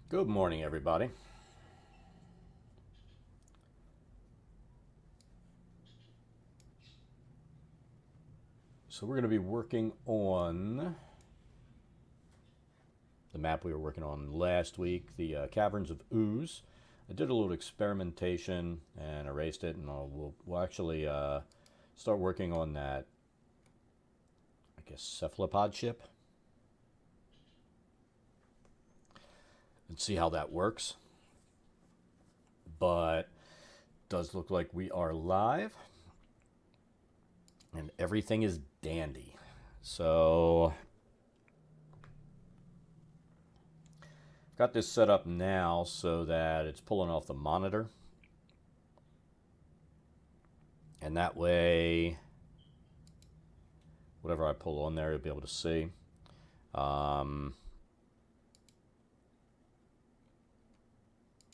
Good morning, everybody. So we're going to be working on the map we were working on last week, the Caverns of Ooze. I did a little experimentation and erased it, and we'll actually start working on that, I guess, cephalopod ship and see how that works. But it does look like we are live. And everything is dandy. So got this set up now so that it's pulling off the monitor. And that way, whatever I pull on there, you'll be able to see.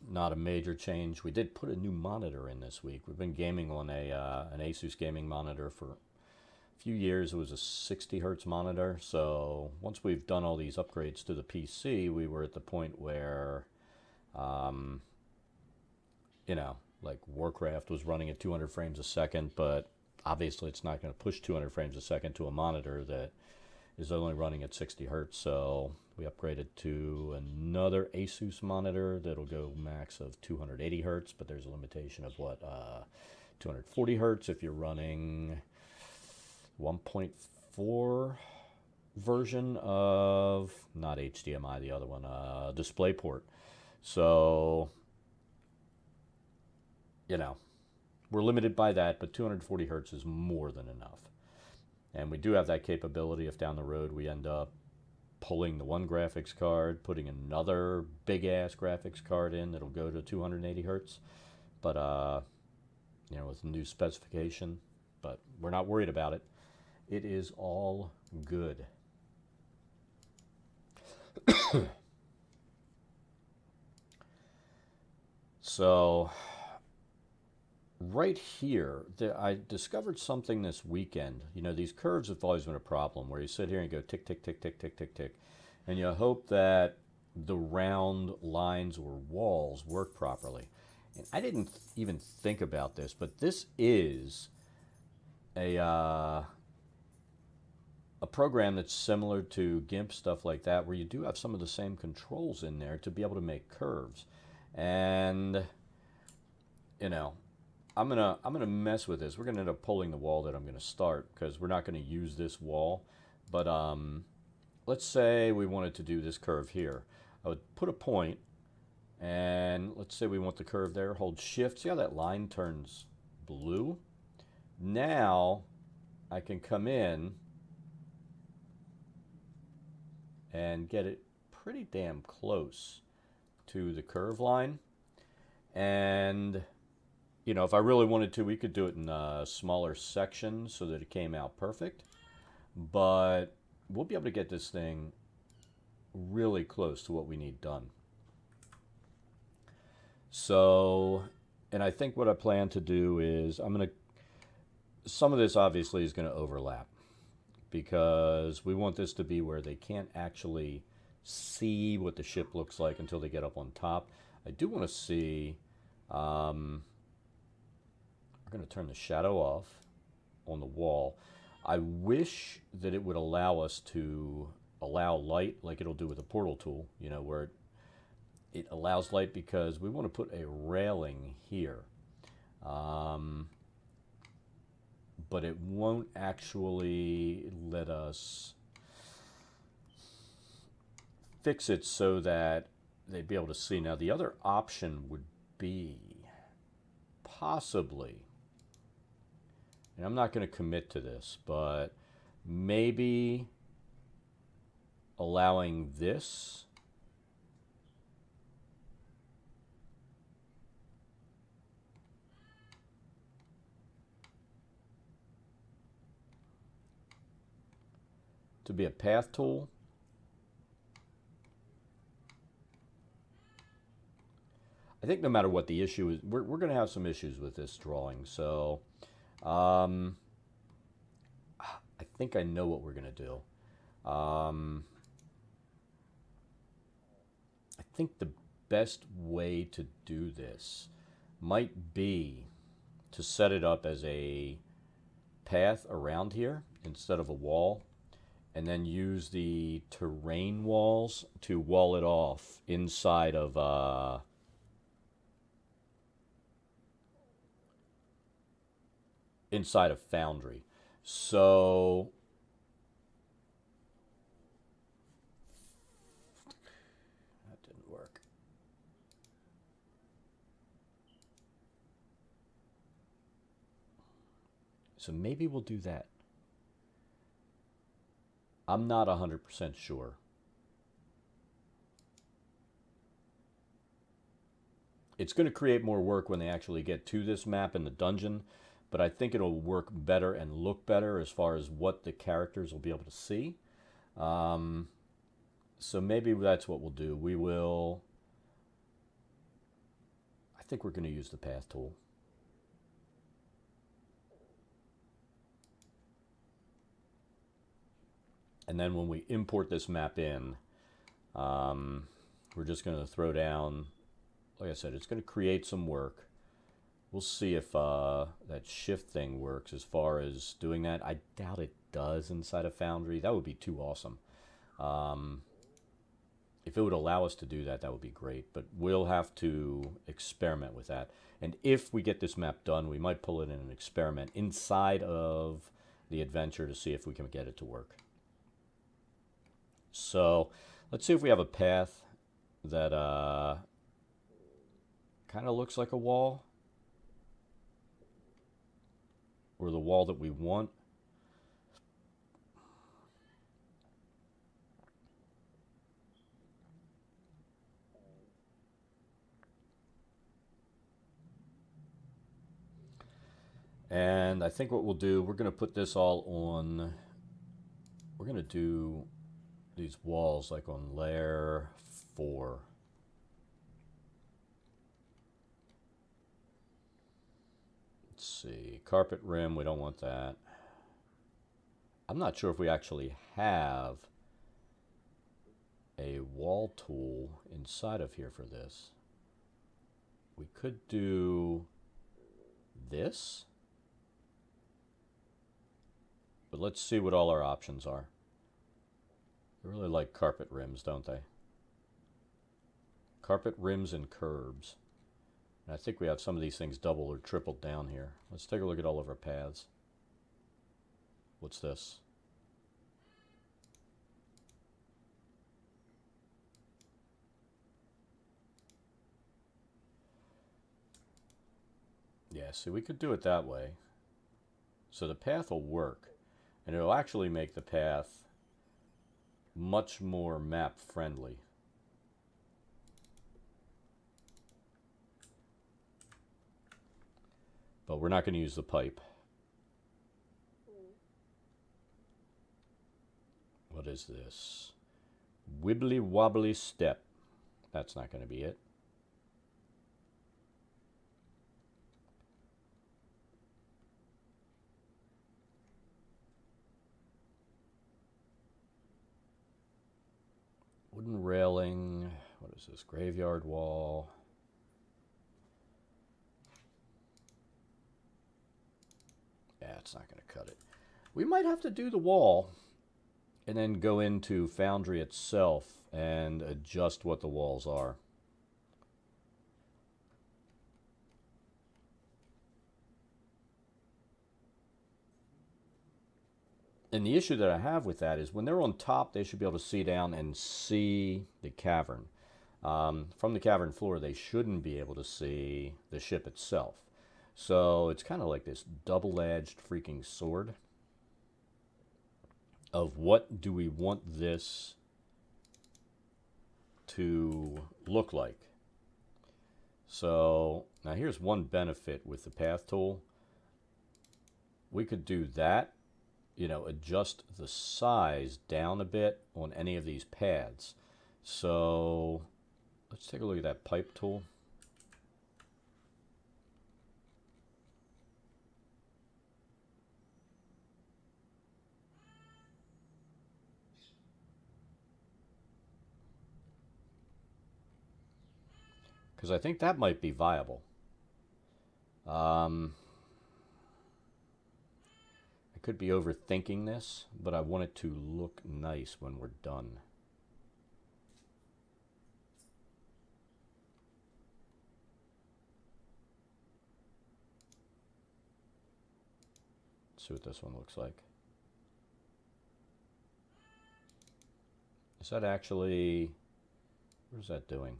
Not a major change. We did put a new monitor in this week. We've been gaming on an Asus gaming monitor for a few years. It was a 60 hertz monitor. So once we've done all these upgrades to the PC, we were at the point where, like Warcraft was running at 200 frames a second, but obviously it's not going to push 200 frames a second to a monitor that is only running at 60 hertz. So we upgraded to another Asus monitor that'll go max of 280 hertz, but there's a limitation of 240 hertz if you're running 1.4 version of, not HDMI, the other one, DisplayPort. So, we're limited by that, but 240 hertz is more than enough. And we do have that capability if down the road we end up pulling the one graphics card, putting another big-ass graphics card in that'll go to 280 hertz. But, with a new specification. But we're not worried about it. It is all good. So right here, I discovered something this weekend. These curves have always been a problem where you sit here and go tick, tick, tick, tick, tick, tick, tick. And you hope that the round lines or walls work properly. And I didn't even think about this, but this is a program that's similar to GIMP, stuff like that, where you do have some of the same controls in there to be able to make curves. And, I'm gonna mess with this. We're gonna end up pulling the wall that I'm gonna start because we're not gonna use this wall. But let's say we wanted to do this curve here. I would put a point, and let's say we want the curve there. Hold Shift. See how that line turns blue? Now I can come in and get it pretty damn close to the curve line. And if I really wanted to, we could do it in smaller sections so that it came out perfect. But we'll be able to get this thing really close to what we need done. So, and I think what I plan to do is some of this obviously is going to overlap because we want this to be where they can't actually see what the ship looks like until they get up on top. I do want to see, we're going to turn the shadow off on the wall. I wish that it would allow us to allow light like it'll do with a portal tool, where it allows light because we want to put a railing here. But it won't actually let us fix it so that they'd be able to see. Now, the other option would be possibly, and I'm not going to commit to this, but maybe allowing this to be a path tool. I think no matter what the issue is, we're going to have some issues with this drawing. So I think I know what we're going to do. I think the best way to do this might be to set it up as a path around here instead of a wall, and then use the terrain walls to wall it off inside of Foundry. So that didn't work. So maybe we'll do that. I'm not 100% sure. It's going to create more work when they actually get to this map in the dungeon, but I think it'll work better and look better as far as what the characters will be able to see. So maybe that's what we'll do. We will... I think we're going to use the path tool. And then when we import this map in, we're just going to throw down, like I said, it's going to create some work. We'll see if that shift thing works as far as doing that. I doubt it does inside of Foundry. That would be too awesome. If it would allow us to do that, that would be great. But we'll have to experiment with that. And if we get this map done, we might pull it in an experiment inside of the adventure to see if we can get it to work. So let's see if we have a path that kind of looks like a wall, or the wall that we want. And I think what we'll do, we're going to put this all on, we're going to do these walls like on layer 4. Let's see, carpet rim, we don't want that. I'm not sure if we actually have a wall tool inside of here for this. We could do this, but let's see what all our options are. They really like carpet rims, don't they? Carpet rims and curbs. And I think we have some of these things double or tripled down here. Let's take a look at all of our paths. What's this? Yeah, see, we could do it that way. So the path will work, and it'll actually make the path much more map friendly. But we're not going to use the pipe. What is this? Wibbly wobbly step. That's not going to be it. Wooden railing. What is this? Graveyard wall. Yeah, it's not going to cut it. We might have to do the wall and then go into Foundry itself and adjust what the walls are. And the issue that I have with that is when they're on top, they should be able to see down and see the cavern. From the cavern floor, they shouldn't be able to see the ship itself. So it's kind of like this double-edged freaking sword of what do we want this to look like. So now here's one benefit with the path tool. We could do that, you know, adjust the size down a bit on any of these paths. So let's take a look at that pipe tool. because I think that might be viable. I could be overthinking this, but I want it to look nice when we're done. Let's see what this one looks like. Is that actually... what is that doing?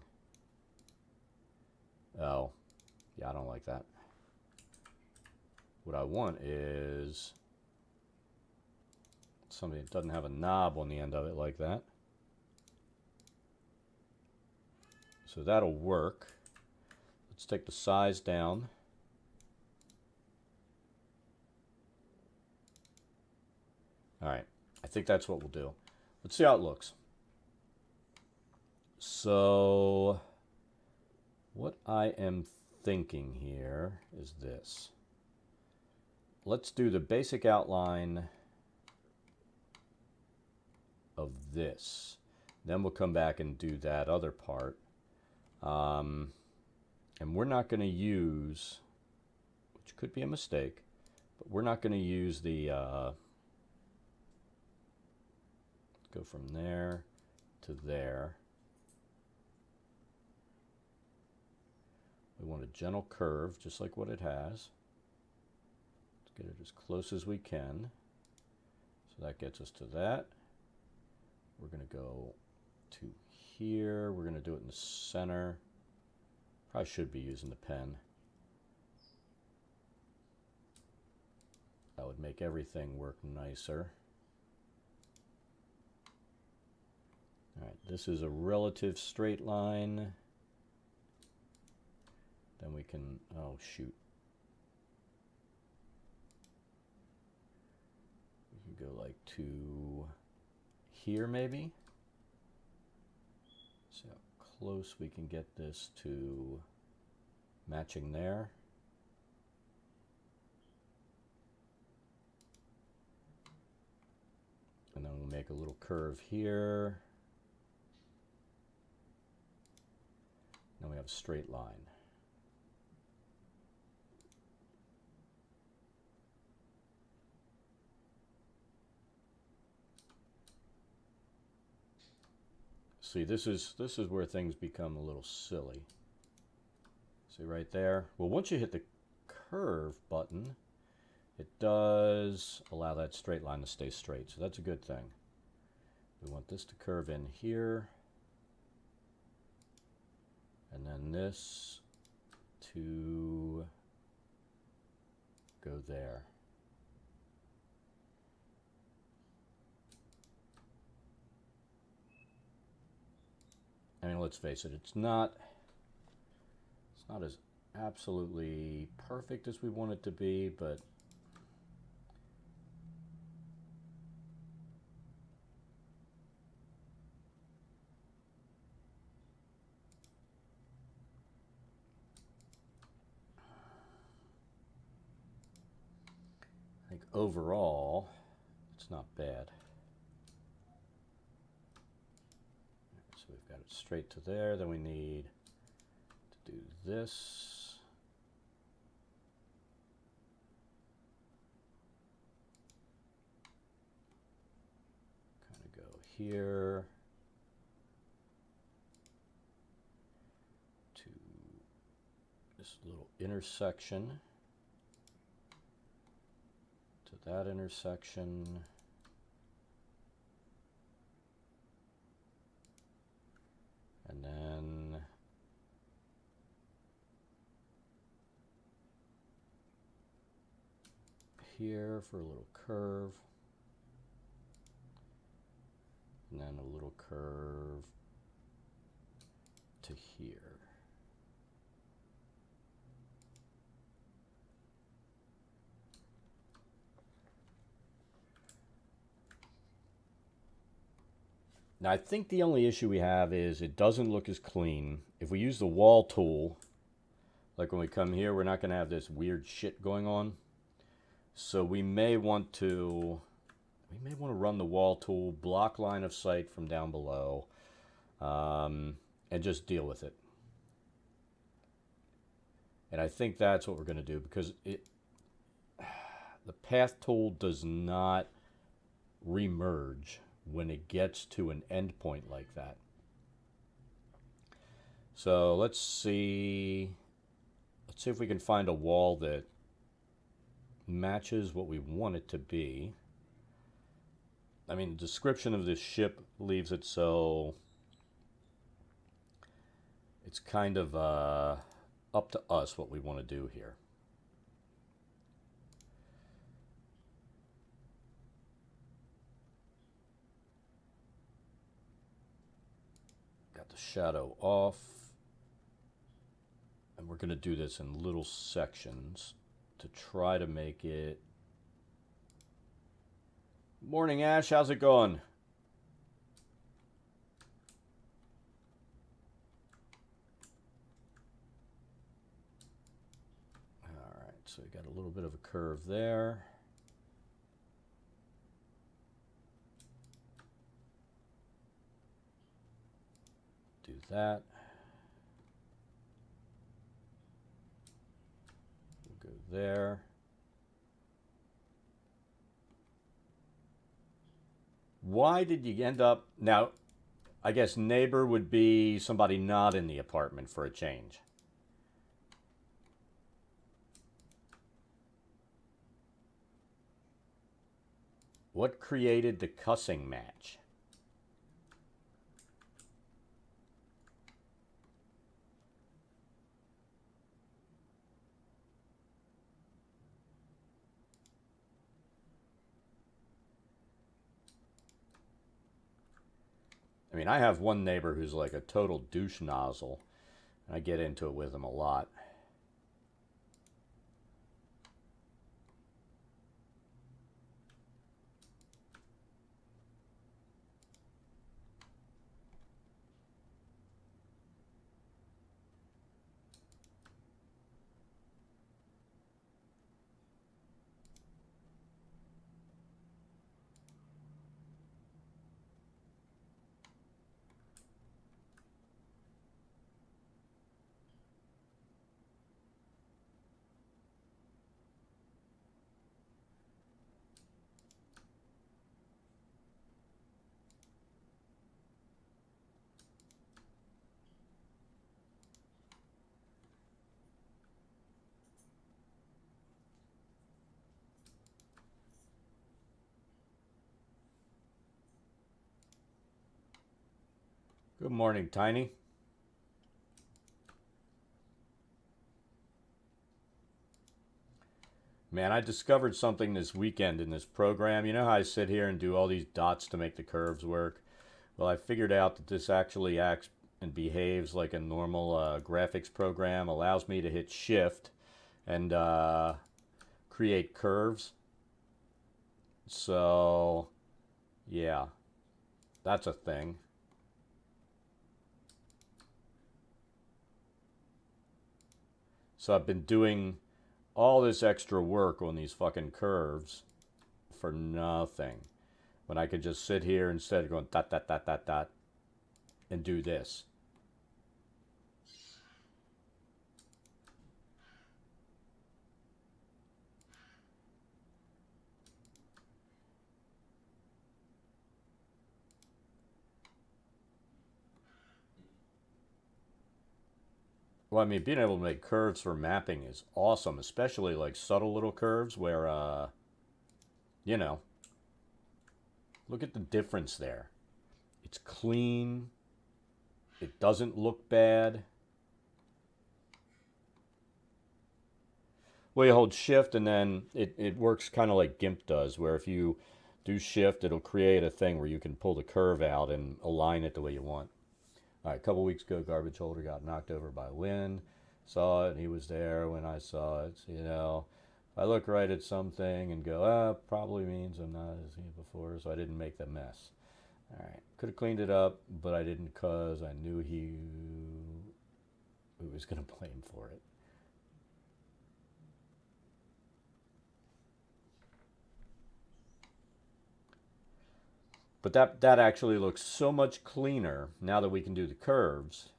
Oh, yeah, I don't like that. What I want is something that doesn't have a knob on the end of it like that. So that'll work. Let's take the size down. All right, I think that's what we'll do. Let's see how it looks. So what I am thinking here is this. Let's do the basic outline of this. Then we'll come back and do that other part. And we're not going to use, which could be a mistake, but we're not going to use the, let's go from there to there. We want a gentle curve, just like what it has. Let's get it as close as we can. So that gets us to that. We're going to go to here. We're going to do it in the center. Probably should be using the pen. That would make everything work nicer. All right, this is a relative straight line. Then we can, oh shoot. We can go like to here maybe. See how close we can get this to matching there. And then we'll make a little curve here. Then we have a straight line. See, this is where things become a little silly. See right there? Well, once you hit the curve button, it does allow that straight line to stay straight, so that's a good thing. We want this to curve in here, and then this to go there. I mean, let's face it, it's not as absolutely perfect as we want it to be, but I think overall it's not bad. So we've got it straight to there. Then we need to do this. Kind of go here to this little intersection, to that intersection. And then here for a little curve, and then a little curve to here. Now, I think the only issue we have is it doesn't look as clean. If we use the wall tool, like when we come here, we're not going to have this weird shit going on. So we may want to run the wall tool, block line of sight from down below, and just deal with it. And I think that's what we're going to do, because the path tool does not remerge when it gets to an endpoint like that. So let's see if we can find a wall that matches what we want it to be. I mean, the description of this ship leaves it so it's kind of up to us what we want to do here. Got the shadow off. And we're going to do this in little sections to try to make it... Morning, Ash. How's it going? All right, so we got a little bit of a curve there. Do that. We'll go there. Why did you end up... Now, I guess neighbor would be somebody not in the apartment for a change. What created the cussing match? I mean, I have one neighbor who's like a total douche nozzle. I get into it with him a lot. Good morning, Tiny. Man, I discovered something this weekend in this program. You know how I sit here and do all these dots to make the curves work? Well, I figured out that this actually acts and behaves like a normal graphics program. Allows me to hit shift and create curves. So, yeah, that's a thing. So I've been doing all this extra work on these fucking curves for nothing, when I could just sit here instead of going dot, dot, dot, dot, dot, and do this. Well, I mean, being able to make curves for mapping is awesome, especially like subtle little curves where, you know, look at the difference there. It's clean. It doesn't look bad. Well, you hold shift and then it works kind of like GIMP does, where if you do shift, it'll create a thing where you can pull the curve out and align it the way you want. All right, a couple weeks ago, garbage holder got knocked over by wind. Saw it, and he was there when I saw it. You know, if I look right at something and go, probably means I'm not as seen before, so I didn't make the mess. All right, could have cleaned it up, but I didn't because I knew he was going to blame for it. But that actually looks so much cleaner now that we can do the curves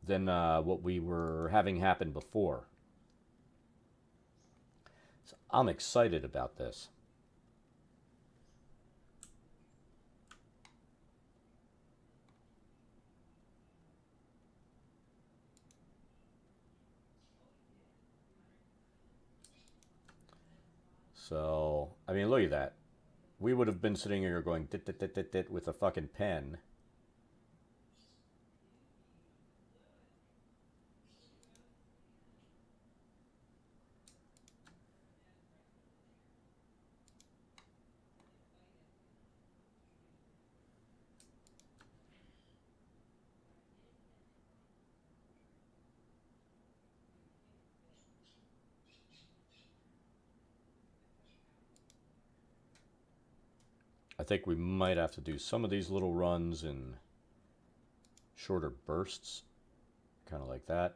than what we were having happen before. I'm excited about this. So, I mean, look at that. We would have been sitting here going dit dit dit dit dit with a fucking pen. I think we might have to do some of these little runs in shorter bursts, kind of like that.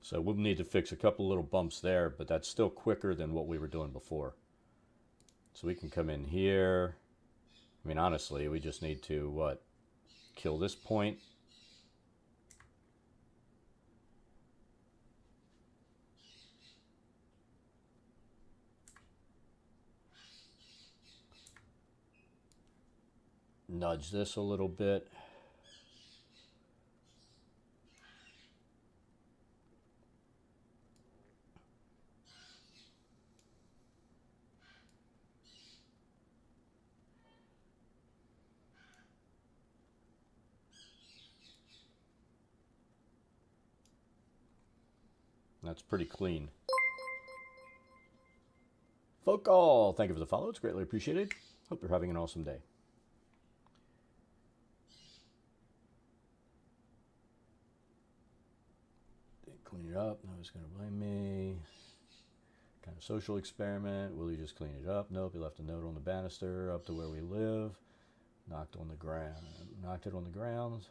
So we'll need to fix a couple little bumps there, but that's still quicker than what we were doing before. So we can come in here. I mean, honestly, we just need to, what, kill this point. Nudge this a little bit. That's pretty clean. Focal, thank you for the follow. It's greatly appreciated. Hope you're having an awesome day. Didn't clean it up. No one's going to blame me. Kind of social experiment. Will you just clean it up? Nope. He left a note on the banister up to where we live. Knocked on the ground. Knocked it on the ground.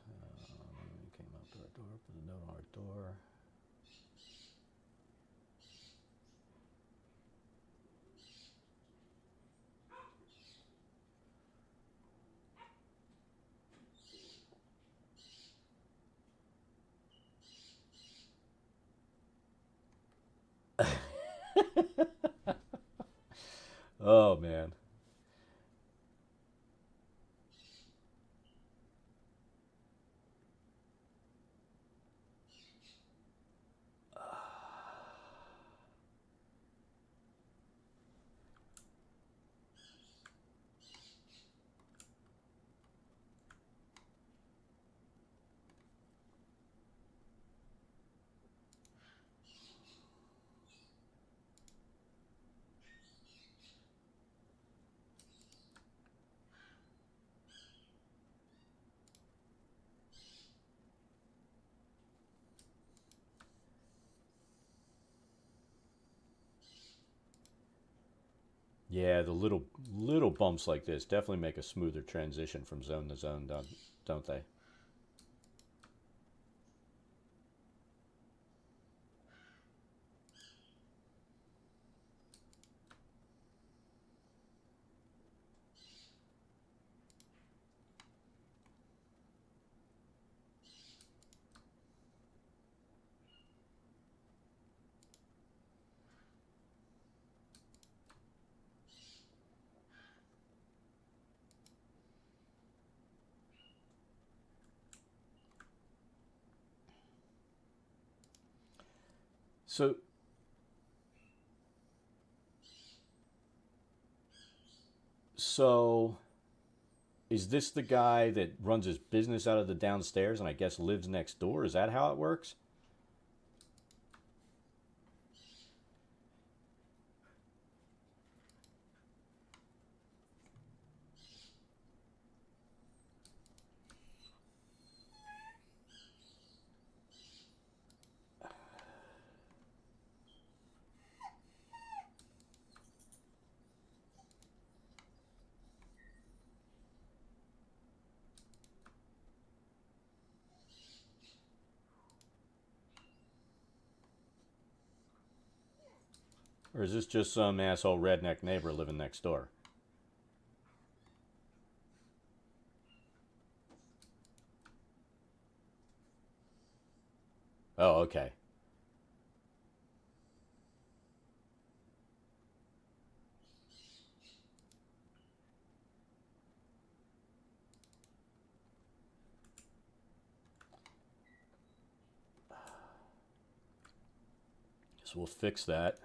Came up to our door. Put a note on our door. Oh, man. Yeah, the little bumps like this definitely make a smoother transition from zone to zone, don't they? So is this the guy that runs his business out of the downstairs and I guess lives next door? Is that how it works? Or is this just some asshole redneck neighbor living next door? Oh, okay. So we'll fix that.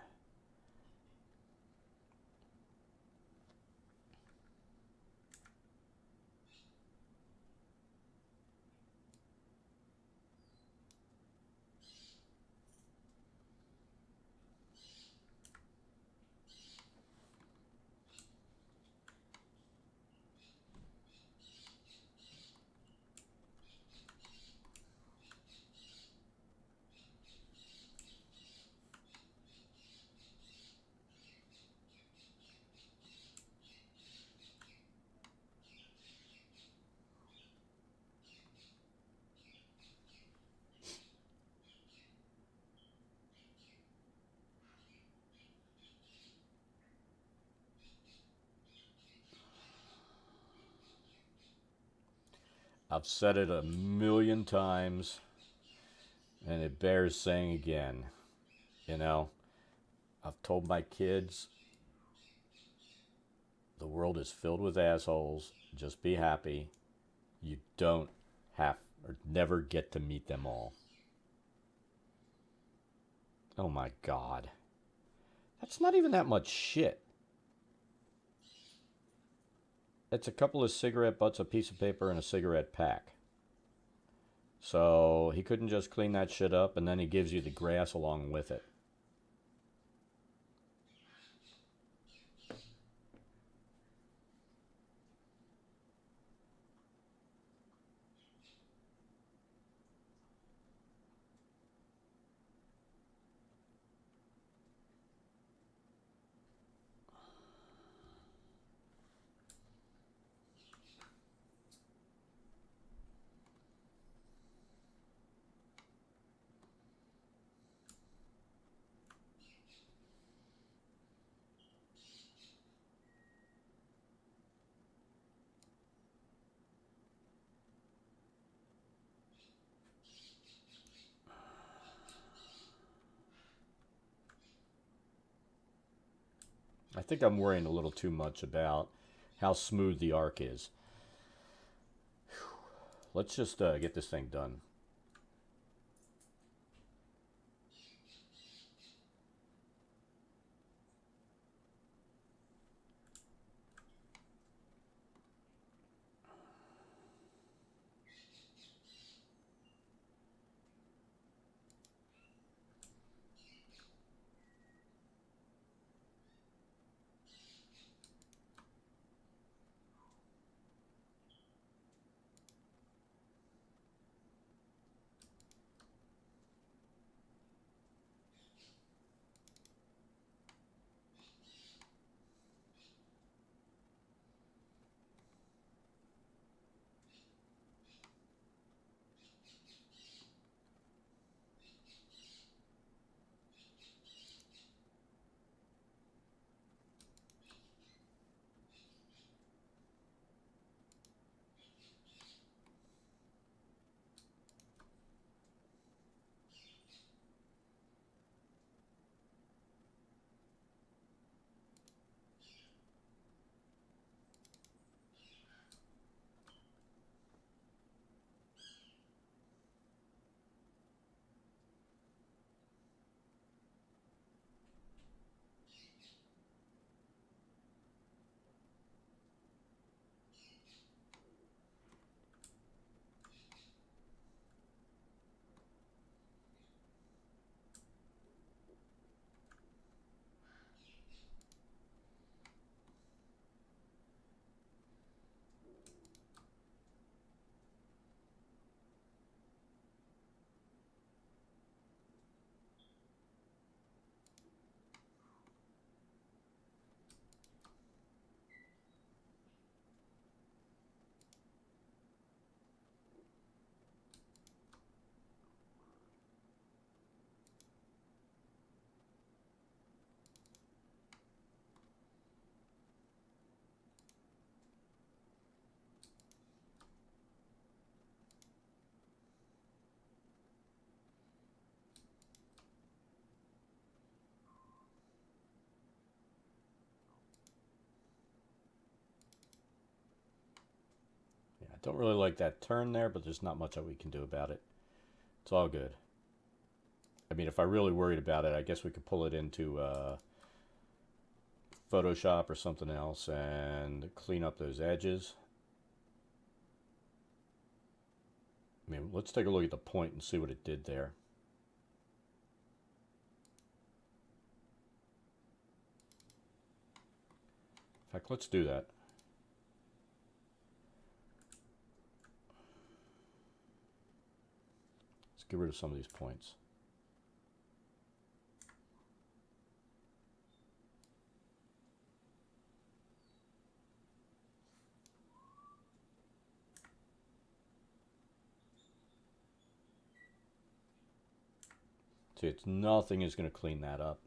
I've said it a million times, and it bears saying again. You know, I've told my kids the world is filled with assholes. Just be happy. You don't have or never get to meet them all. Oh my God. That's not even that much shit. It's a couple of cigarette butts, a piece of paper, and a cigarette pack. So he couldn't just clean that shit up, and then he gives you the grass along with it. I think I'm worrying a little too much about how smooth the arc is. Let's just get this thing done. Don't really like that turn there, but there's not much that we can do about it. It's all good. I mean, if I really worried about it, I guess we could pull it into Photoshop or something else and clean up those edges. I mean, let's take a look at the point and see what it did there. In fact, let's do that. Let's get rid of some of these points. See, it's nothing is going to clean that up.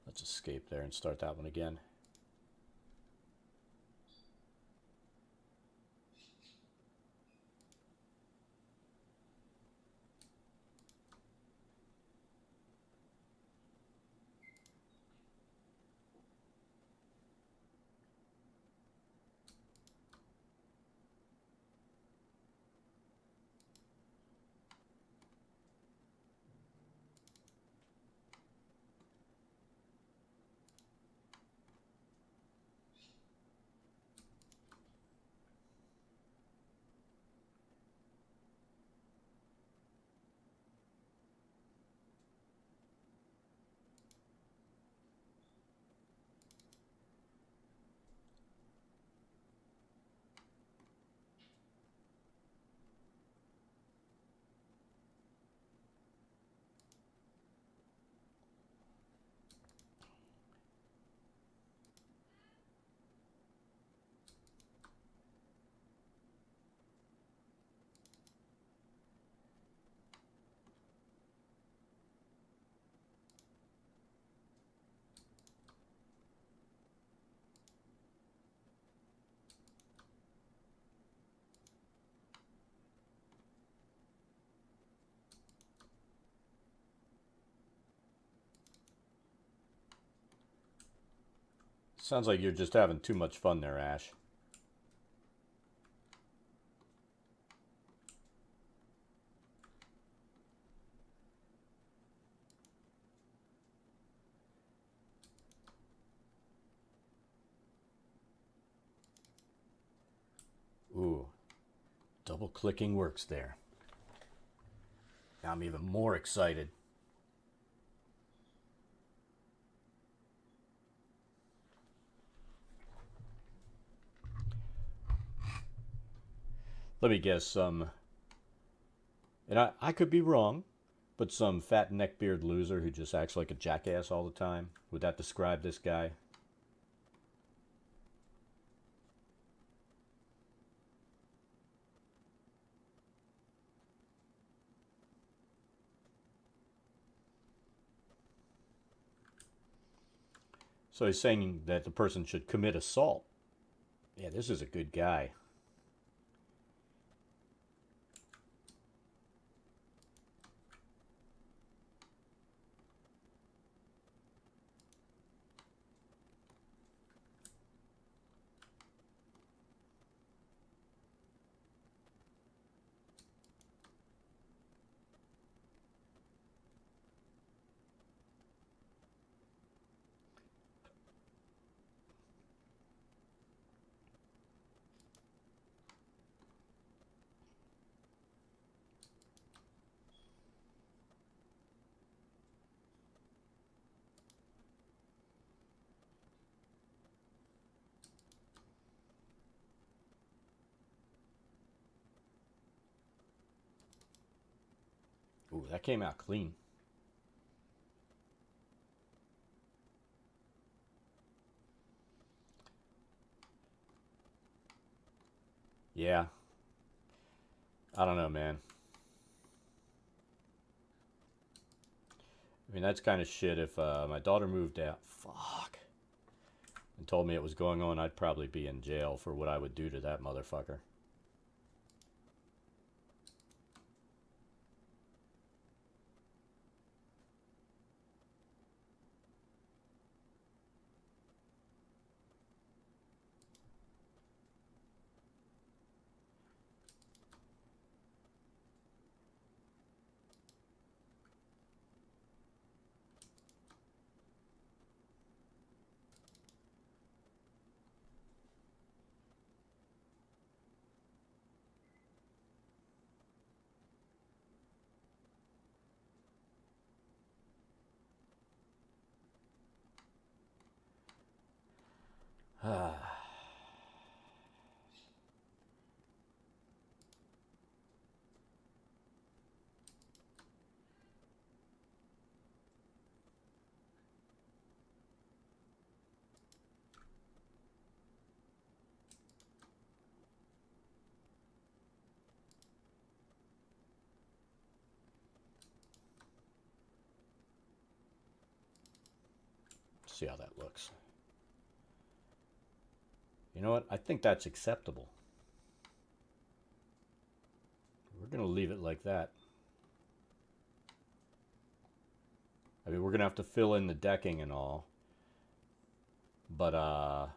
Let's escape there and start that one again. Sounds like you're just having too much fun there, Ash. Ooh, double clicking works there. Now I'm even more excited. Let me guess, some, and I could be wrong, but some fat neckbeard loser who just acts like a jackass all the time. Would that describe this guy? So he's saying that the person should commit assault. Yeah, this is a good guy. Ooh, that came out clean. Yeah. I don't know, man. I mean, that's kind of shit. If my daughter moved out, fuck, and told me it was going on, I'd probably be in jail for what I would do to that motherfucker. See how that looks. You know what? I think that's acceptable. We're going to leave it like that. I mean, we're going to have to fill in the decking and all. But I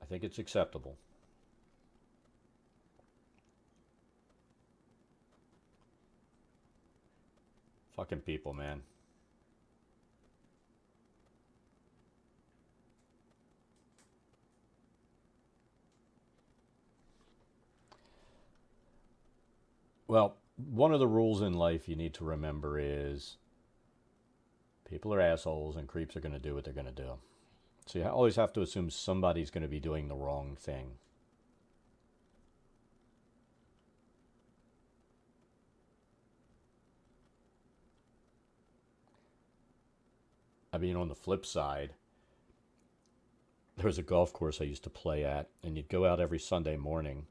think it's acceptable. Fucking people, man. Well, one of the rules in life you need to remember is people are assholes and creeps are going to do what they're going to do. So you always have to assume somebody's going to be doing the wrong thing. I mean, on the flip side, there was a golf course I used to play at, and you'd go out every Sunday morning,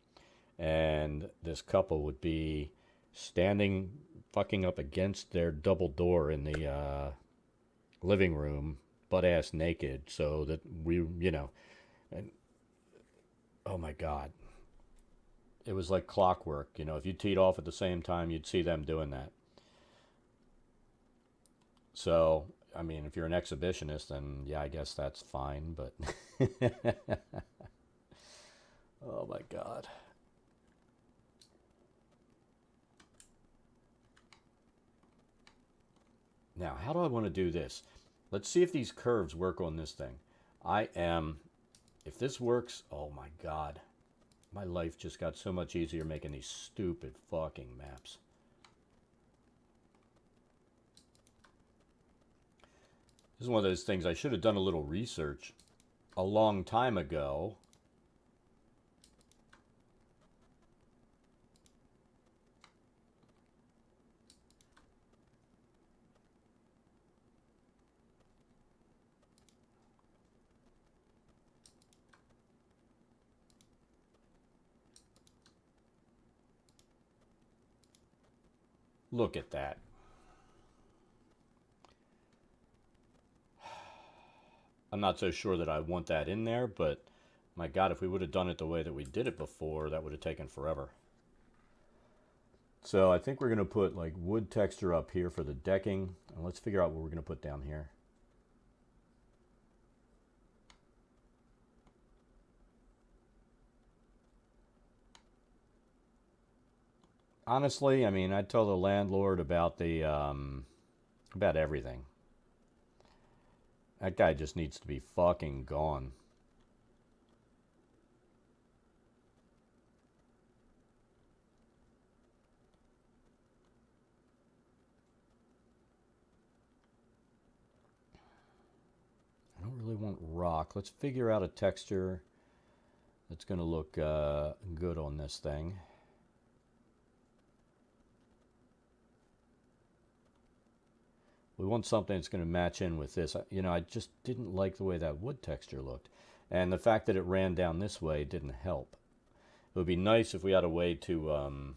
and this couple would be standing fucking up against their double door in the living room, butt ass naked, so that we, you know, and oh my God. It was like clockwork. You know, if you teed off at the same time, you'd see them doing that. So, I mean, if you're an exhibitionist, then yeah, I guess that's fine, but oh my God. Now, how do I want to do this? Let's see if these curves work on this thing. If this works, oh my God. My life just got so much easier making these stupid fucking maps. This is one of those things I should have done a little research a long time ago. Look at that. I'm not so sure that I want that in there, but my God, if we would have done it the way that we did it before, that would have taken forever. So I think we're going to put like wood texture up here for the decking. And let's figure out what we're going to put down here. Honestly, I mean, I'd tell the landlord about the about everything. That guy just needs to be fucking gone. I don't really want rock. Let's figure out a texture that's going to look good on this thing. We want something that's going to match in with this. You know, I just didn't like the way that wood texture looked. And the fact that it ran down this way didn't help. It would be nice if we had a way to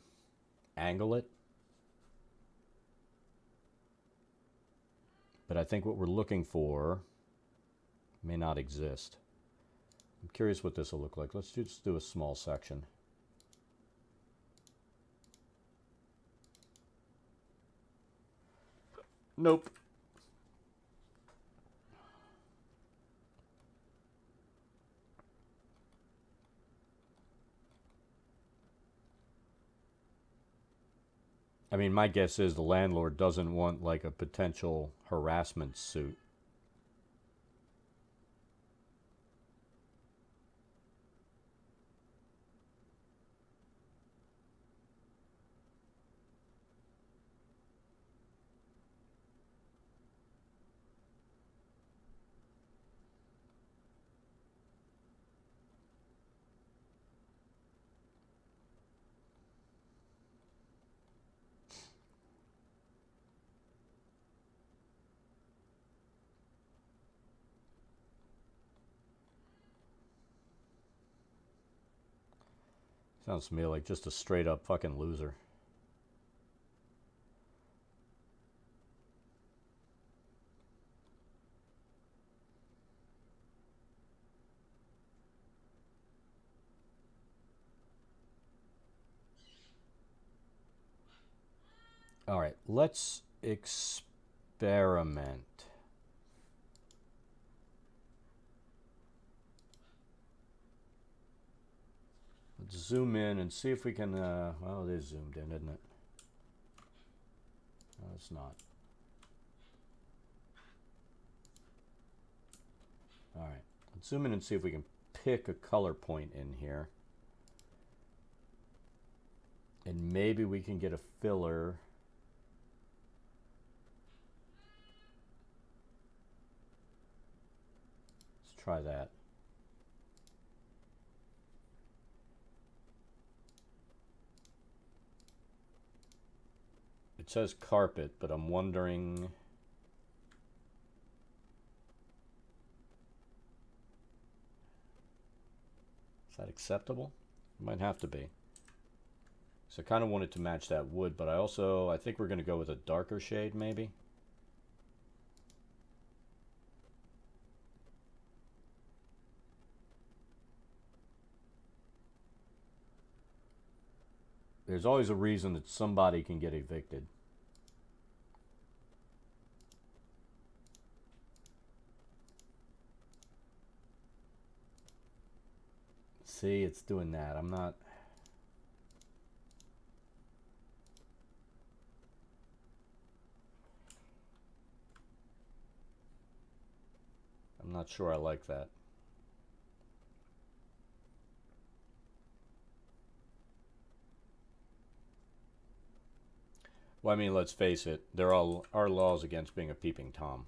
angle it. But I think what we're looking for may not exist. I'm curious what this will look like. Let's just do a small section. Nope. I mean, my guess is the landlord doesn't want like a potential harassment suit. Sounds to me like just a straight up fucking loser. All right, let's experiment. Let's zoom in and see if we can, well, it is zoomed in, isn't it? No, it's not. All right, let's zoom in and see if we can pick a color point in here. And maybe we can get a filler. Let's try that. It says carpet, but I'm wondering... Is that acceptable? It might have to be. So I kind of wanted to match that wood, but I think we're going to go with a darker shade, maybe. There's always a reason that somebody can get evicted. See, it's doing that. I'm not sure I like that. Well, I mean, let's face it. There are laws against being a peeping Tom.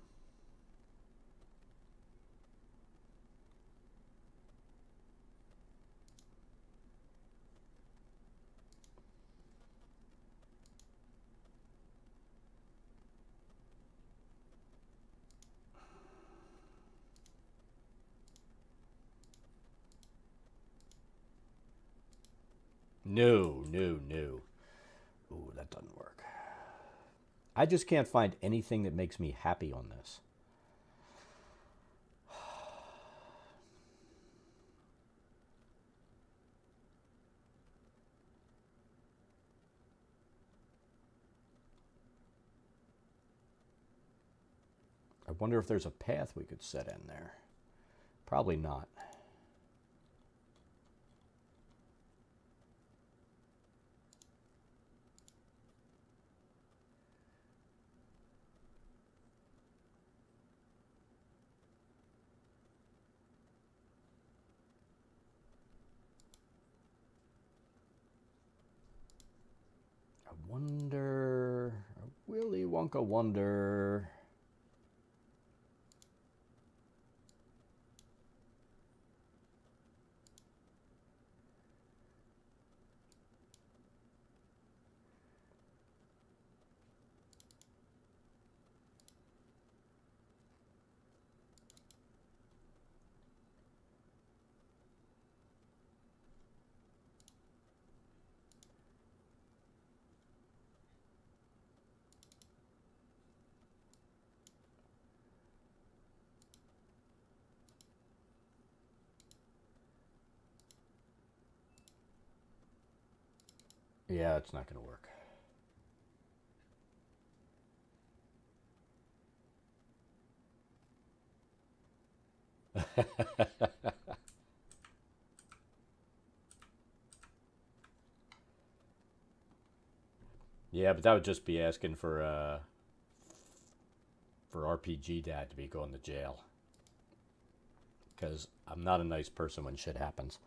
No, no, no. Ooh, that doesn't work. I just can't find anything that makes me happy on this. I wonder if there's a path we could set in there. Probably not. Wonder, Willy Wonka wonder. Yeah, it's not going to work. Yeah, but that would just be asking for RPG Dad to be going to jail. Because I'm not a nice person when shit happens.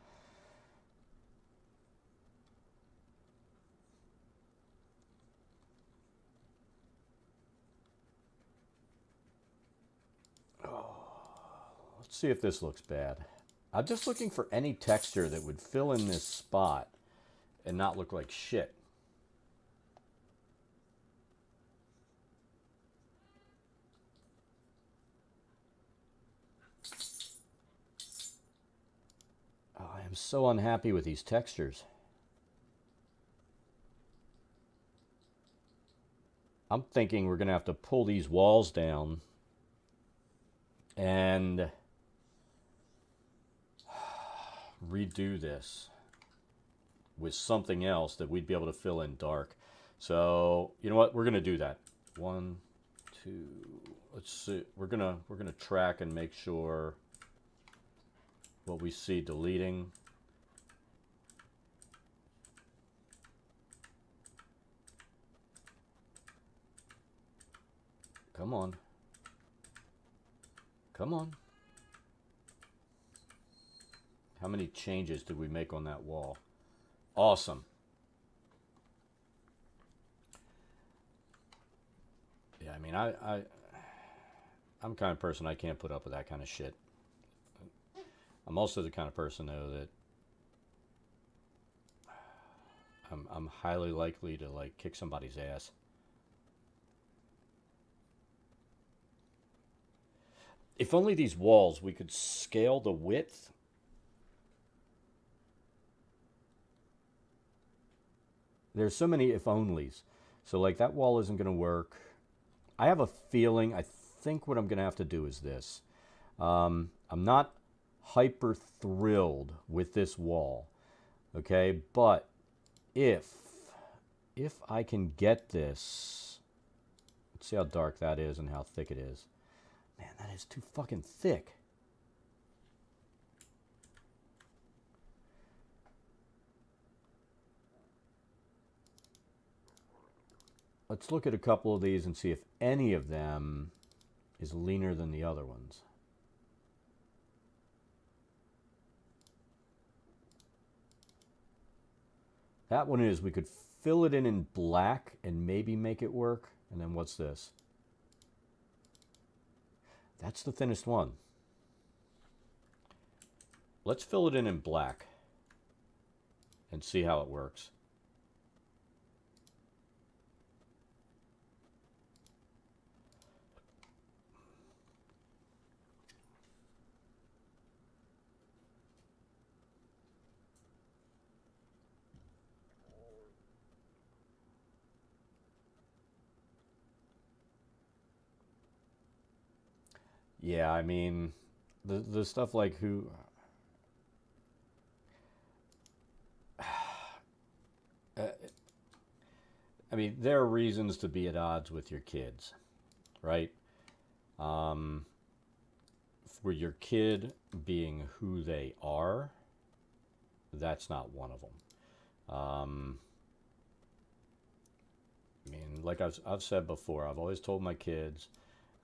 Let's see if this looks bad. I'm just looking for any texture that would fill in this spot and not look like shit. Oh, I am so unhappy with these textures. I'm thinking we're going to have to pull these walls down and redo this with something else that we'd be able to fill in dark. So, you know what? We're going to do that. 1, 2, let's see. We're going to track and make sure what we see deleting. Come on. Come on. How many changes did we make on that wall? Awesome. Yeah, I mean, I'm the kind of person I can't put up with that kind of shit. I'm also the kind of person, though, that I'm highly likely to, like, kick somebody's ass. If only these walls, we could scale the width. There's so many if onlys. So, like, that wall isn't going to work. I have a feeling, I think what I'm going to have to do is this. I'm not hyper thrilled with this wall, okay? But if I can get this, let's see how dark that is and how thick it is. Man, that is too fucking thick. Let's look at a couple of these and see if any of them is leaner than the other ones. That one is, we could fill it in black and maybe make it work. And then what's this? That's the thinnest one. Let's fill it in black and see how it works. Yeah, I mean, the stuff like who... I mean, there are reasons to be at odds with your kids, right? For your kid being who they are, that's not one of them. I mean, like I've said before, I've always told my kids,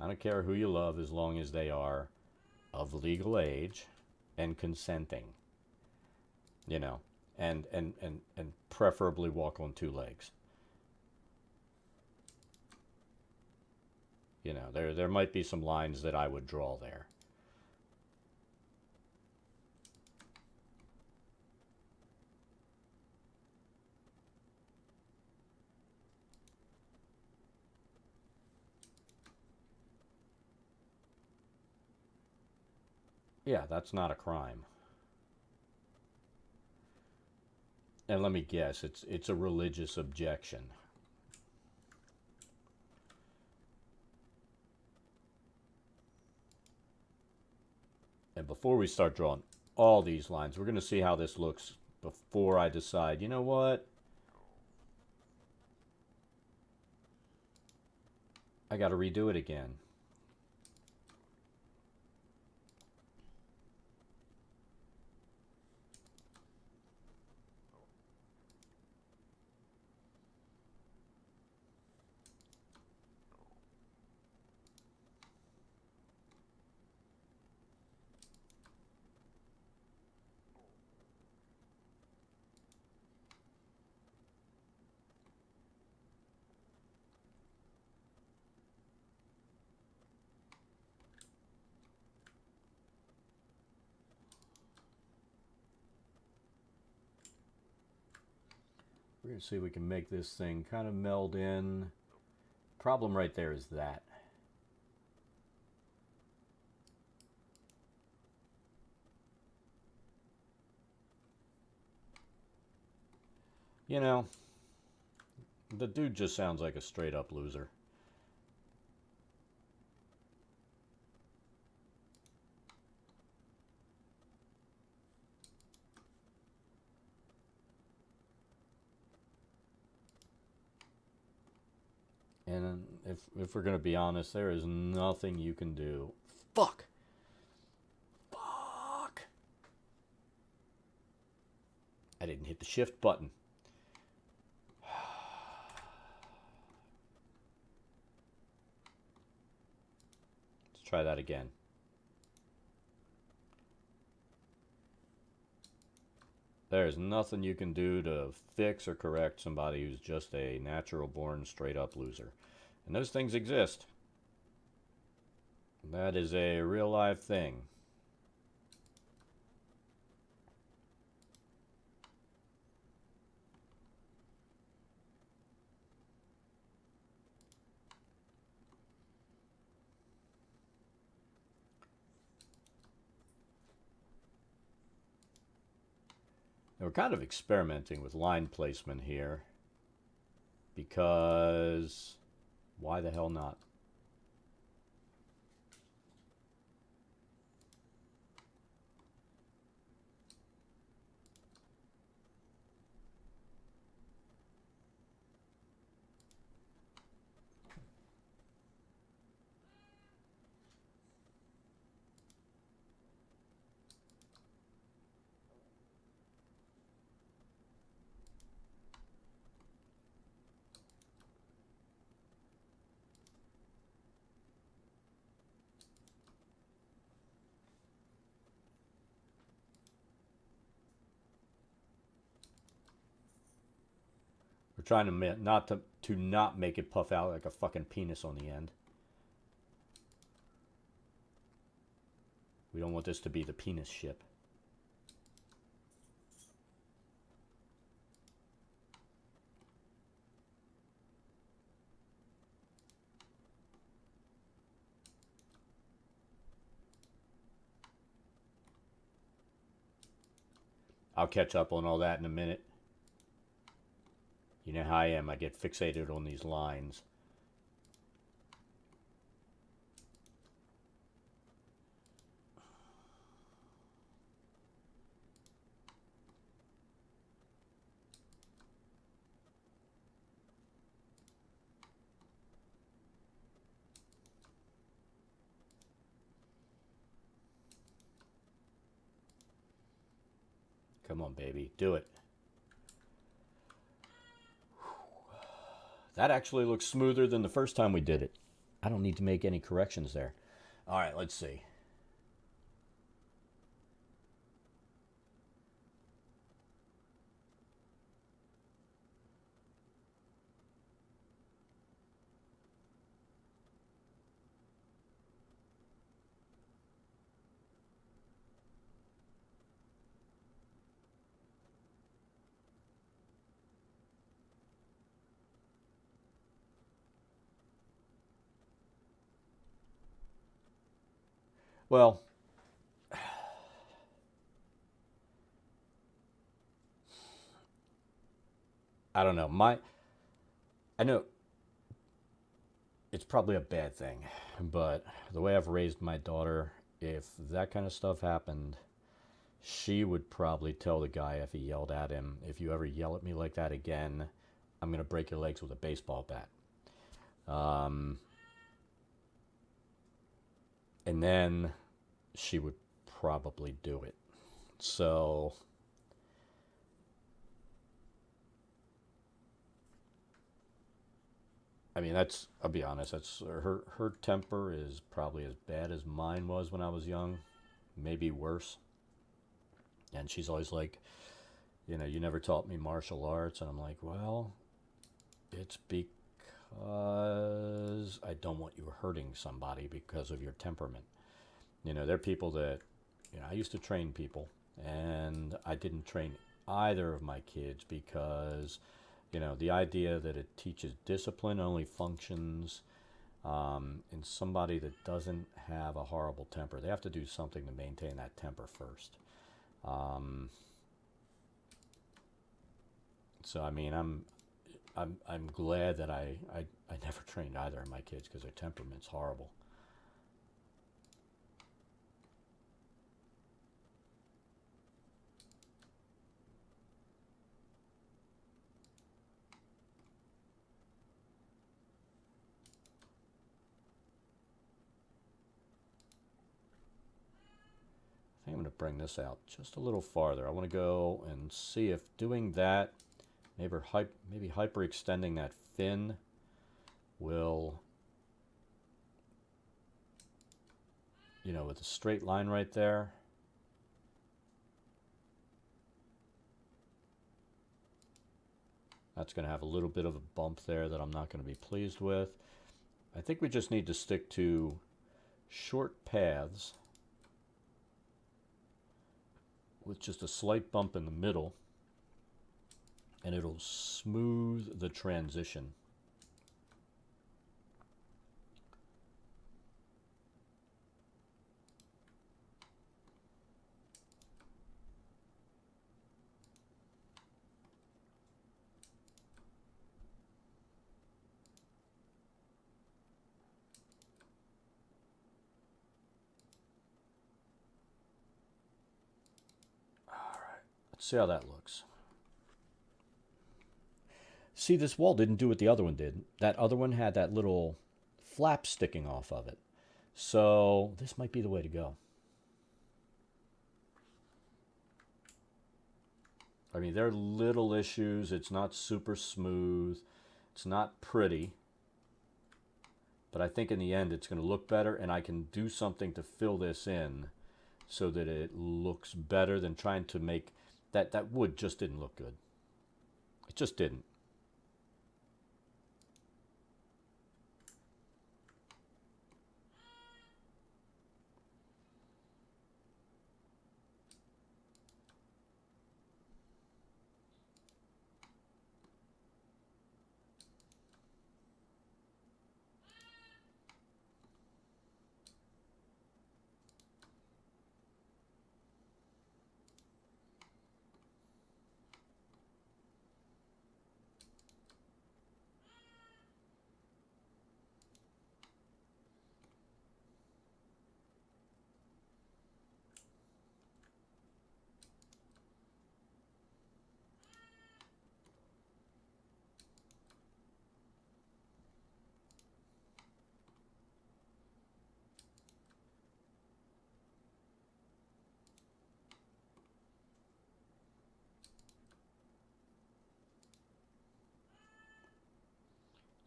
I don't care who you love as long as they are of legal age and consenting, you know, and preferably walk on 2 legs. You know, there might be some lines that I would draw there. Yeah, that's not a crime. And let me guess, it's a religious objection. And before we start drawing all these lines, we're going to see how this looks before I decide, you know what? I got to redo it again. We're going to see if we can make this thing kind of meld in. Problem right there is that. You know, the dude just sounds like a straight up loser. And if we're going to be honest, there is nothing you can do. Fuck! Fuck! I didn't hit the shift button. Let's try that again. There's nothing you can do to fix or correct somebody who's just a natural born straight up loser. And those things exist. That is a real life thing. We're kind of experimenting with line placement here because why the hell not? We're trying to not make it puff out like a fucking penis on the end. We don't want this to be the penis ship. I'll catch up on all that in a minute. You know how I am. I get fixated on these lines. Come on, baby. Do it. That actually looks smoother than the first time we did it. I don't need to make any corrections there. All right, let's see. Well, I don't know. I know it's probably a bad thing, but the way I've raised my daughter, if that kind of stuff happened, she would probably tell the guy if he yelled at him, if you ever yell at me like that again, I'm going to break your legs with a baseball bat. And then she would probably do it. So, I mean, I'll be honest, her temper is probably as bad as mine was when I was young, maybe worse. And she's always like, you never taught me martial arts. And I'm like, well, it's because I don't want you hurting somebody because of your temperament. There are people that, I used to train people, and I didn't train either of my kids because, the idea that it teaches discipline only functions in somebody that doesn't have a horrible temper. They have to do something to maintain that temper first. So I mean, I'm glad that I never trained either of my kids because their temperament's horrible. I think I'm going to bring this out just a little farther. I want to go and see if doing that, maybe hyperextending that fin will, with a straight line right there. That's going to have a little bit of a bump there that I'm not going to be pleased with. I think we just need to stick to short paths with just a slight bump in the middle, and it'll smooth the transition. Let's see how that looks. See, this wall didn't do what the other one did. That other one had that little flap sticking off of it. So this might be the way to go. I mean, there are little issues. It's not super smooth. It's not pretty. But I think in the end it's going to look better, and I can do something to fill this in so that it looks better than trying to make that wood just didn't look good. It just didn't.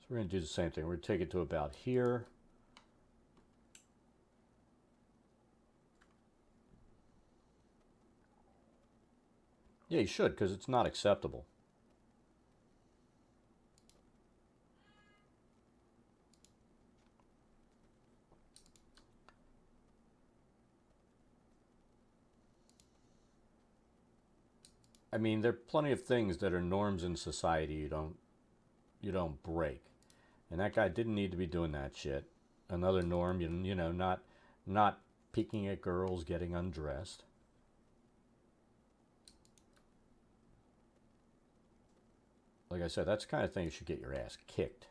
So we're going to do the same thing. We're going to take it to about here. Yeah, you should, because it's not acceptable. I mean, there are plenty of things that are norms in society you don't break. And that guy didn't need to be doing that shit. Another norm, not peeking at girls getting undressed. Like I said, that's the kind of thing you should get your ass kicked.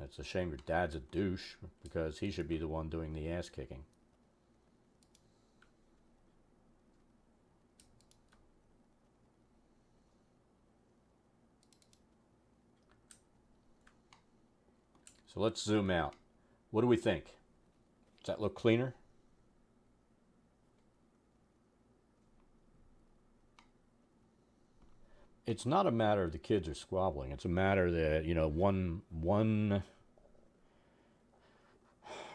It's a shame your dad's a douche, because he should be the one doing the ass kicking. So let's zoom out. What do we think? Does that look cleaner? It's not a matter of the kids are squabbling. It's a matter that, you know, one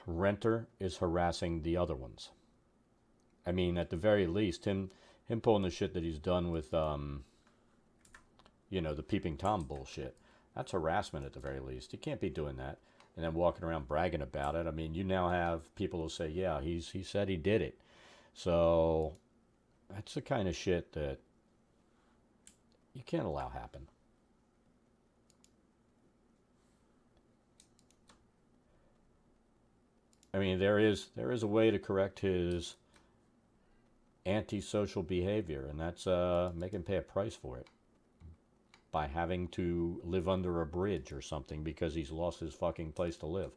renter is harassing the other ones. I mean, at the very least, him pulling the shit that he's done with, you know, the peeping Tom bullshit. That's harassment at the very least. He can't be doing that and then walking around bragging about it. I mean, you now have people who say, yeah, he said he did it. So that's the kind of shit that you can't allow happen. I mean, there is a way to correct his antisocial behavior, and that's make him pay a price for it by having to live under a bridge or something because he's lost his fucking place to live.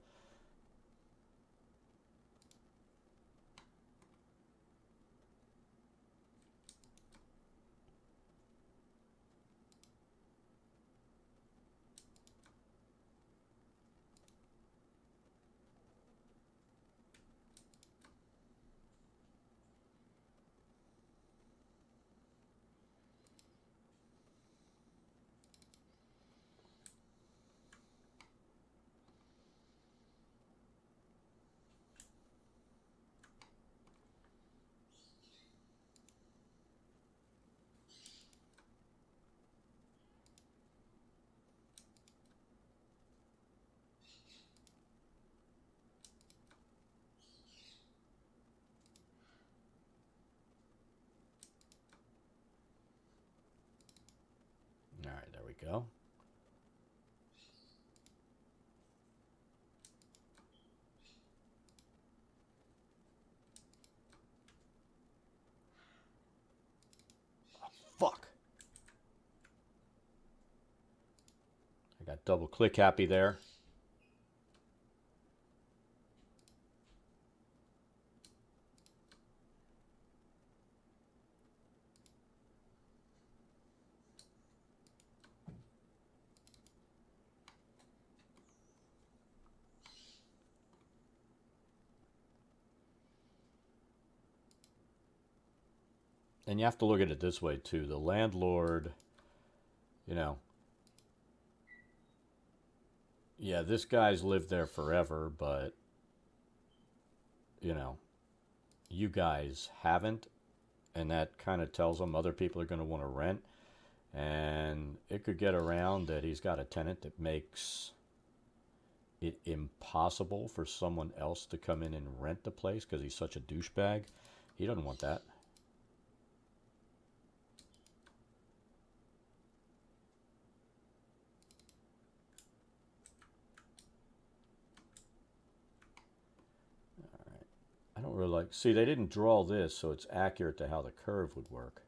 All right, there we go. Fuck. I got double click happy there. And you have to look at it this way too. The landlord, you know, yeah, this guy's lived there forever, but, you know, you guys haven't. And that kind of tells him other people are going to want to rent. And it could get around that he's got a tenant that makes it impossible for someone else to come in and rent the place because he's such a douchebag. He doesn't want that. I don't really like... See, they didn't draw this, so it's accurate to how the curve would work.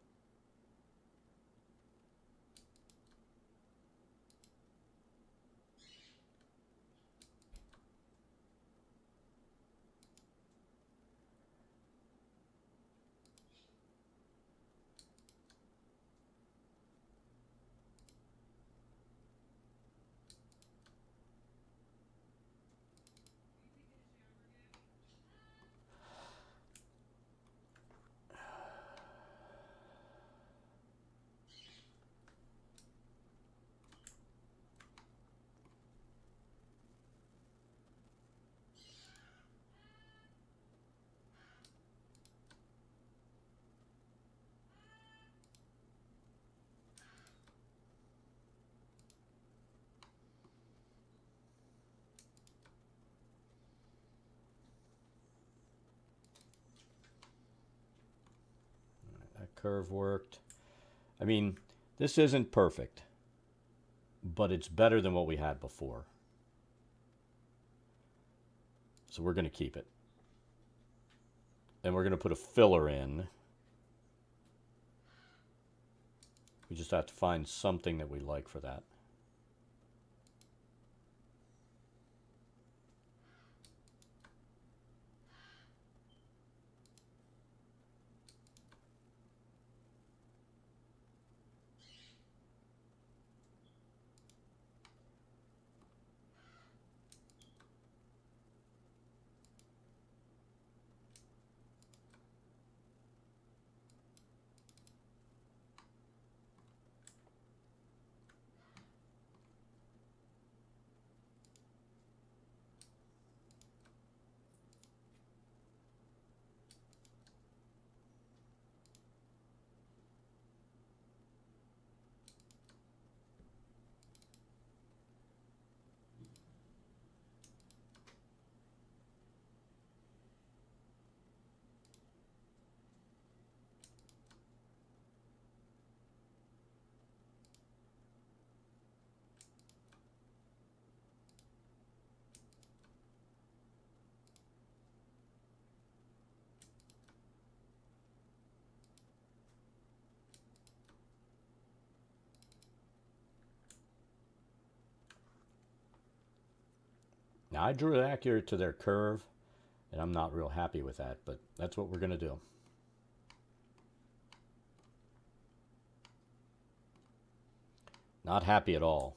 That curve worked. I mean, this isn't perfect, but it's better than what we had before. So we're going to keep it. And we're going to put a filler in. We just have to find something that we like for that. Now, I drew it accurate to their curve, and I'm not real happy with that, but that's what we're going to do. Not happy at all.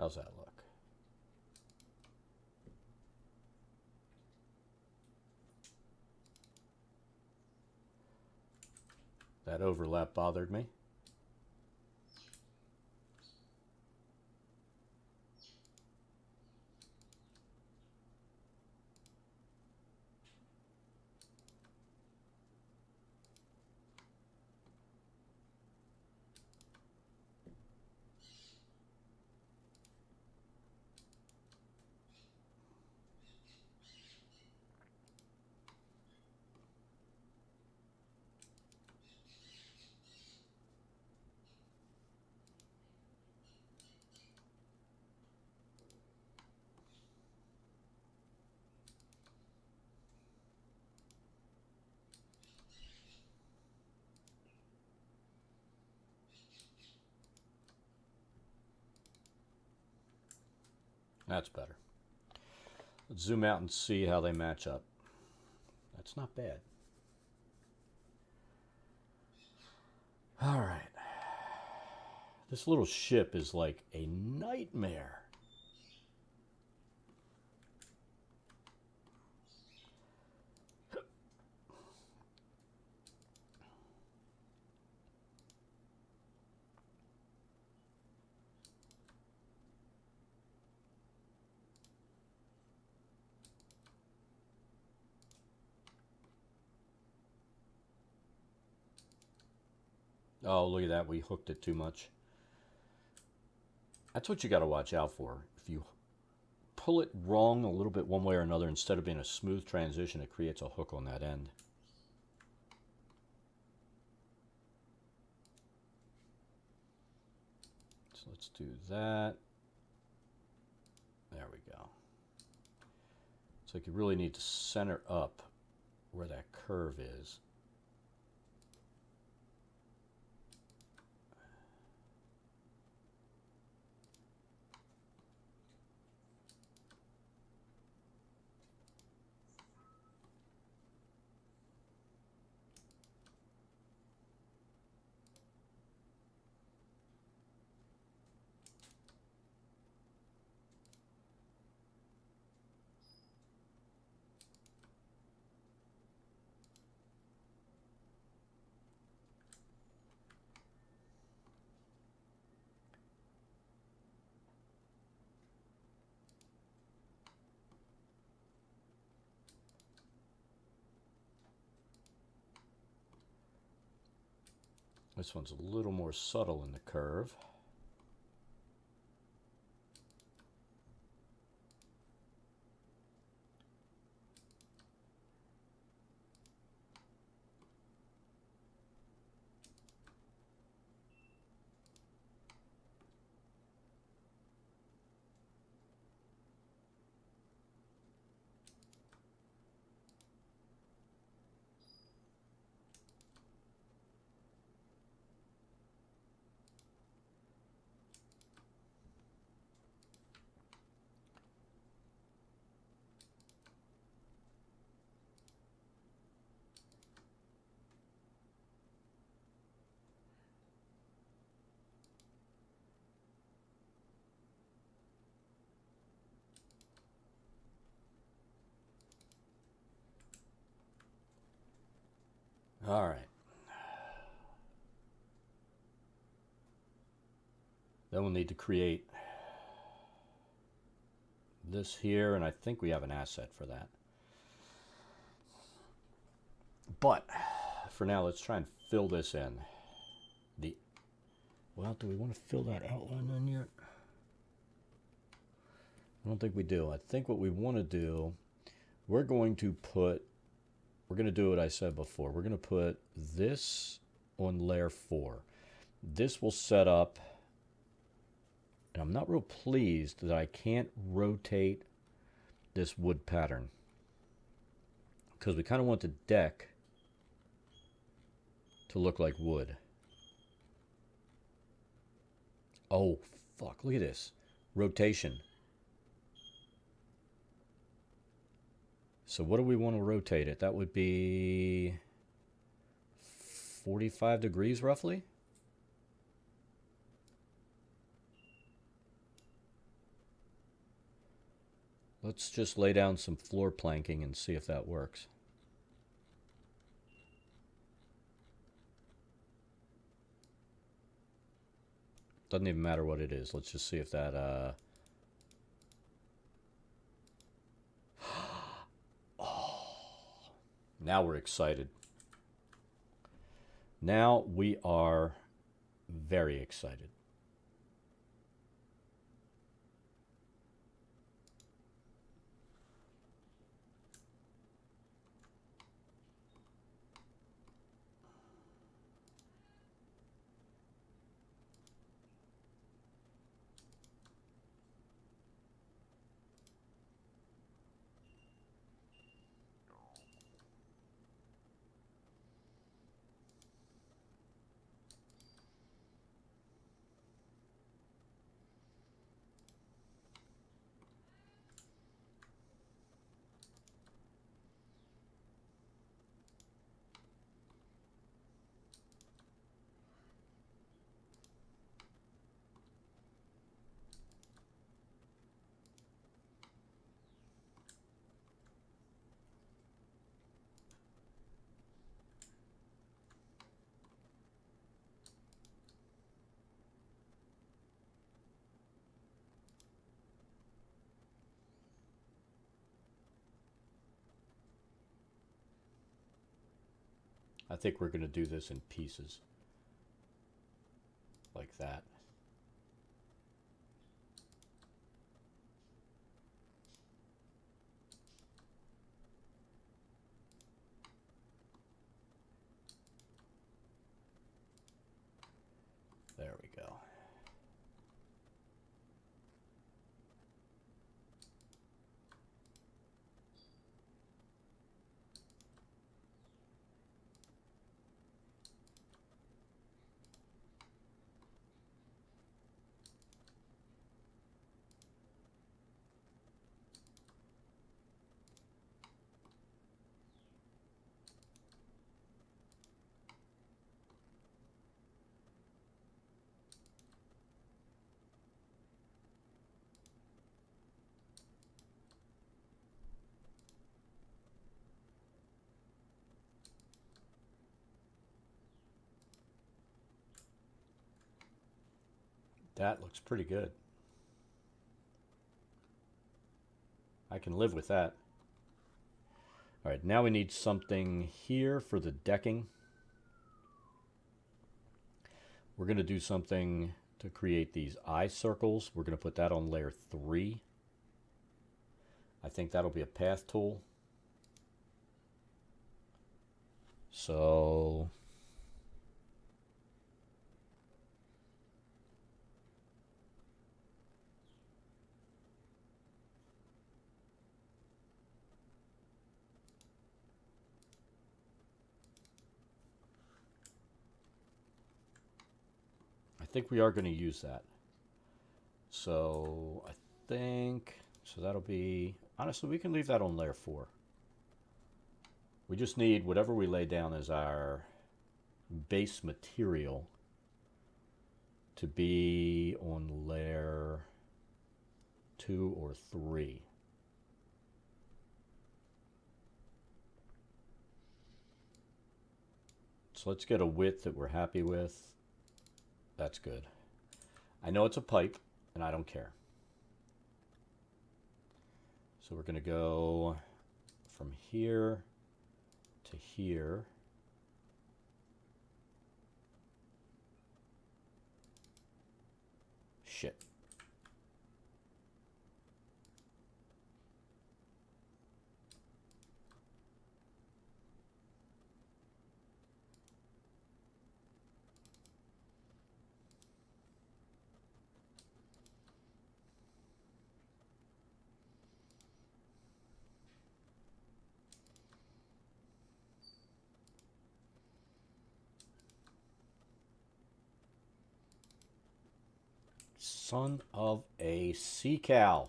How's that look? That overlap bothered me. That's better. Let's zoom out and see how they match up. That's not bad. All right. This little ship is like a nightmare. Oh, look at that. We hooked it too much. That's what you got to watch out for. If you pull it wrong a little bit one way or another, instead of being a smooth transition, it creates a hook on that end. So let's do that. There we go. So you really need to center up where that curve is. This one's a little more subtle in the curve. All right. Then we'll need to create this here, and I think we have an asset for that. But for now, let's try and fill this in. Well, do we want to fill that outline in yet? I don't think we do. I think what we want to do, we're going to do what I said before. We're going to put this on layer 4. This will set up, and I'm not real pleased that I can't rotate this wood pattern, because we kind of want the deck to look like wood. Oh, fuck, look at this. Rotation. So what do we want to rotate it? That would be 45 degrees roughly. Let's just lay down some floor planking and see if that works. Doesn't even matter what it is. Let's just see if that now we're excited. Now we are very excited. I think we're going to do this in pieces. Like that. There we go. That looks pretty good. I can live with that. All right, now we need something here for the decking. We're going to do something to create these eye circles. We're going to put that on layer 3. I think that'll be a path tool. So I think we are going to use that. So I think, so that'll be, honestly, we can leave that on layer 4. We just need whatever we lay down as our base material to be on layer 2 or 3. So let's get a width that we're happy with. That's good. I know it's a pipe, and I don't care. So we're going to go from here to here. Shit. Son of a sea cow.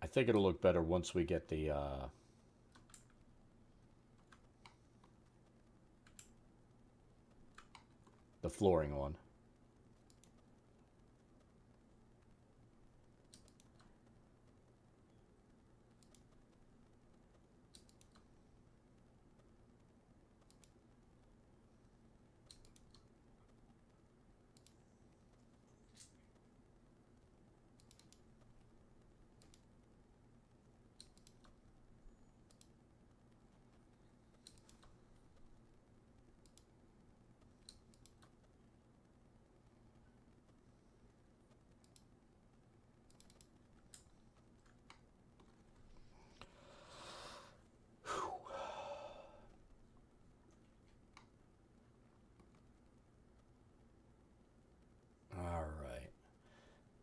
I think it'll look better once we get the flooring on.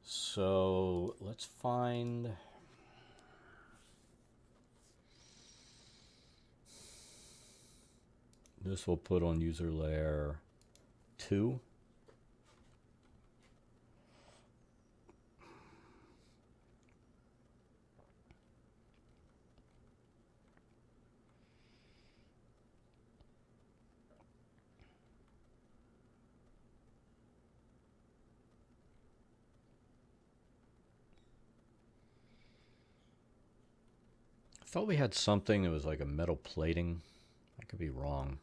So let's find this. We'll put on user layer 2. I thought we had something that was like a metal plating. I could be wrong.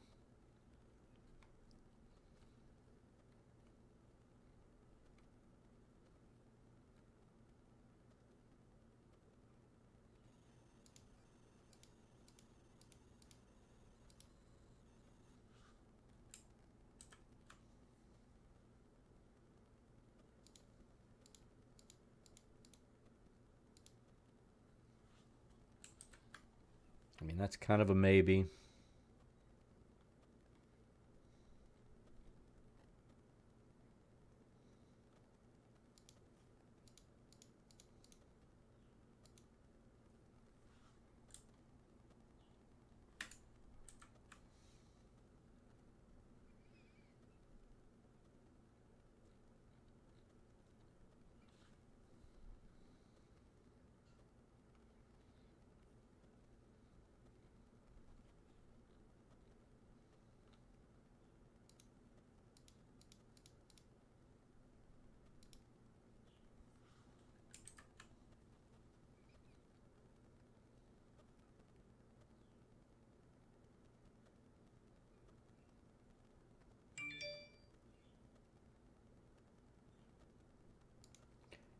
I mean, that's kind of a maybe.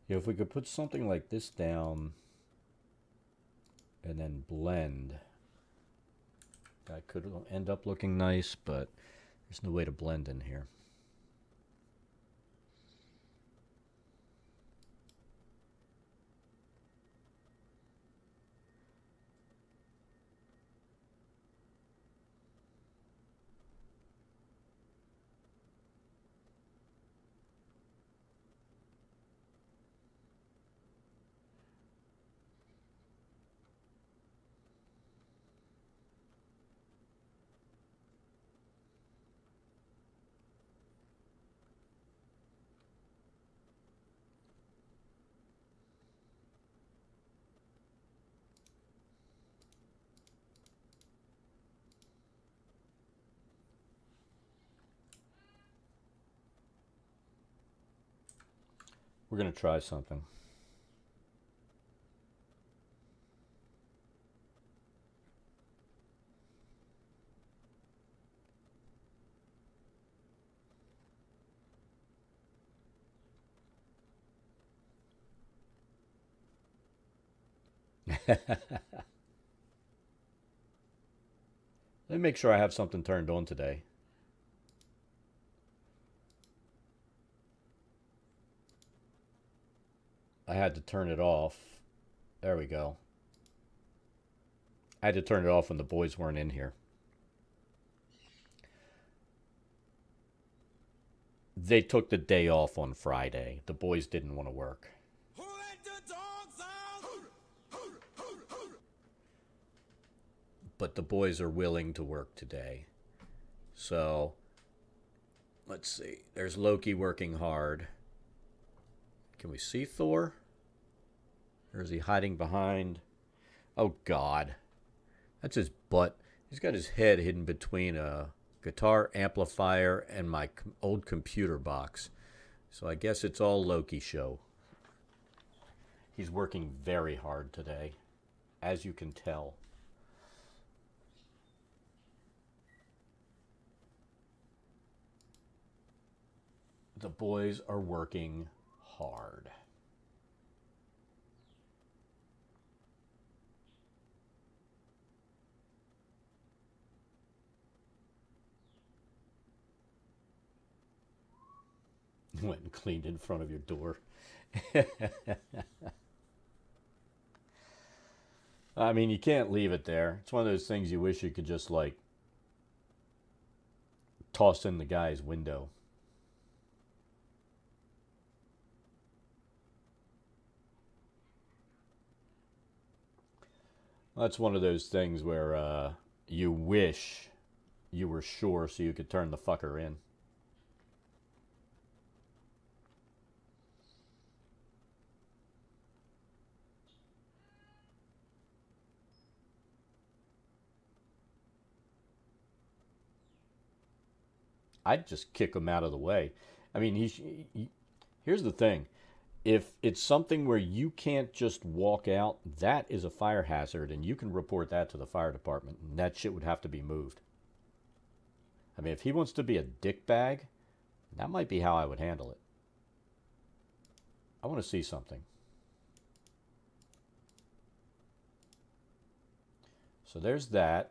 Yeah, if we could put something like this down and then blend, that could end up looking nice, but there's no way to blend in here. We're going to try something. Let me make sure I have something turned on today. I had to turn it off. There we go. I had to turn it off when the boys weren't in here. They took the day off on Friday. The boys didn't want to work. Who let the dogs out? But the boys are willing to work today. So, let's see. There's Loki working hard. Can we see Thor? Or is he hiding behind? Oh, God. That's his butt. He's got his head hidden between a guitar amplifier and my old computer box. So I guess it's all Loki show. He's working very hard today, as you can tell. The boys are working hard. Went and cleaned in front of your door. I mean, you can't leave it there. It's one of those things you wish you could just, like, toss in the guy's window. That's one of those things where you wish you were sure so you could turn the fucker in. I'd just kick him out of the way. I mean, here's the thing. If it's something where you can't just walk out, that is a fire hazard, and you can report that to the fire department, and that shit would have to be moved. I mean, if he wants to be a dickbag, that might be how I would handle it. I want to see something. So there's that.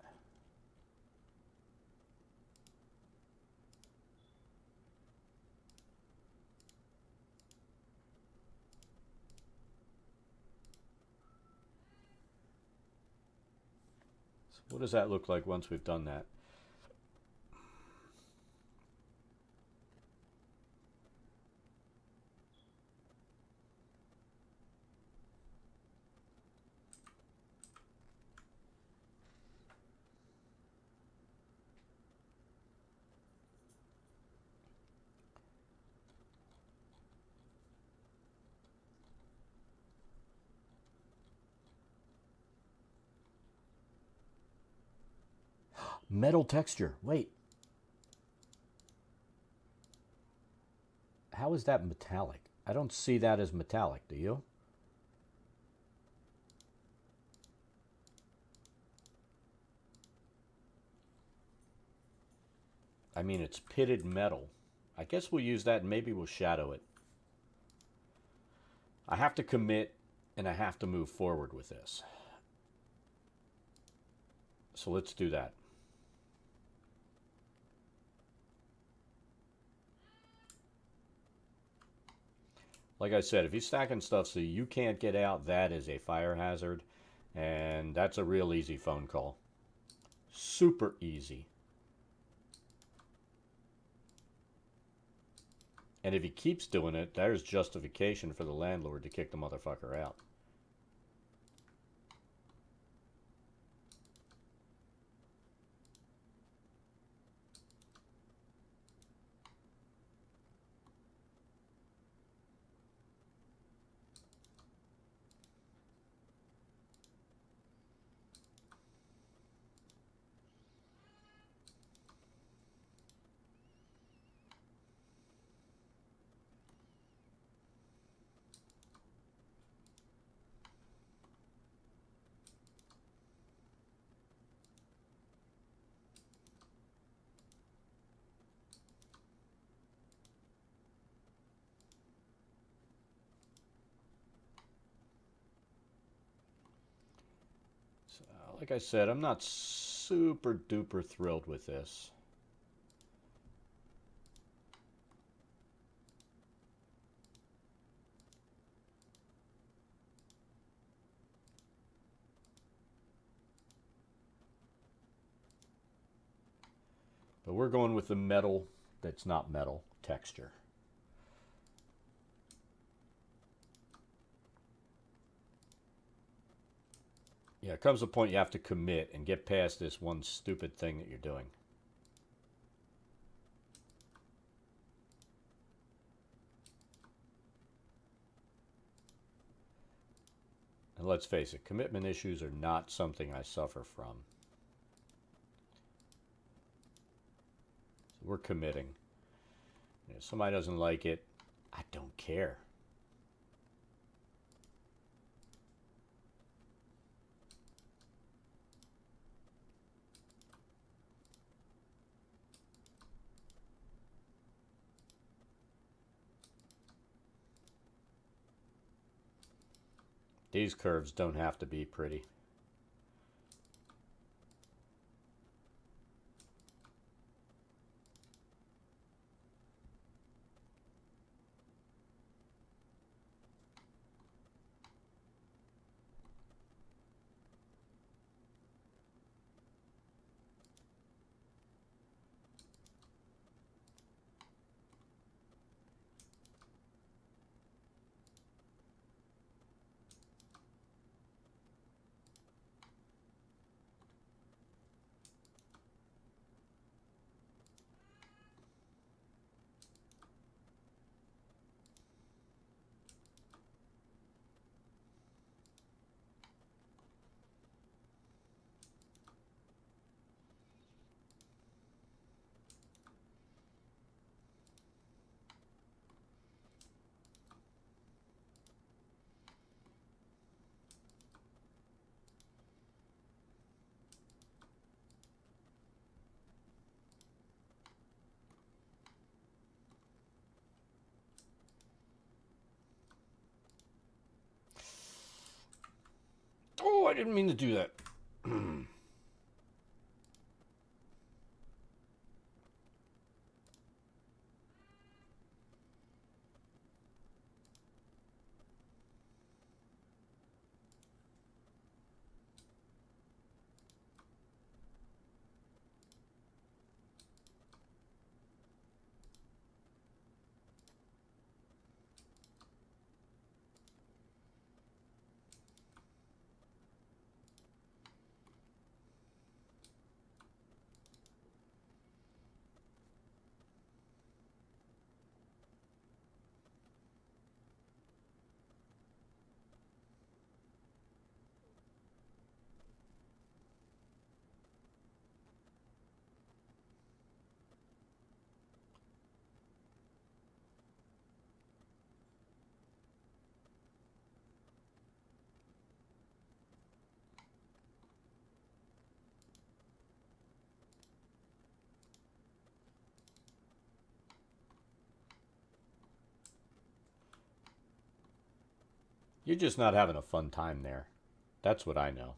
What does that look like once we've done that? Metal texture. Wait. How is that metallic? I don't see that as metallic, do you? I mean, it's pitted metal. I guess we'll use that and maybe we'll shadow it. I have to commit and I have to move forward with this. So let's do that. Like I said, if he's stacking stuff so you can't get out, that is a fire hazard. And that's a real easy phone call. Super easy. And if he keeps doing it, there's justification for the landlord to kick the motherfucker out. Like I said, I'm not super duper thrilled with this. But we're going with the metal that's not metal texture. Yeah, it comes a point you have to commit and get past this one stupid thing that you're doing. And let's face it, commitment issues are not something I suffer from. So we're committing. If somebody doesn't like it, I don't care. These curves don't have to be pretty. Oh, I didn't mean to do that. You're just not having a fun time there. That's what I know.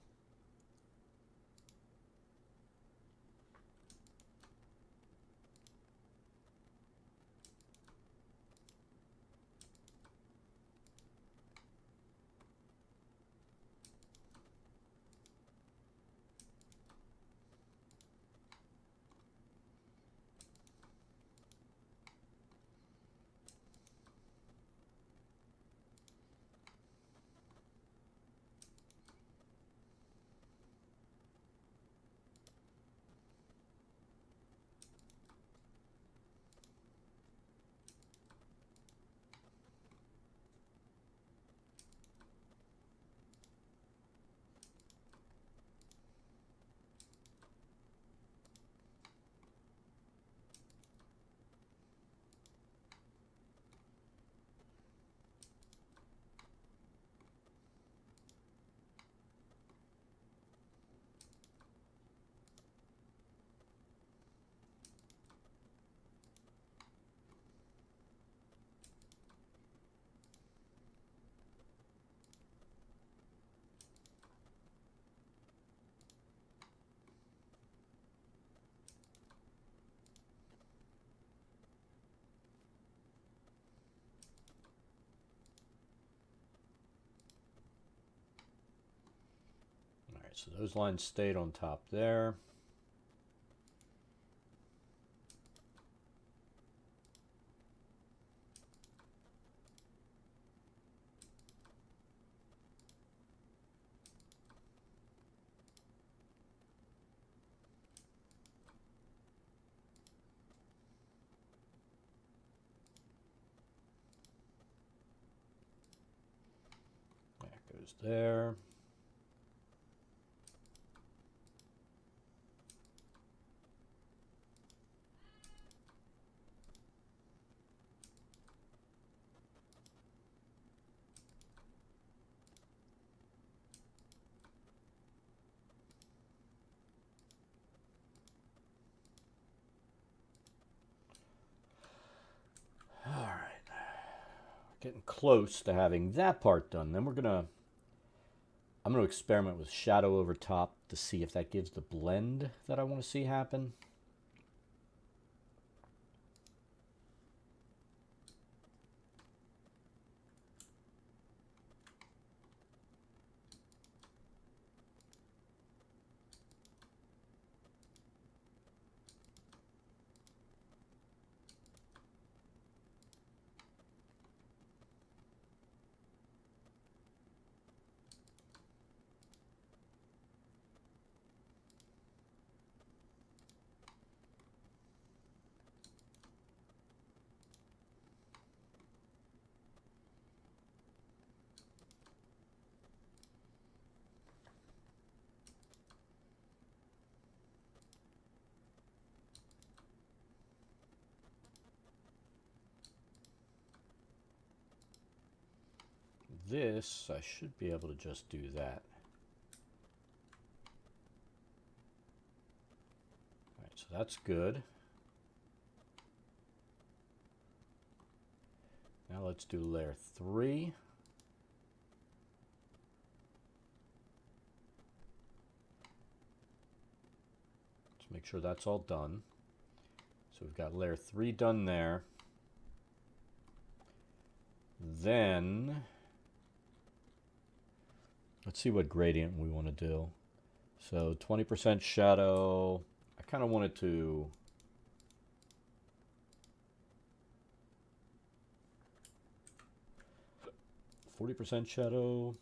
Alright, so those lines stayed on top there. That goes there. Getting close to having that part done. Then I'm gonna experiment with shadow over top to see if that gives the blend that I want to see happen. This, I should be able to just do that. All right, so that's good. Now let's do layer 3. Let's make sure that's all done. So we've got layer 3 done there. Then let's see what gradient we want to do. So 20% shadow. I kind of wanted to %40 shadow.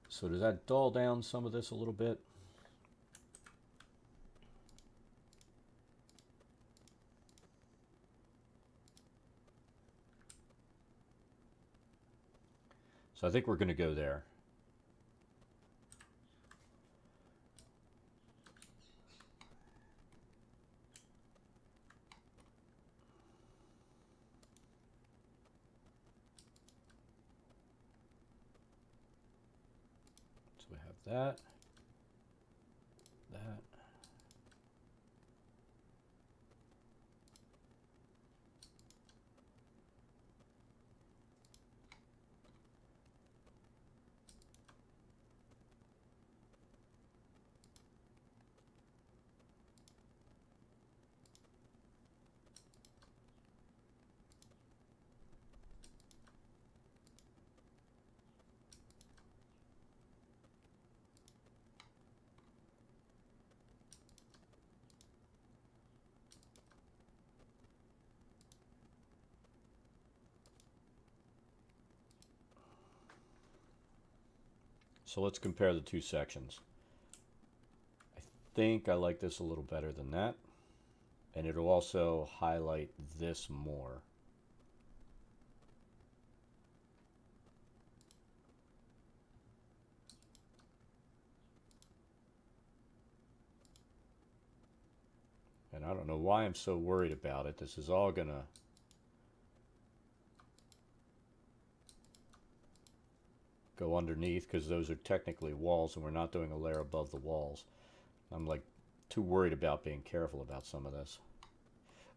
So does that dull down some of this a little bit? So I think we're going to go there. So we have that, that. So let's compare the two sections. I think I like this a little better than that. And it'll also highlight this more. And I don't know why I'm so worried about it. This is all gonna go underneath because those are technically walls and we're not doing a layer above the walls. I'm like too worried about being careful about some of this.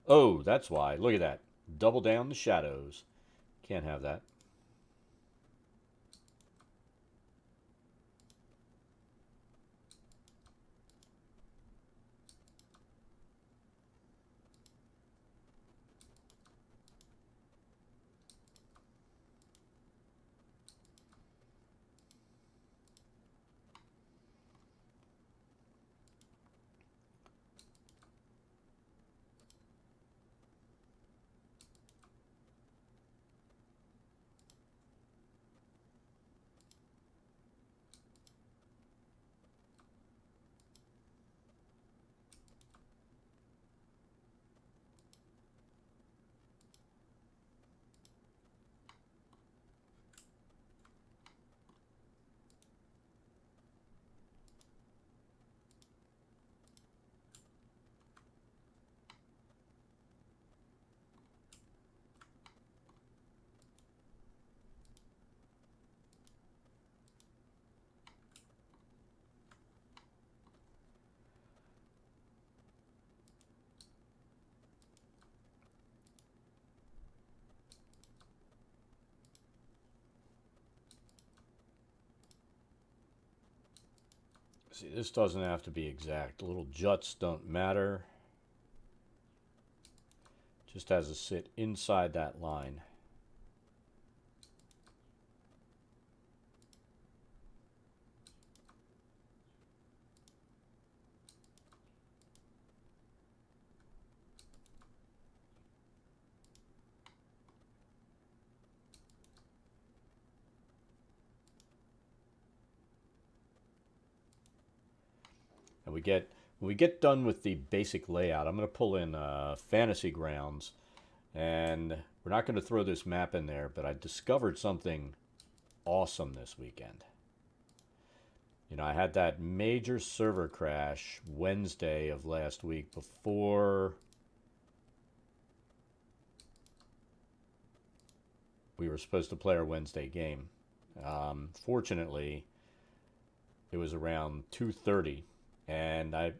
Oh, that's why. Look at that. Double down the shadows. Can't have that. See, this doesn't have to be exact. Little juts don't matter. Just has to sit inside that line. And when we get done with the basic layout, I'm going to pull in Fantasy Grounds, and we're not going to throw this map in there, but I discovered something awesome this weekend. You know, I had that major server crash Wednesday of last week before we were supposed to play our Wednesday game. Fortunately, it was around 2:30, and I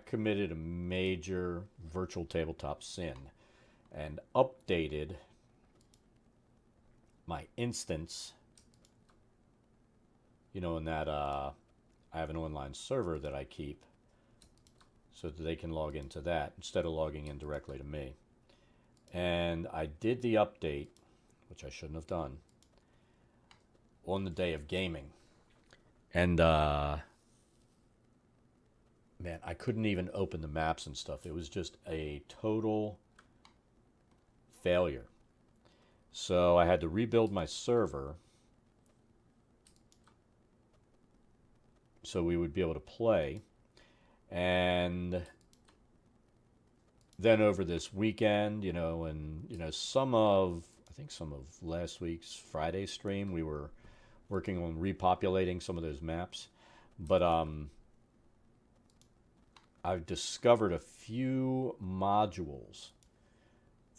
committed a major virtual tabletop sin and updated my instance. You know, in that I have an online server that I keep so that they can log into that instead of logging in directly to me. And I did the update, which I shouldn't have done, on the day of gaming. And man, I couldn't even open the maps and stuff. It was just a total failure. So I had to rebuild my server so we would be able to play. And then over this weekend, you know, and you know, I think some of last week's Friday stream, we were working on repopulating some of those maps. But I've discovered a few modules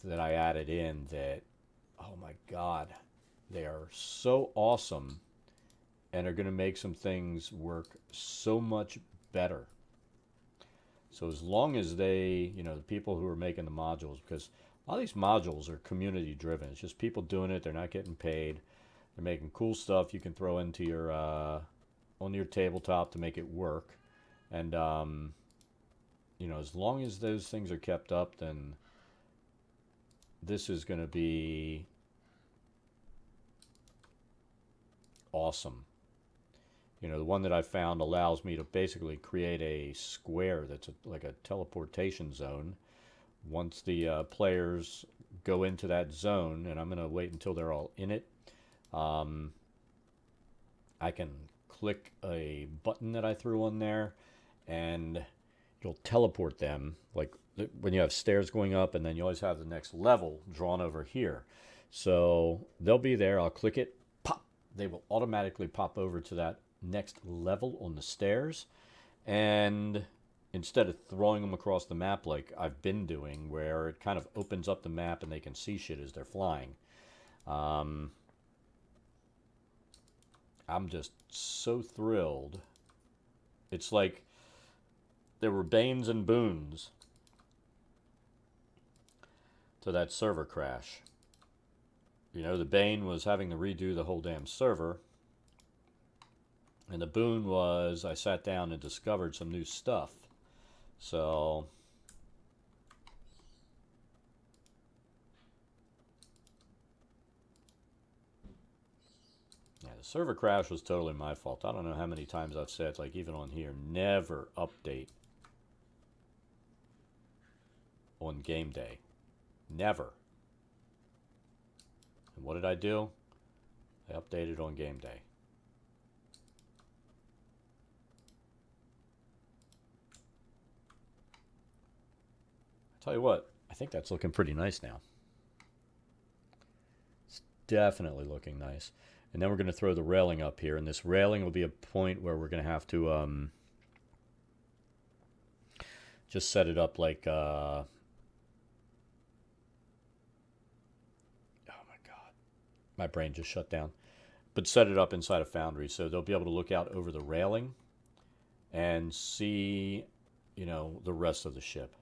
that I added in that, oh my God, they are so awesome and are going to make some things work so much better. So as long as they, you know, the people who are making the modules, because a lot of these modules are community driven. It's just people doing it. They're not getting paid. They're making cool stuff you can throw into your, on your tabletop to make it work. And, you know, as long as those things are kept up, then this is going to be awesome. You know, the one that I found allows me to basically create a square that's like a teleportation zone. Once the players go into that zone, and I'm going to wait until they're all in it, I can click a button that I threw on there, and it'll teleport them. Like when you have stairs going up, and then you always have the next level drawn over here. So they'll be there. I'll click it, pop. They will automatically pop over to that next level on the stairs, and instead of throwing them across the map like I've been doing, where it kind of opens up the map and they can see shit as they're flying, I'm just so thrilled. It's like there were banes and boons to that server crash. You know, the bane was having to redo the whole damn server. And the boon was I sat down and discovered some new stuff. So yeah, the server crash was totally my fault. I don't know how many times I've said, like even on here, never update on game day. Never. And what did I do? I updated on game day. Tell you what, I think that's looking pretty nice now. It's definitely looking nice. And then we're going to throw the railing up here, and this railing will be a point where we're going to have to just set it up like oh my God, my brain just shut down. But set it up inside a Foundry so they'll be able to look out over the railing and see, you know, the rest of the ship.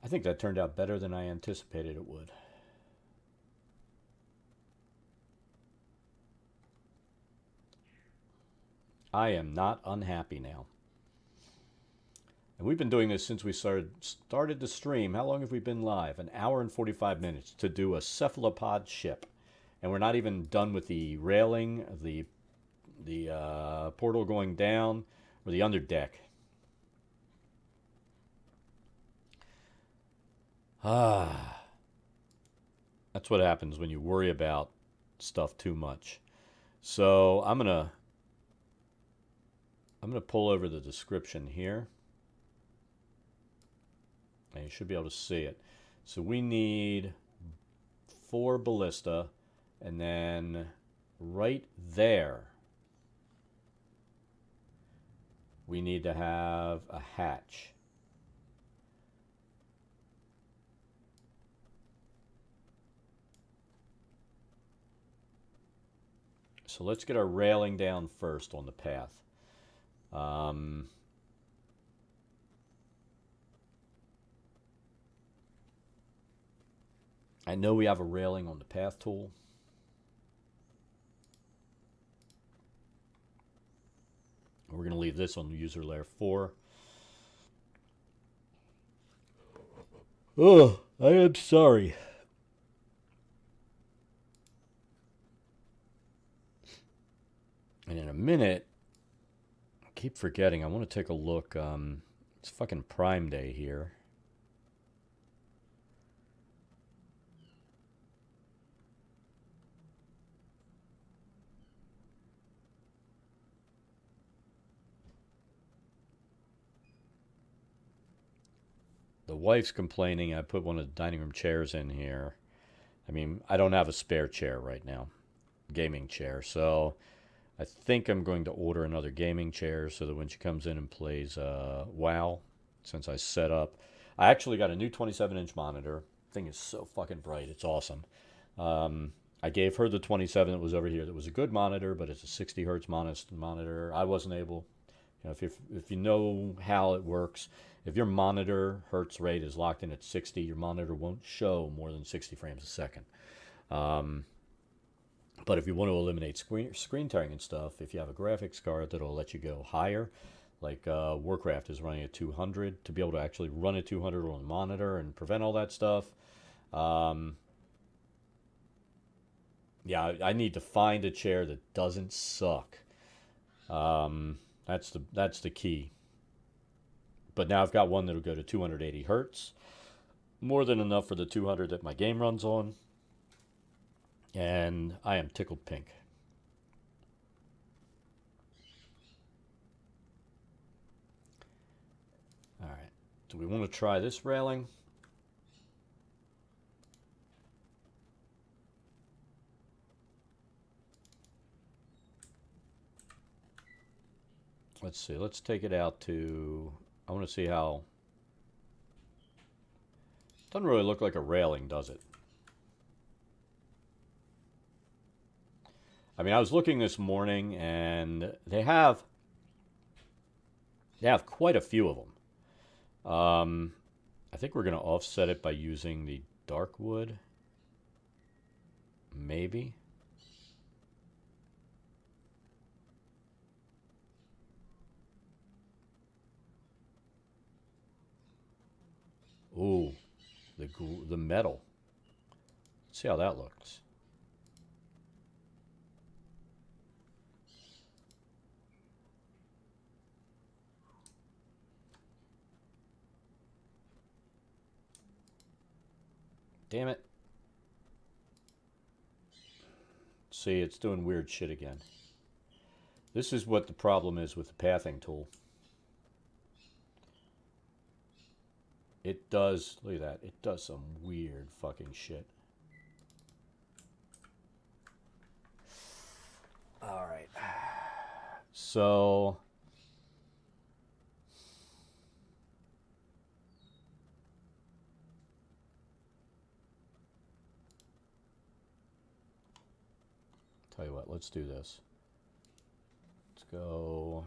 I think that turned out better than I anticipated it would. I am not unhappy now. And we've been doing this since we started to stream. How long have we been live? An hour and 45 minutes to do a cephalopod ship. And we're not even done with the railing, the portal going down, or the underdeck. That's what happens when you worry about stuff too much. So I'm gonna pull over the description here, and you should be able to see it. So we need 4 ballista, and then right there we need to have a hatch. So let's get our railing down first on the path. I know we have a railing on the path tool. We're going to leave this on user layer 4. Oh, I am sorry. And in a minute, I keep forgetting, I want to take a look. It's fucking Prime Day here. The wife's complaining I put one of the dining room chairs in here. I mean, I don't have a spare chair right now, gaming chair. So I think I'm going to order another gaming chair so that when she comes in and plays WoW, since I set up. I actually got a new 27-inch monitor. Thing is so fucking bright. It's awesome. I gave her the 27 that was over here. That was a good monitor, but it's a 60 hertz monitor. I wasn't able. You know, if you know how it works, if your monitor hertz rate is locked in at 60, your monitor won't show more than 60 frames a second. But if you want to eliminate screen tearing and stuff, if you have a graphics card that'll let you go higher, like Warcraft is running at 200, to be able to actually run at 200 on the monitor and prevent all that stuff. Yeah, I need to find a chair that doesn't suck. That's the key. But now I've got one that'll go to 280 hertz, more than enough for the 200 that my game runs on, and I am tickled pink. All right, do we want to try this railing? Let's see, let's take it out to, I want to see how, doesn't really look like a railing, does it? I mean, I was looking this morning, and they have quite a few of them. I think we're going to offset it by using the dark wood. Maybe. Ooh, the metal. Let's see how that looks. Damn it. See, it's doing weird shit again. This is what the problem is with the pathing tool. It does, look at that, it does some weird fucking shit. Alright. So... tell you what, let's do this. Let's go...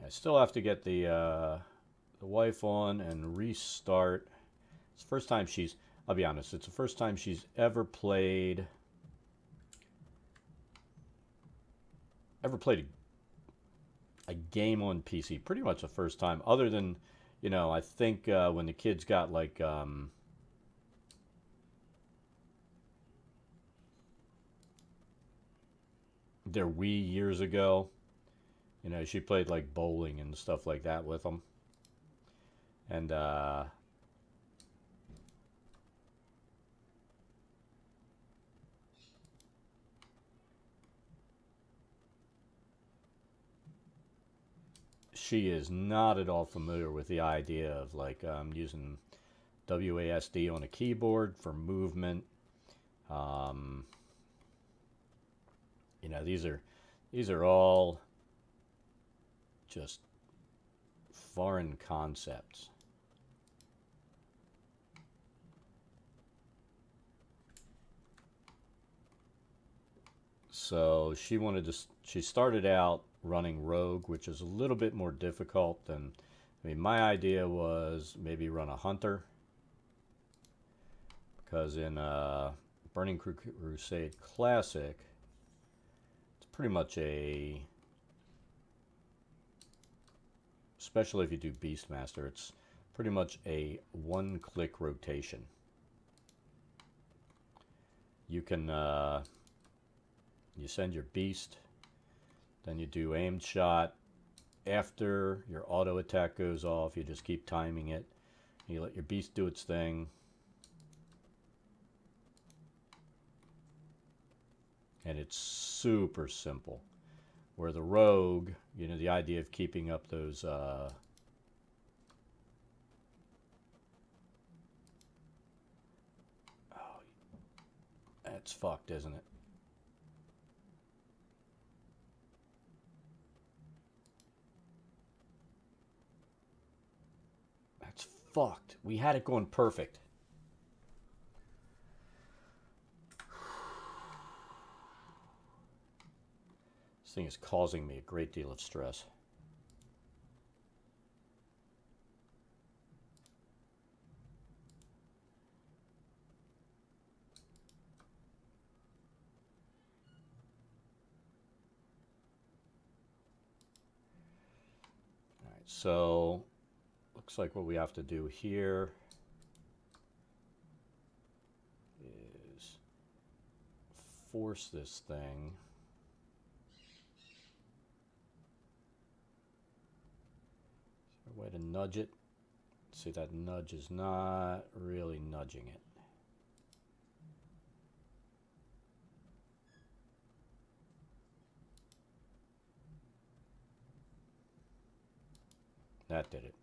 I still have to get the wife on and restart. It's the first time she's, I'll be honest, it's the first time she's ever played a game on PC. Pretty much the first time, other than, you know, I think when the kids got like their Wii years ago, you know, she played like bowling and stuff like that with them. And she is not at all familiar with the idea of like using WASD on a keyboard for movement. You know, these are all just foreign concepts. So she started out running Rogue, which is a little bit more difficult than, I mean, my idea was maybe run a Hunter, because in Burning Crusade Classic, it's pretty much especially if you do Beastmaster, it's pretty much a one-click rotation. You can you send your beast, then you do aimed shot. After your auto attack goes off, you just keep timing it. You let your beast do its thing. And it's super simple. Where the rogue, you know, the idea of keeping up those oh, that's fucked, isn't it? That's fucked. We had it going perfect. This thing is causing me a great deal of stress. All right, so looks like what we have to do here is force this thing. Is there a way to nudge it? See, that nudge is not really nudging it. That did it.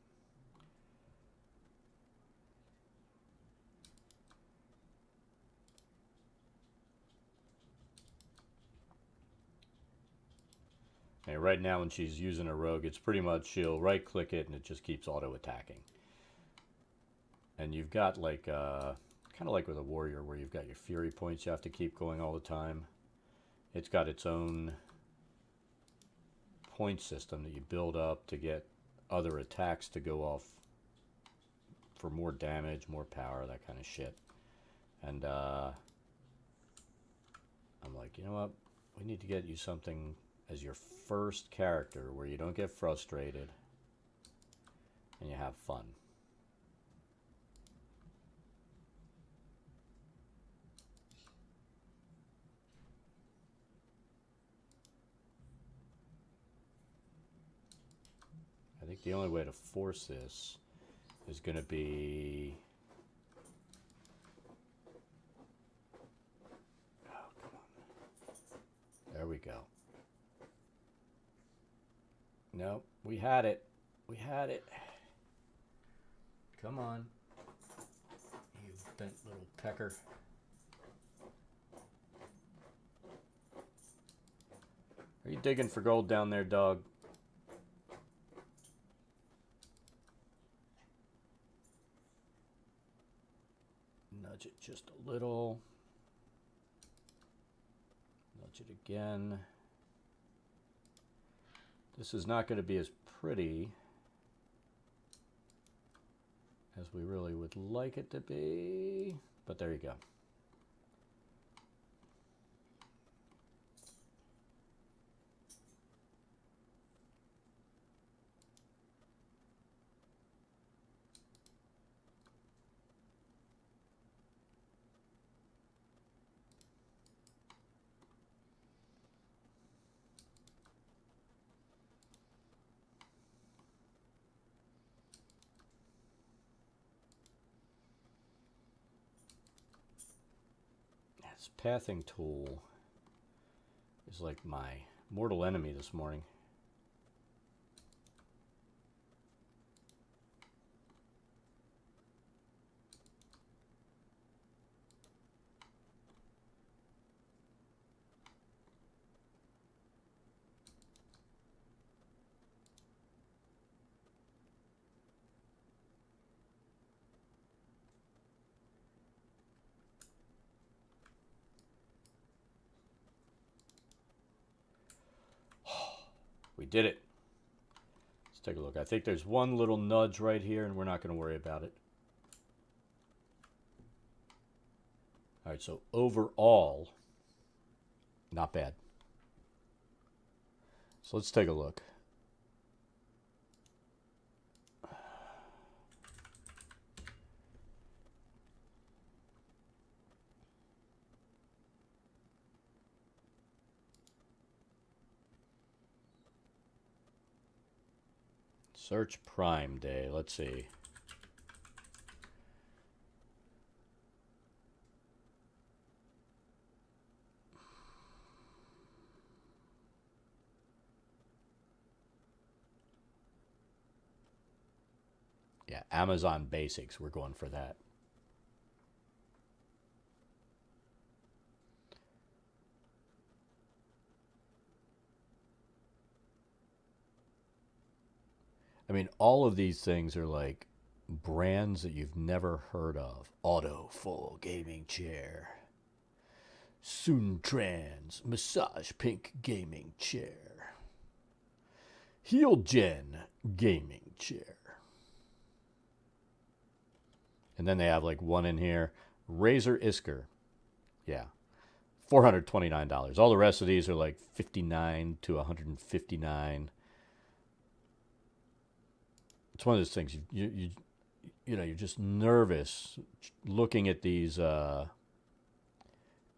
And right now when she's using a rogue, it's pretty much she'll right click it and it just keeps auto attacking. And you've got like kind of like with a warrior where you've got your fury points you have to keep going all the time. It's got its own point system that you build up to get other attacks to go off for more damage, more power, that kind of shit. And I'm like, you know what? We need to get you something as your first character where you don't get frustrated and you have fun. I think the only way to force this is going to be... Oh, come on. There we go. No, we had it. We had it. Come on. You bent little pecker. Are you digging for gold down there, dog? Nudge it just a little. Nudge it again. This is not going to be as pretty as we really would like it to be, but there you go. This pathing tool is like my mortal enemy this morning. We did it. Let's take a look. I think there's one little nudge right here, and we're not going to worry about it. All right, so overall, not bad. So let's take a look. Search Prime Day. Let's see. Yeah, Amazon Basics. We're going for that. I mean, all of these things are like brands that you've never heard of. Auto Full Gaming Chair. Suntrans Massage Pink Gaming Chair. Heel Gen Gaming Chair. And then they have like one in here. Razor Isker. Yeah. $429. All the rest of these are like $59 to $159. It's one of those things you know, you're just nervous looking at these and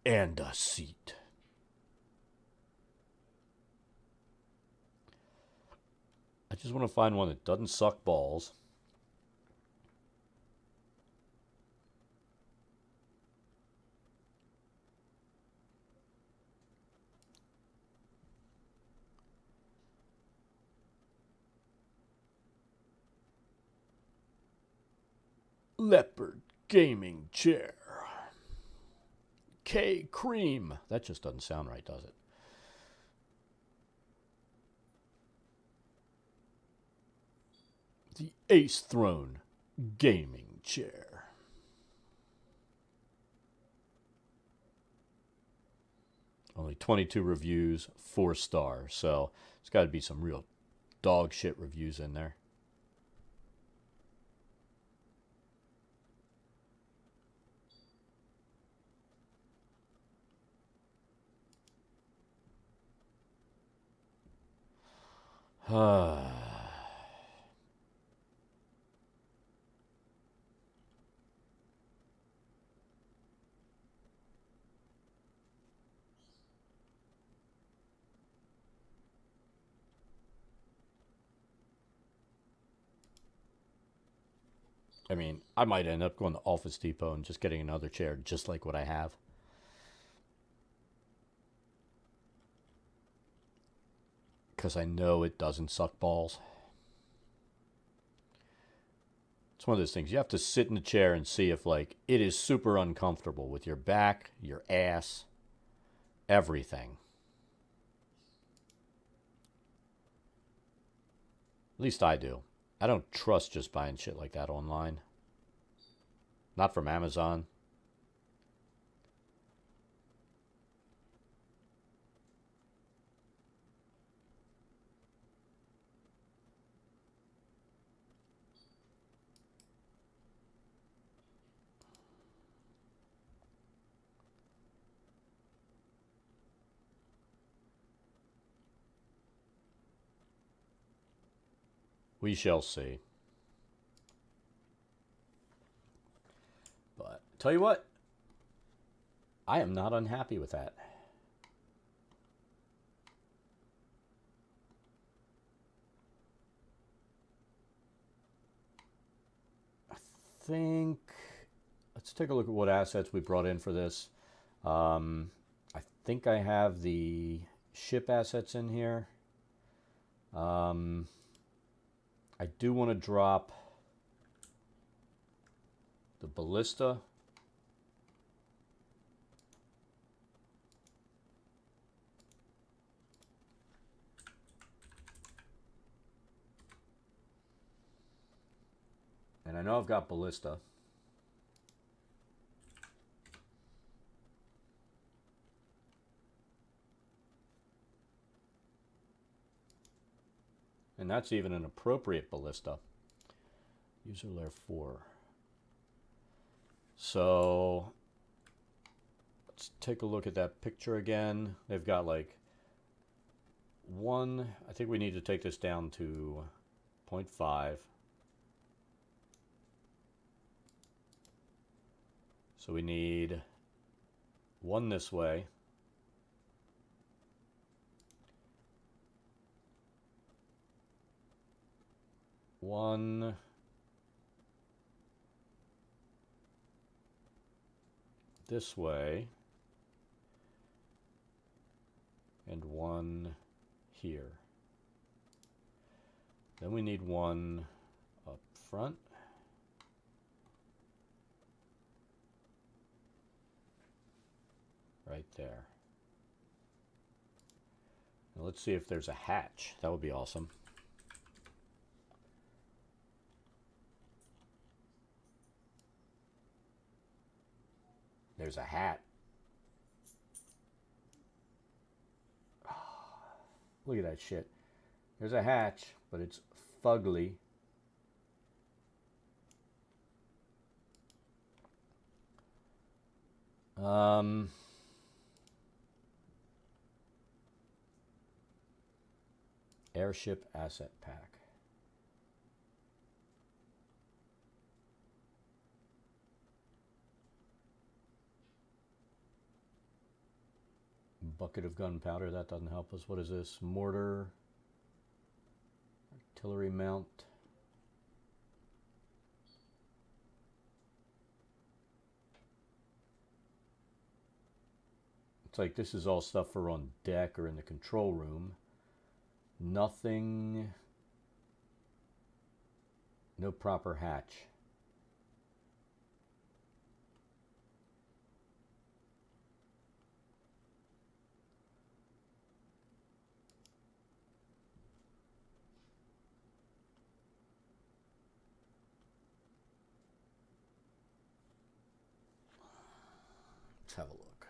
a seat. I just want to find one that doesn't suck balls. Leopard Gaming Chair. K Cream. That just doesn't sound right, does it? The Ace Throne Gaming Chair. Only 22 reviews, 4 stars. So it's got to be some real dog shit reviews in there. I mean, I might end up going to Office Depot and just getting another chair just like what I have. Because I know it doesn't suck balls. It's one of those things. You have to sit in the chair and see if, like, it is super uncomfortable with your back, your ass, everything. At least I do. I don't trust just buying shit like that online. Not from Amazon. We shall see. But tell you what, I am not unhappy with that. I think, let's take a look at what assets we brought in for this. I think I have the ship assets in here. I do want to drop the ballista. And I know I've got ballista. And that's even an appropriate ballista. User layer 4. So let's take a look at that picture again. They've got like one, I think we need to take this down to 0.5. So we need one this way. One this way, and one here. Then we need one up front. Right there. Now let's see if there's a hatch. That would be awesome. There's a hat. Oh, look at that shit. There's a hatch, but it's fugly. Airship asset pack. Bucket of gunpowder, that doesn't help us. What is this? Mortar, artillery mount. It's like this is all stuff for on deck or in the control room. Nothing, no proper hatch. Let's have a look.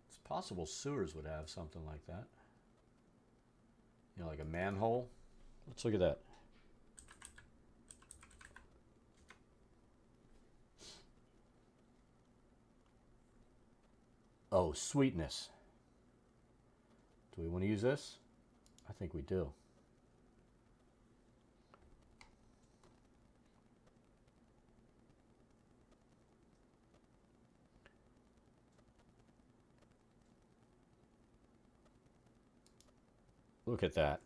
It's possible sewers would have something like that. You know, like a manhole. Let's look at that. Oh, sweetness. Do we want to use this? I think we do. Look at that.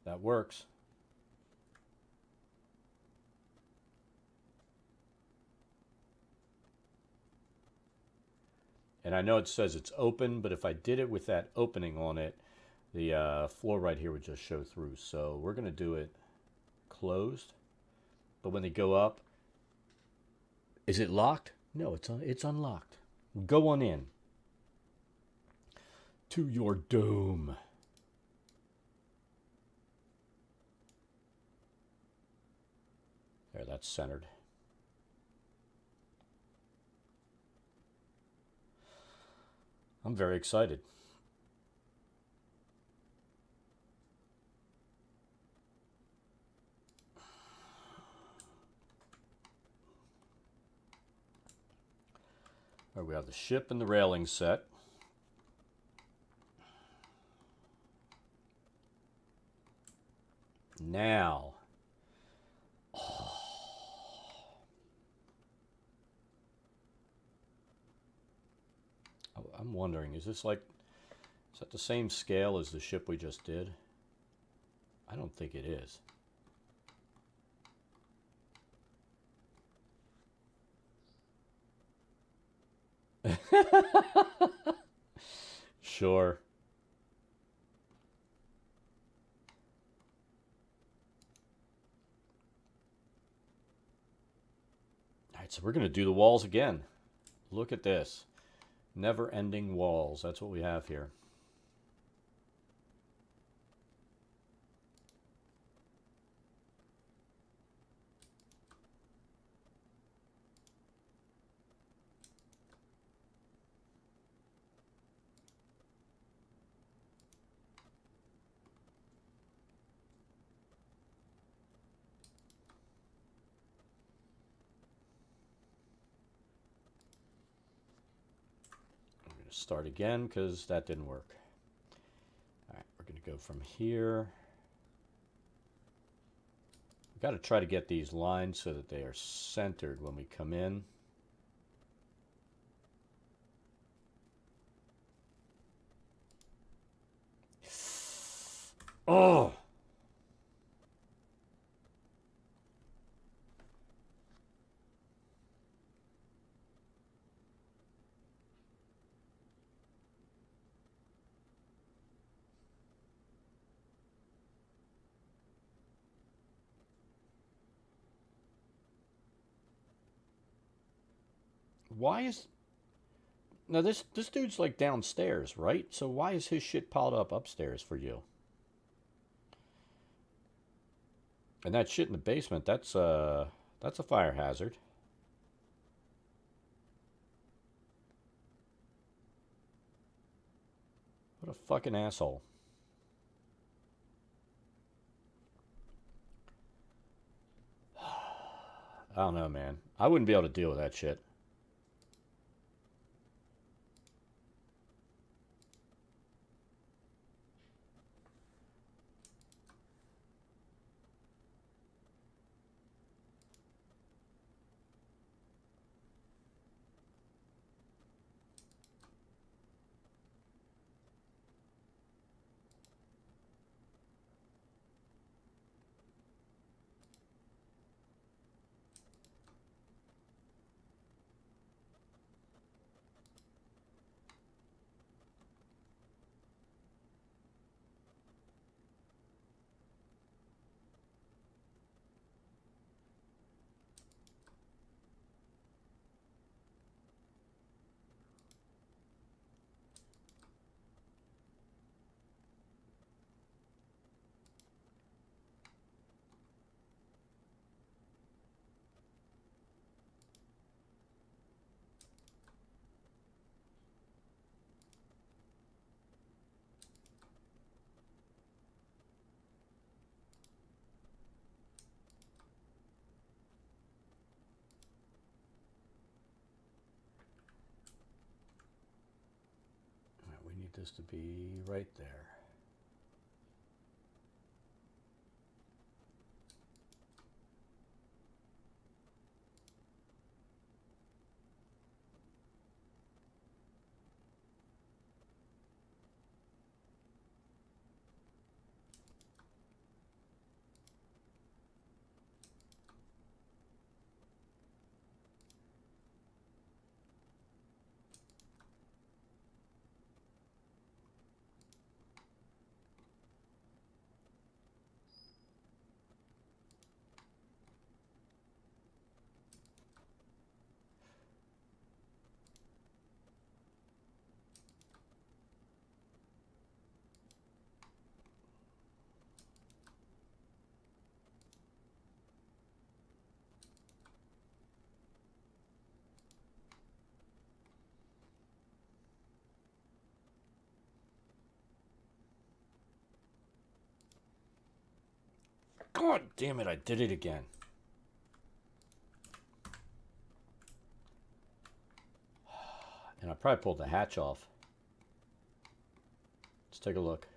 That works. And I know it says it's open, but if I did it with that opening on it, the floor right here would just show through. So we're going to do it closed. But when they go up, is it locked? No, it's unlocked. Go on in. To your doom. There, that's centered. I'm very excited. All right, we have the ship and the railing set. Now. I'm wondering, is this like, is that the same scale as the ship we just did? I don't think it is. Sure. All right, so we're going to do the walls again. Look at this. Never-ending walls. That's what we have here. Start again because that didn't work. All right, we're going to go from here. We've got to try to get these lines so that they are centered when we come in. Oh! Why is... Now this dude's like downstairs, right? So why is his shit piled up upstairs for you? And that shit in the basement, that's a fire hazard. What a fucking asshole. I don't know, man. I wouldn't be able to deal with that shit. We need this to be right there. God damn it, I did it again. And I probably pulled the hatch off. Let's take a look.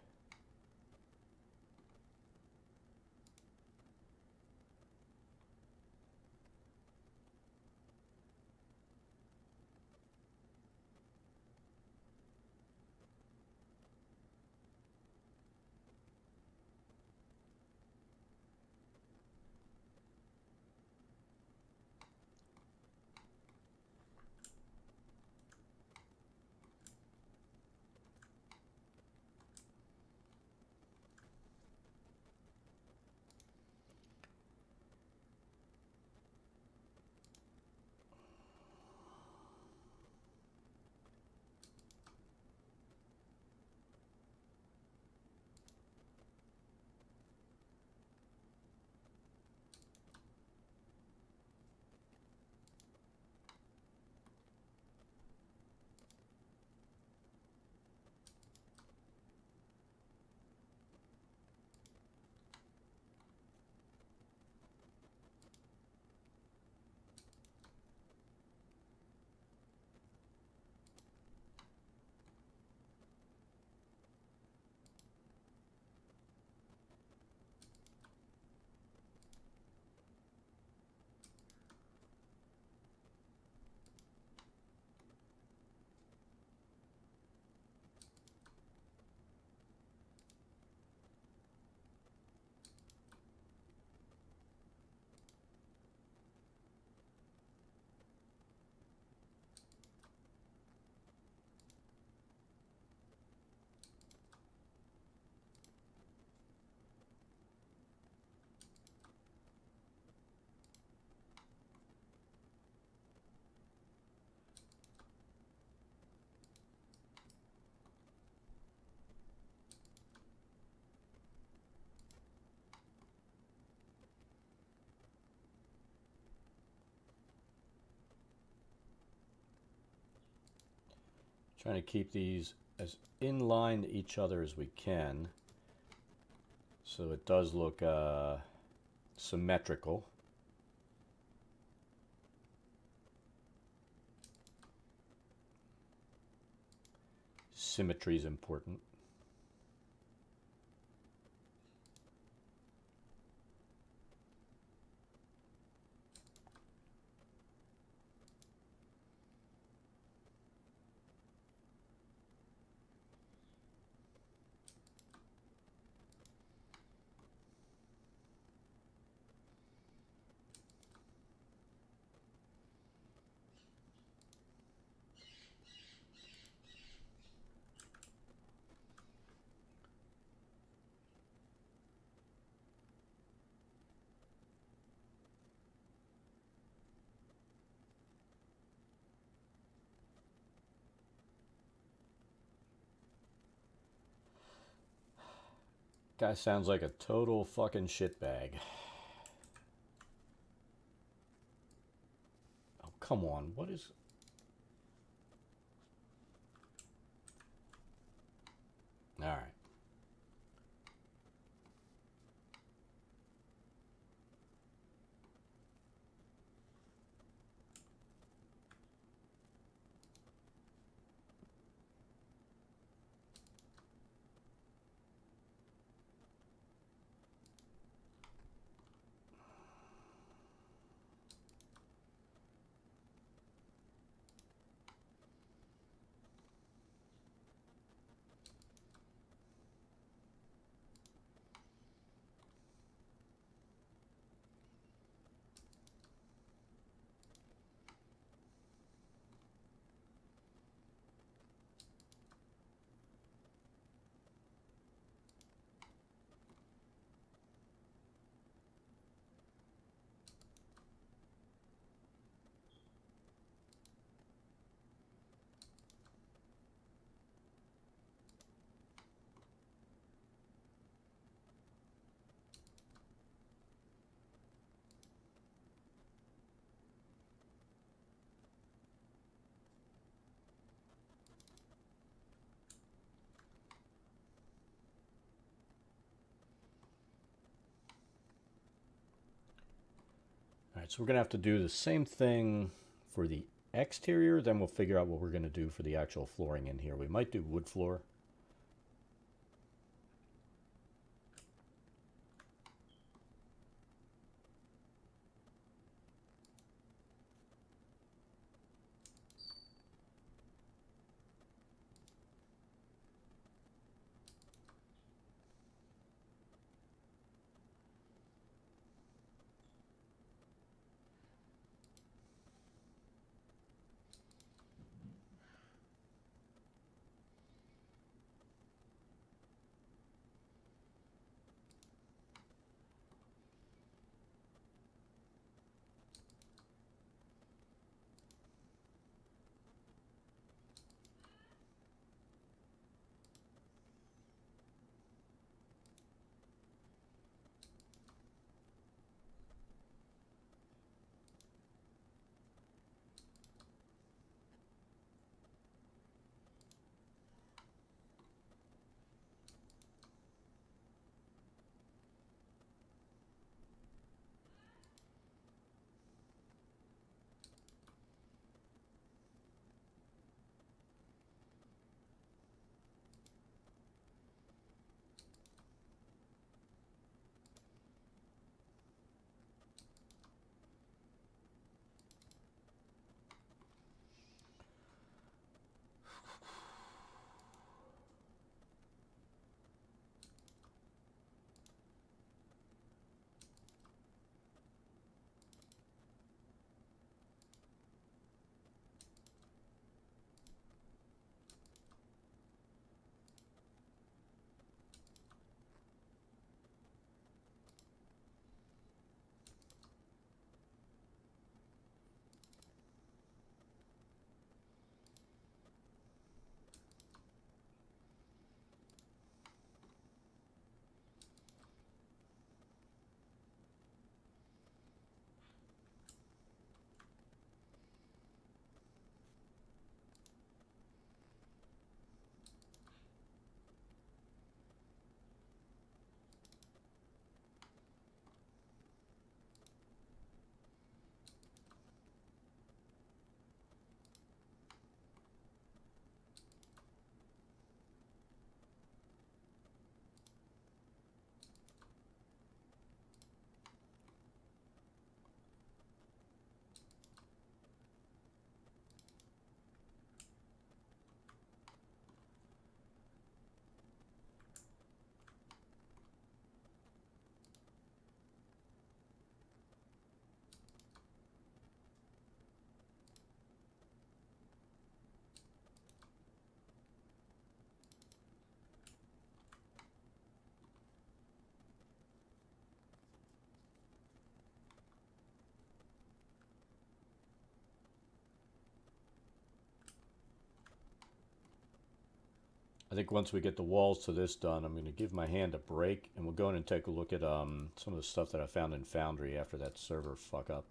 Trying to keep these as in line to each other as we can, so it does look symmetrical. Symmetry is important. Guy sounds like a total fucking shitbag. Oh, come on. What is... All right. All right, so we're going to have to do the same thing for the exterior, then we'll figure out what we're going to do for the actual flooring in here. We might do wood floor. I think once we get the walls to this done, I'm going to give my hand a break, and we'll go in and take a look at some of the stuff that I found in Foundry after that server fuck up.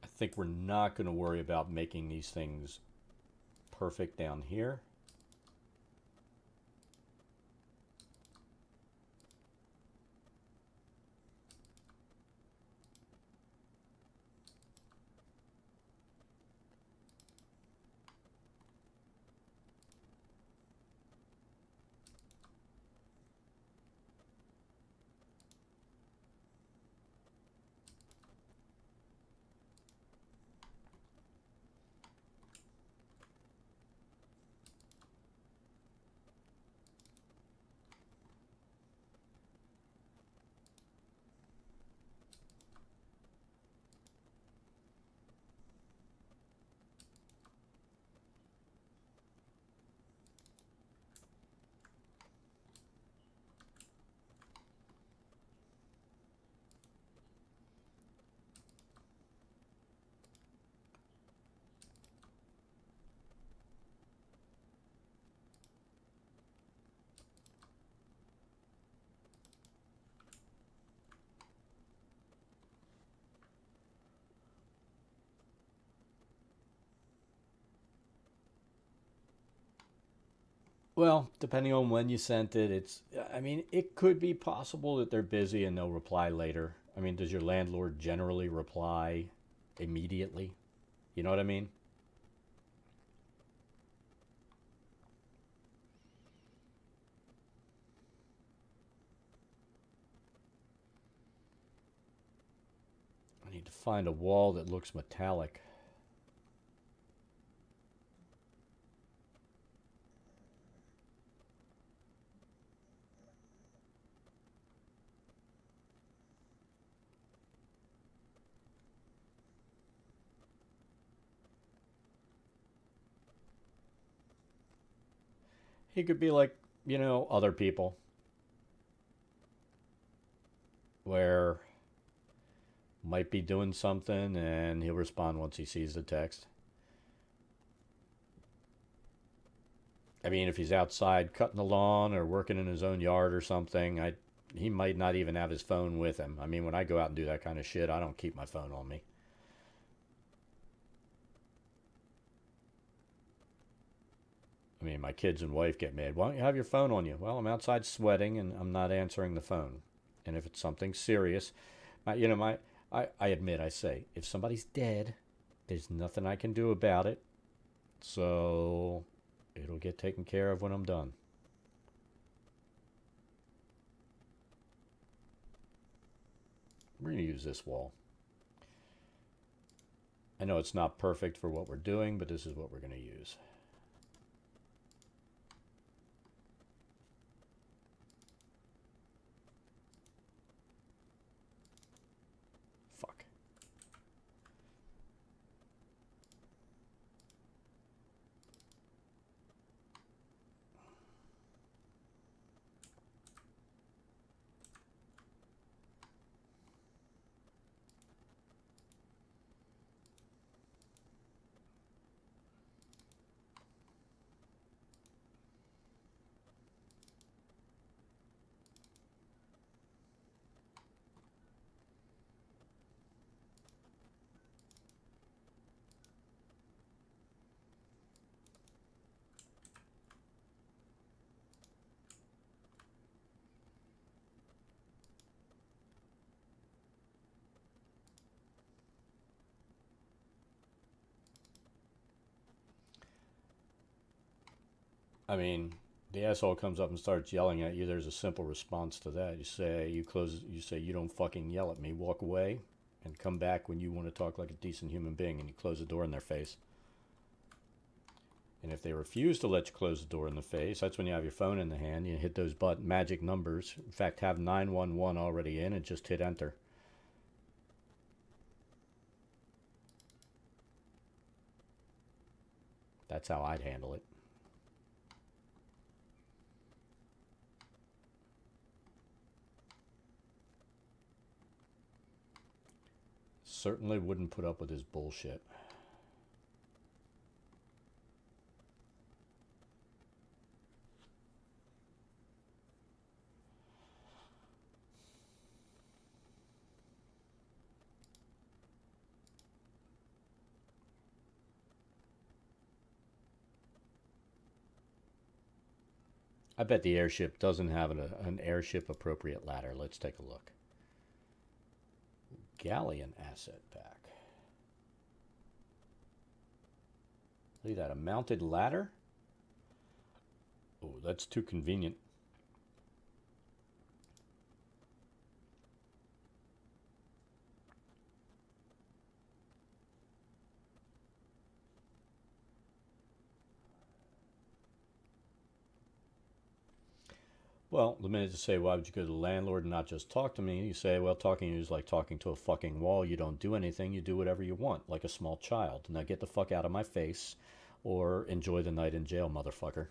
I think we're not going to worry about making these things perfect down here. Well, depending on when you sent it, I mean, it could be possible that they're busy and they'll reply later. I mean, does your landlord generally reply immediately? You know what I mean? I need to find a wall that looks metallic. He could be like, other people where might be doing something and he'll respond once he sees the text. I mean, if he's outside cutting the lawn or working in his own yard or something, he might not even have his phone with him. I mean, when I go out and do that kind of shit, I don't keep my phone on me. I mean, my kids and wife get mad. Why don't you have your phone on you? Well, I'm outside sweating and I'm not answering the phone. And if it's something serious, I admit, I say, if somebody's dead, there's nothing I can do about it. So it'll get taken care of when I'm done. We're going to use this wall. I know it's not perfect for what we're doing, but this is what we're going to use. I mean, the asshole comes up and starts yelling at you. There's a simple response to that. You say, you don't fucking yell at me. Walk away and come back when you want to talk like a decent human being, and you close the door in their face. And if they refuse to let you close the door in the face, that's when you have your phone in the hand. You hit those magic numbers. In fact, have 911 already in and just hit enter. That's how I'd handle it. Certainly wouldn't put up with his bullshit. I bet the airship doesn't have an airship appropriate ladder. Let's take a look. Galleon asset pack. Look at that, a mounted ladder? Oh, that's too convenient. Well, the minute you say, why would you go to the landlord and not just talk to me? You say, well, talking to you is like talking to a fucking wall. You don't do anything. You do whatever you want, like a small child. Now get the fuck out of my face or enjoy the night in jail, motherfucker.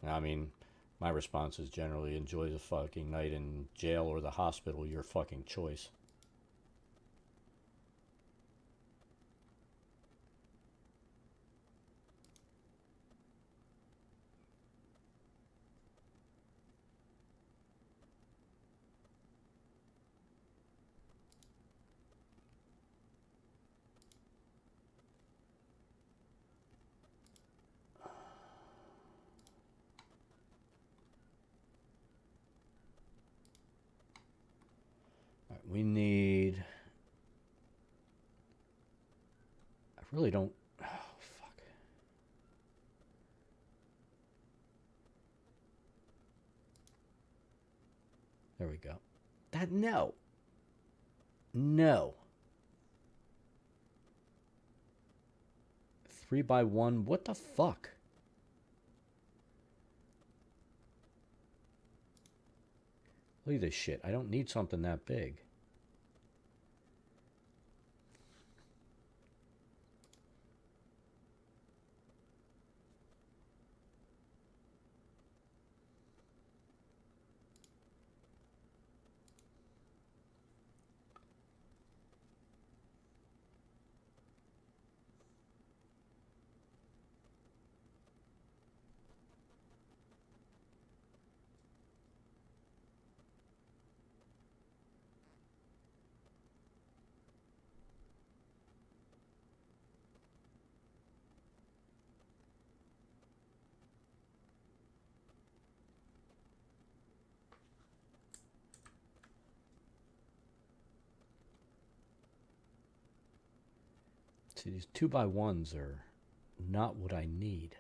I mean, my response is generally enjoy the fucking night in jail or the hospital, your fucking choice. We need... I really don't... Oh, fuck. There we go. That, no. No. 3x1, what the fuck? Look at this shit. I don't need something that big. See, these 2x1s are not what I need.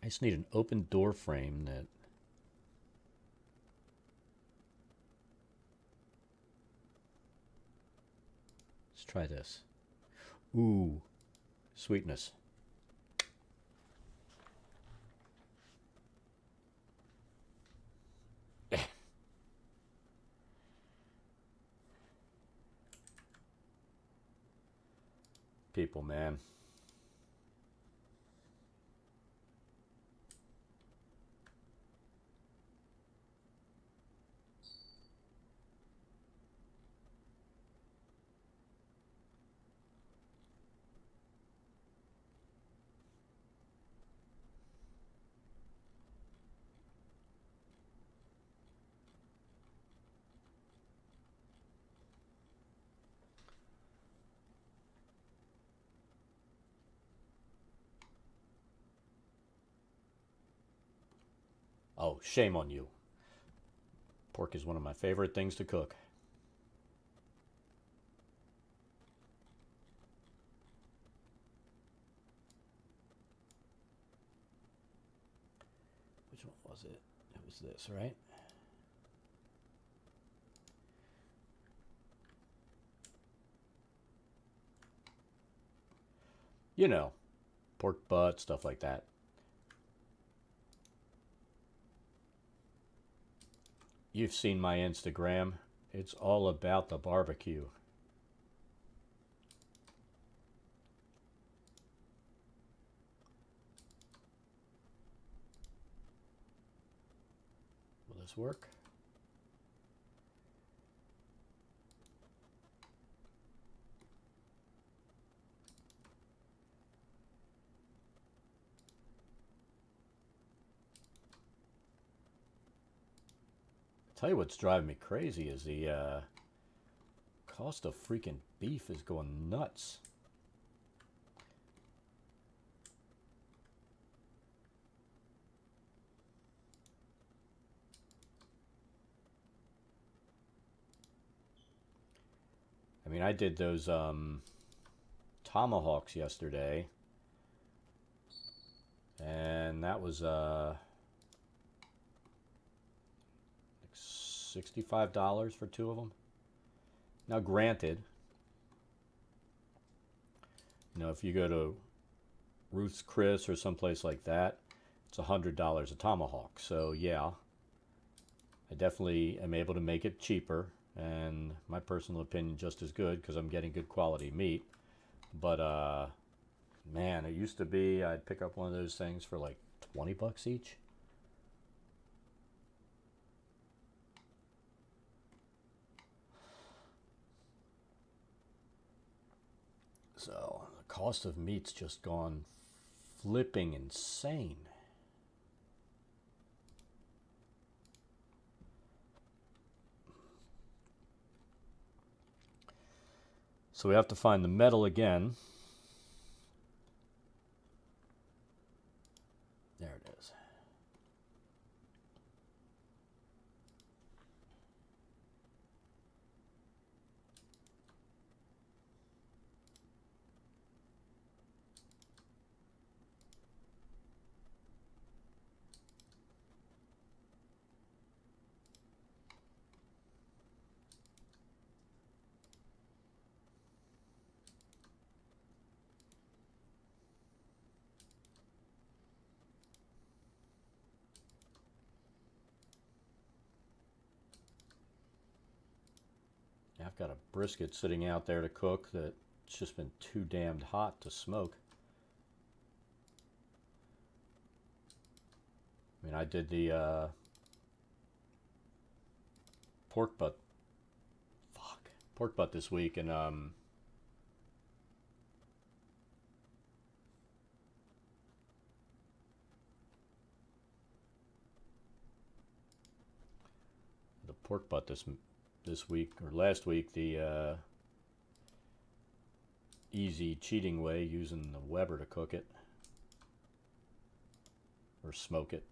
I just need an open door frame that... Let's try this. Ooh, sweetness. People, man. Oh, shame on you. Pork is one of my favorite things to cook. Which one was it? It was this, right? You know, pork butt, stuff like that. You've seen my Instagram. It's all about the barbecue. Will this work? Tell you what's driving me crazy is the cost of freaking beef is going nuts. I mean, I did those tomahawks yesterday, and that was like $65 for 2 of them. Now, granted, you know, if you go to Ruth's Chris or someplace like that, it's $100 a tomahawk. So yeah, I definitely am able to make it cheaper, and my personal opinion just as good because I'm getting good quality meat. But man, it used to be I'd pick up one of those things for like 20 bucks each. So the cost of meat's just gone flipping insane. So we have to find the metal again. There it is. I've got a brisket sitting out there to cook that's just been too damned hot to smoke. I mean, I did the pork butt this week, and the pork butt this week or last week, the easy cheating way, using the Weber to cook it or smoke it.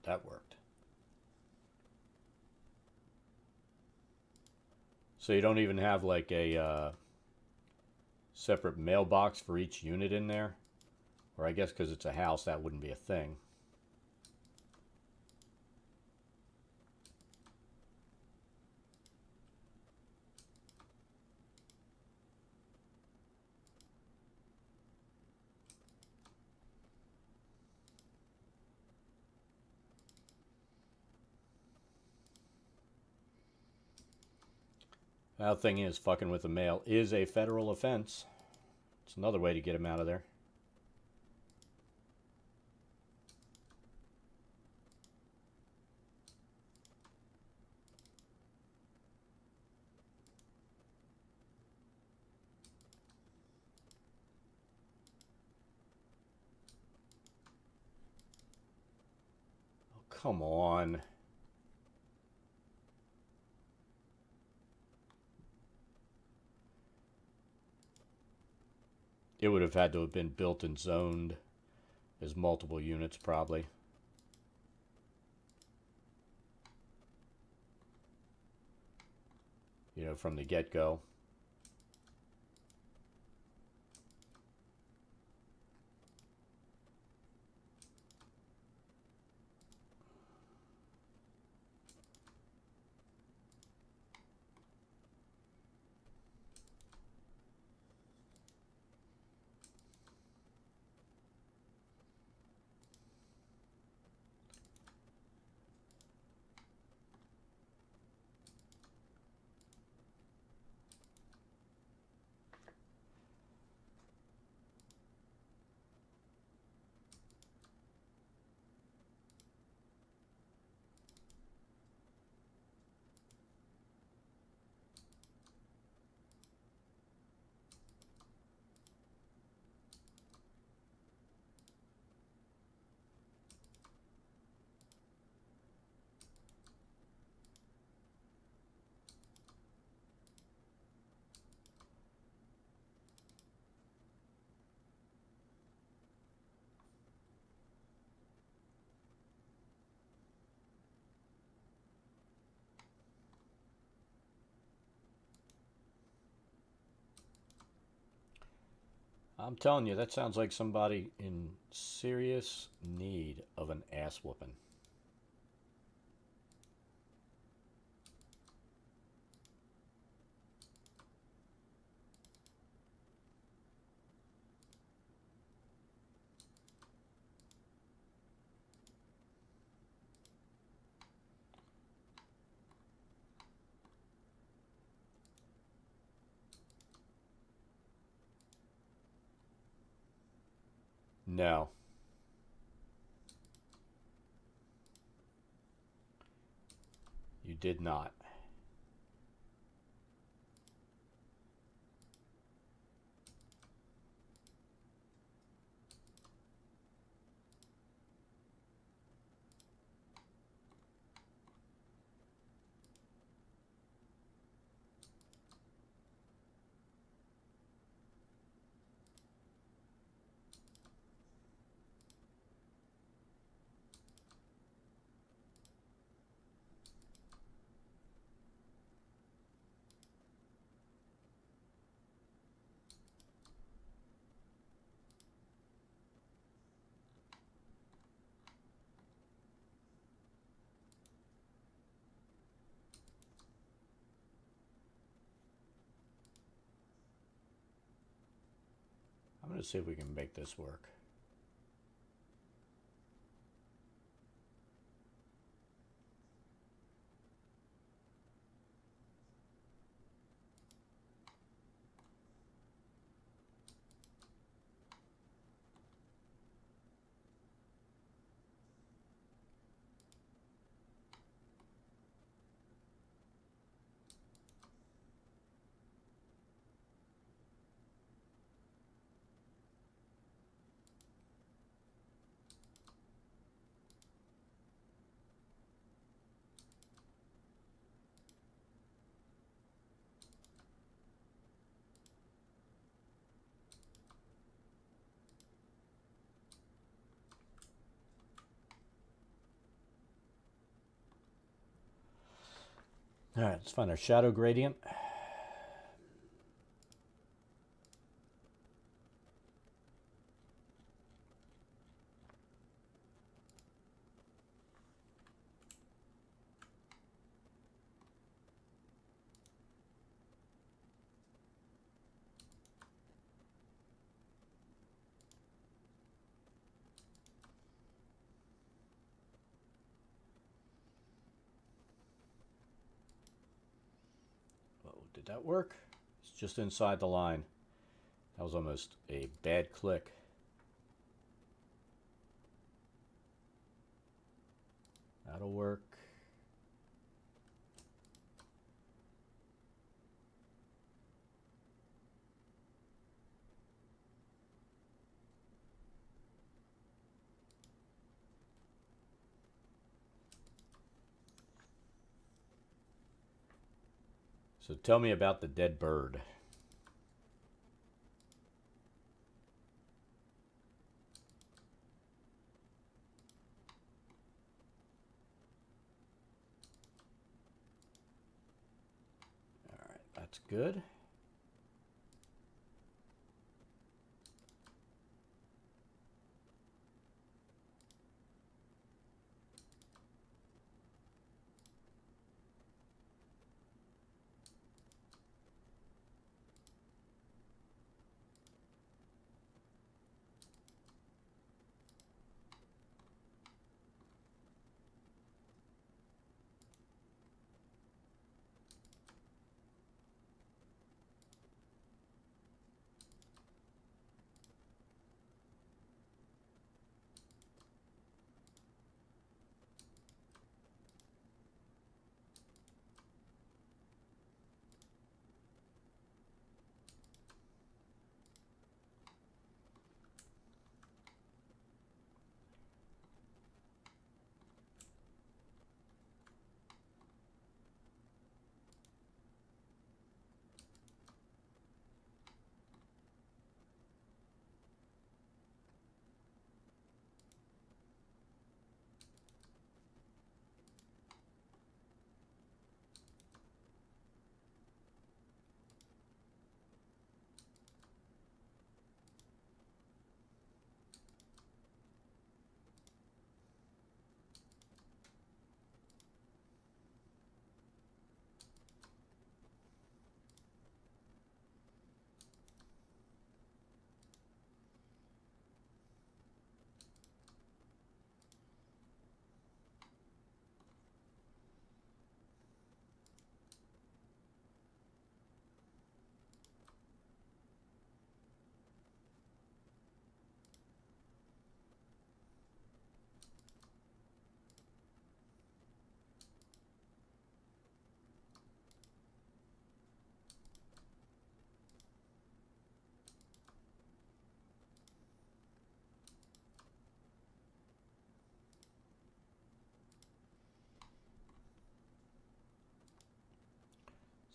That worked. So you don't even have like a separate mailbox for each unit in there? Or I guess because it's a house, that wouldn't be a thing. Now, the thing is, fucking with the mail is a federal offense. It's another way to get him out of there. come on. It would have had to have been built and zoned as multiple units, probably. You know, from the get-go. I'm telling you, that sounds like somebody in serious need of an ass whooping. No. You did not. I'm going to see if we can make this work. All right, let's find our shadow gradient. Did that work? It's just inside the line. That was almost a bad click. That'll work. So tell me about the dead bird. All right, that's good.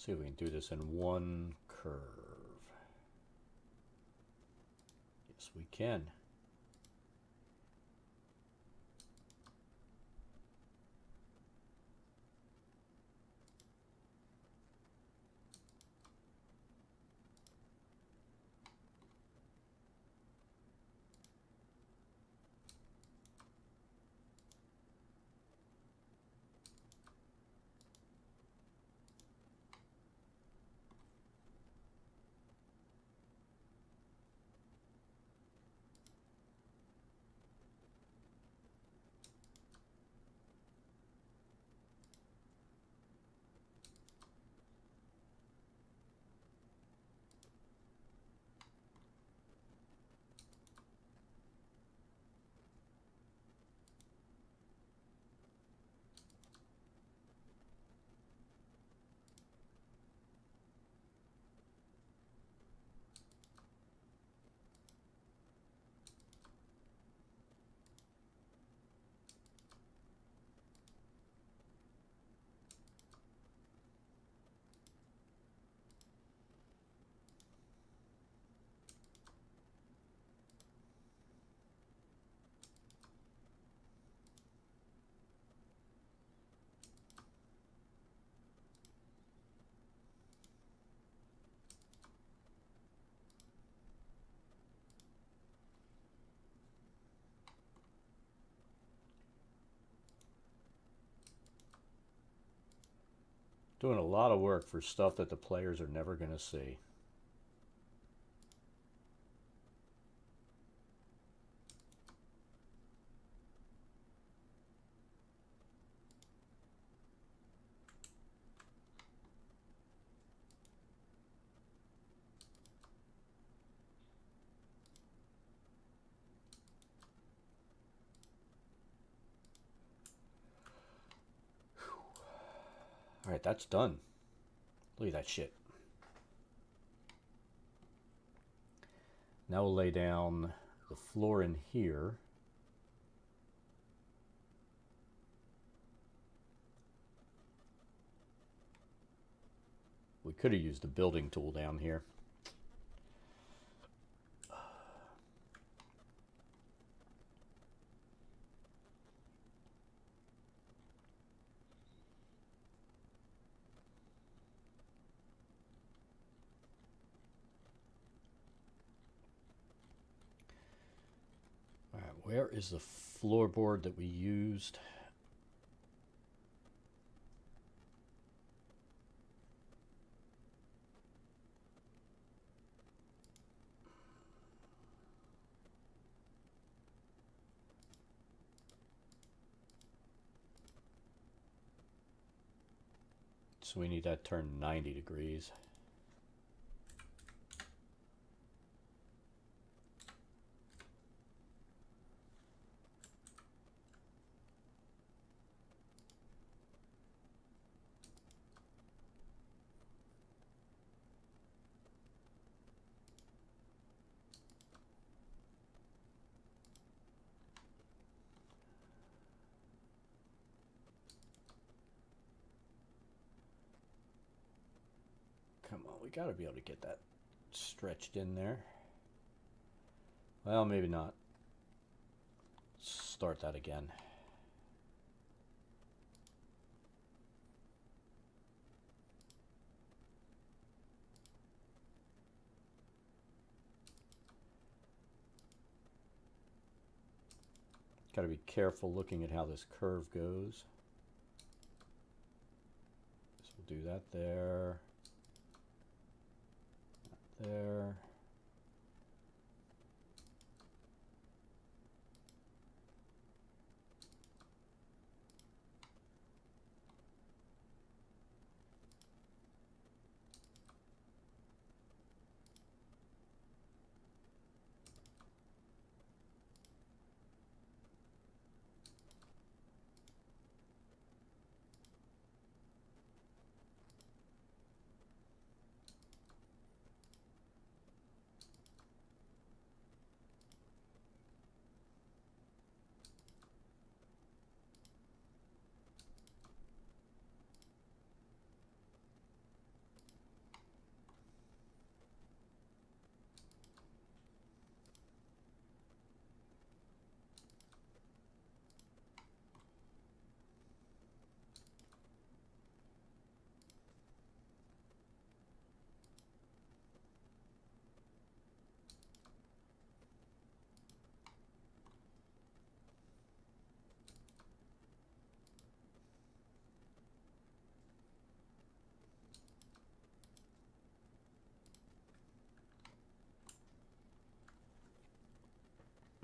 See if we can do this in one curve. Yes, we can. Doing a lot of work for stuff that the players are never going to see. All right, that's done. Look at that shit. Now we'll lay down the floor in here. We we could have used a building tool down here. All right, where is the floorboard that we used? So we need that turned 90 degrees. Come on, we got to be able to get that stretched in there. Well, maybe not. Start that again. Got to be careful looking at how this curve goes. So we'll do that there. There.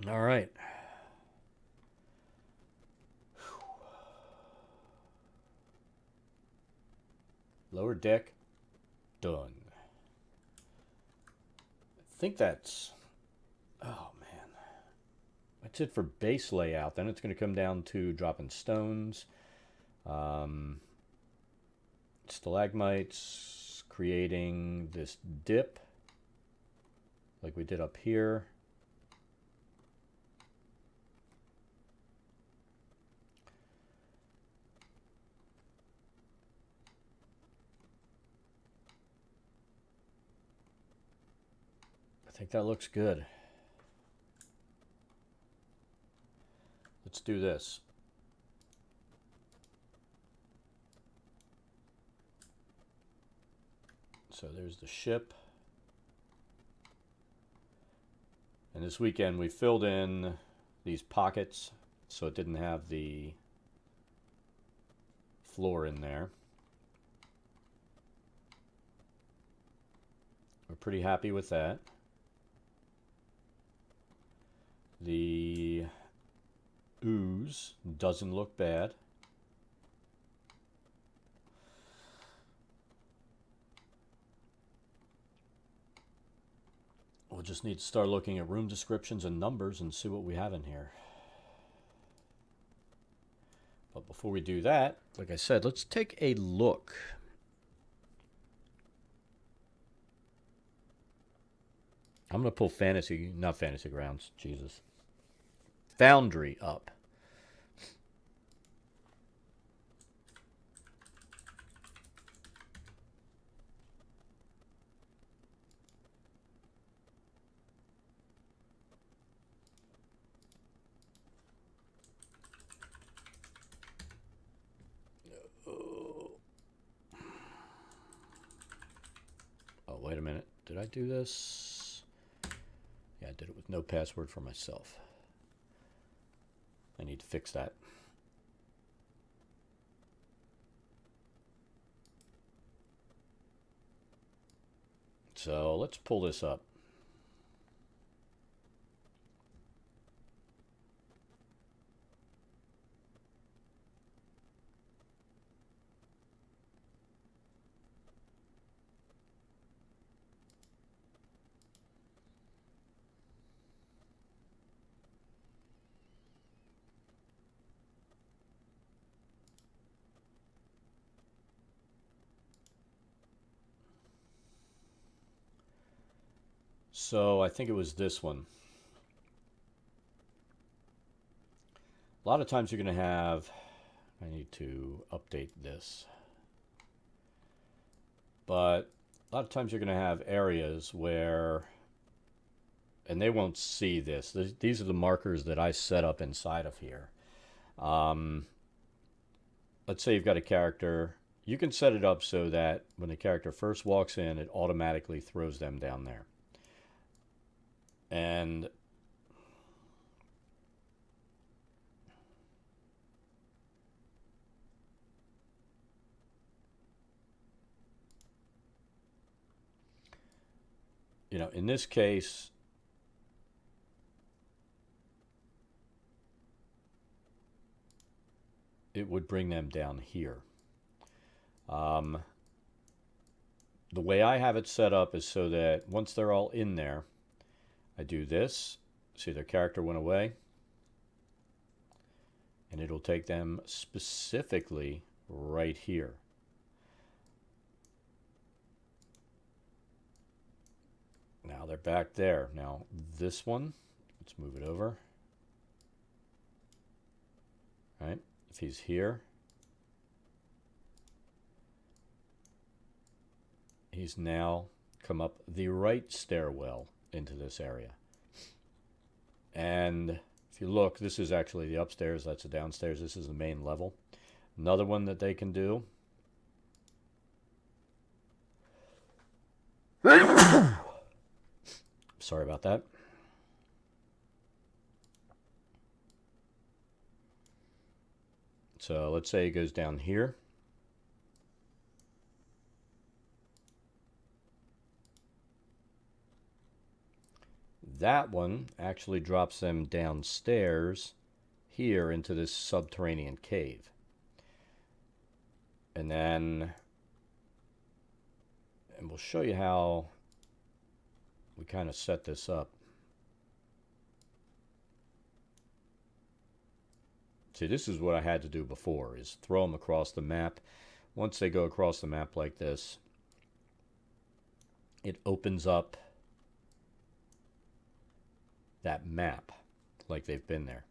All right. Lower deck, done. I think that's, oh man. That's it for base layout. Then it's going to come down to dropping stones, stalagmites, creating this dip like we did up here. I think that looks good. Let's do this. So there's the ship. And this weekend we filled in these pockets so it didn't have the floor in there. We're pretty happy with that. The ooze doesn't look bad. We'll just need to start looking at room descriptions and numbers and see what we have in here. But before we do that, like I said, let's take a look. I'm going to pull not fantasy grounds, Jesus. Foundry up. I do this? Yeah, I did it with no password for myself. I need to fix that. So let's pull this up. So I think it was this one. A lot of times you're going to have, I need to update this, but a lot of times you're going to have areas where, and they won't see this. These are the markers that I set up inside of here. Let's say you've got a character. You can set it up so that when the character first walks in, it automatically throws them down there. And you know, in this case, it would bring them down here. The way I have it set up is so that once they're all in there, I do this. See, their character went away. And it'll take them specifically right here. Now they're back there. Now this one, let's move it over. All right, if he's here, he's now come up the right stairwell into this area. And if you look, this is actually the upstairs, that's the downstairs, this is the main level. Another one that they can do. Sorry about that. So let's say it goes down here. That one actually drops them downstairs here into this subterranean cave. And then, and we'll show you how we kind of set this up. See, this is what I had to do before, is throw them across the map. Once they go across the map like this, it opens up that map like they've been there.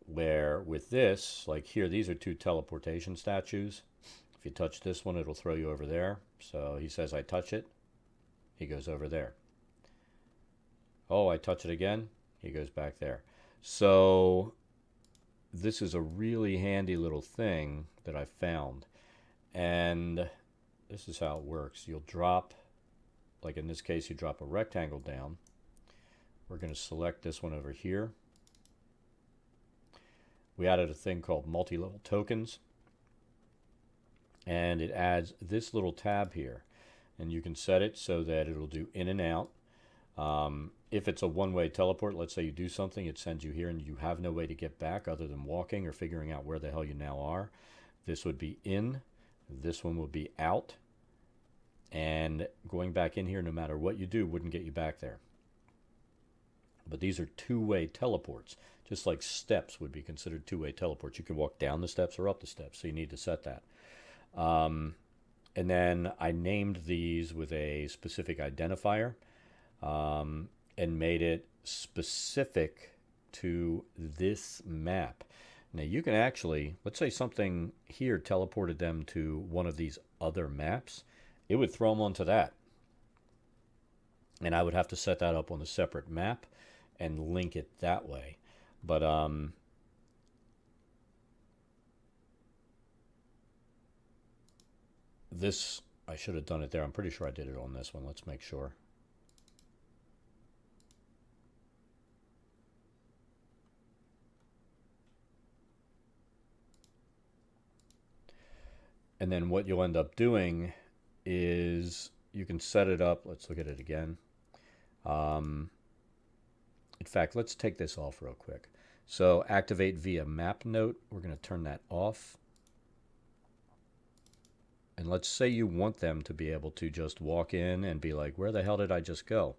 Where with this, like here, these are two teleportation statues. If you touch this one, it'll throw you over there. So he says, I touch it. He goes over there. Oh, I touch it again. He goes back there. So this is a really handy little thing that I found. And this is how it works. You'll drop, like in this case, you drop a rectangle down. We're going to select this one over here. We added a thing called multi-level tokens. And it adds this little tab here. And you can set it so that it'll do in and out. If it's a one-way teleport, let's say you do something, it sends you here and you have no way to get back other than walking or figuring out where the hell you now are. This would be in. This one would be out. And going back in here, no matter what you do, wouldn't get you back there. But these are two-way teleports. Just like steps would be considered two-way teleports. You can walk down the steps or up the steps, so you need to set that. And then I named these with a specific identifier and made it specific to this map. Now you can actually, let's say something here teleported them to one of these other maps. It would throw them onto that. And I would have to set that up on a separate map and link it that way. But this I should have done it there. I'm pretty sure I did it on this one. Let's make sure. And then what you'll end up doing is you can set it up. Let's look at it again. In fact, let's take this off real quick. So activate via map note. We're going to turn that off. And let's say you want them to be able to just walk in and be like, where the hell did I just go?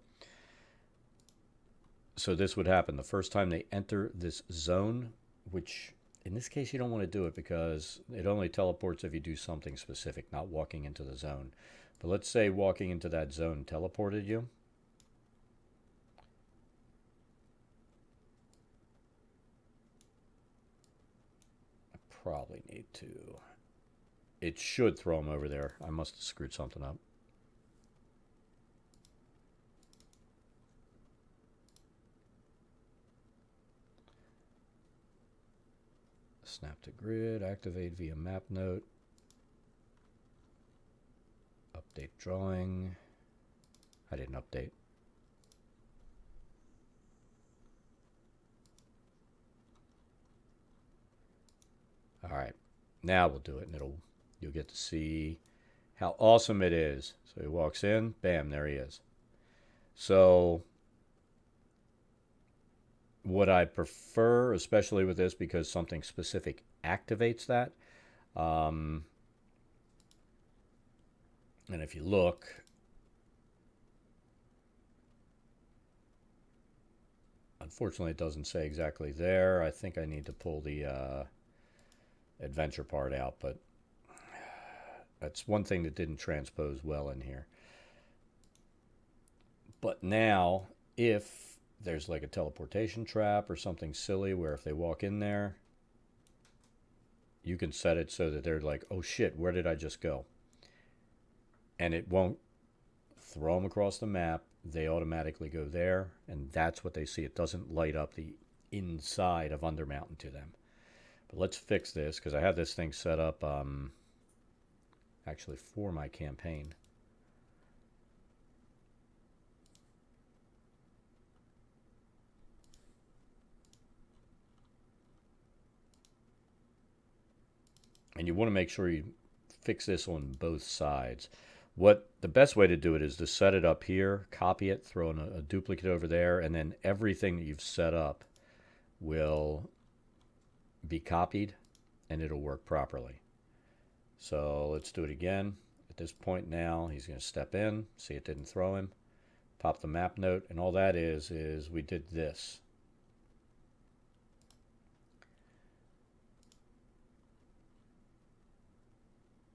So this would happen the first time they enter this zone, which in this case you don't want to do it because it only teleports if you do something specific, not walking into the zone. But let's say walking into that zone teleported you. I probably need to... It should throw them over there. I must have screwed something up. Snap to grid, activate via map note. Update drawing. I didn't update. All right, now we'll do it, and you'll get to see how awesome it is. So he walks in, bam, there he is. So what I prefer, especially with this, because something specific activates that. And if you look, unfortunately it doesn't say exactly there. I think I need to pull the adventure part out, but that's one thing that didn't transpose well in here. But now, if there's like a teleportation trap or something silly where if they walk in there, you can set it so that they're like, oh shit, where did I just go? And it won't throw them across the map. They automatically go there, and that's what they see. It doesn't light up the inside of Undermountain to them. But let's fix this, because I have this thing set up actually for my campaign. And you want to make sure you fix this on both sides. What the best way to do it is to set it up here, copy it, throw in a duplicate over there, and then everything that you've set up will be copied and it'll work properly. So let's do it again. At this point now, he's going to step in, see it didn't throw him, pop the map note, and all that is we did this.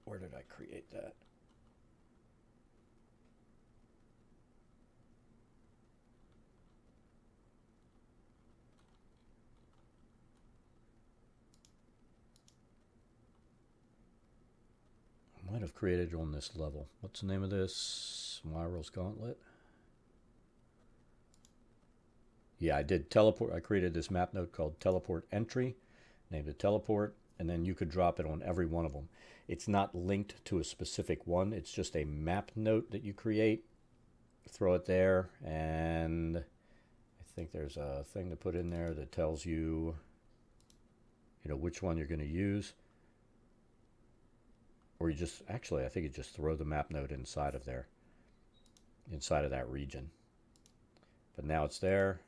Where did I create that? I might have created it on this level. What's the name of this? Myral's Gauntlet? Yeah, I did teleport. I created this map node called Teleport Entry, named it Teleport, and then you could drop it on every one of them. It's not linked to a specific one. It's just a map note that you create. Throw it there, and I think there's a thing to put in there that tells you, which one you're going to use. Or you just, actually, I think you just throw the map node inside of there, inside of that region. But now it's there.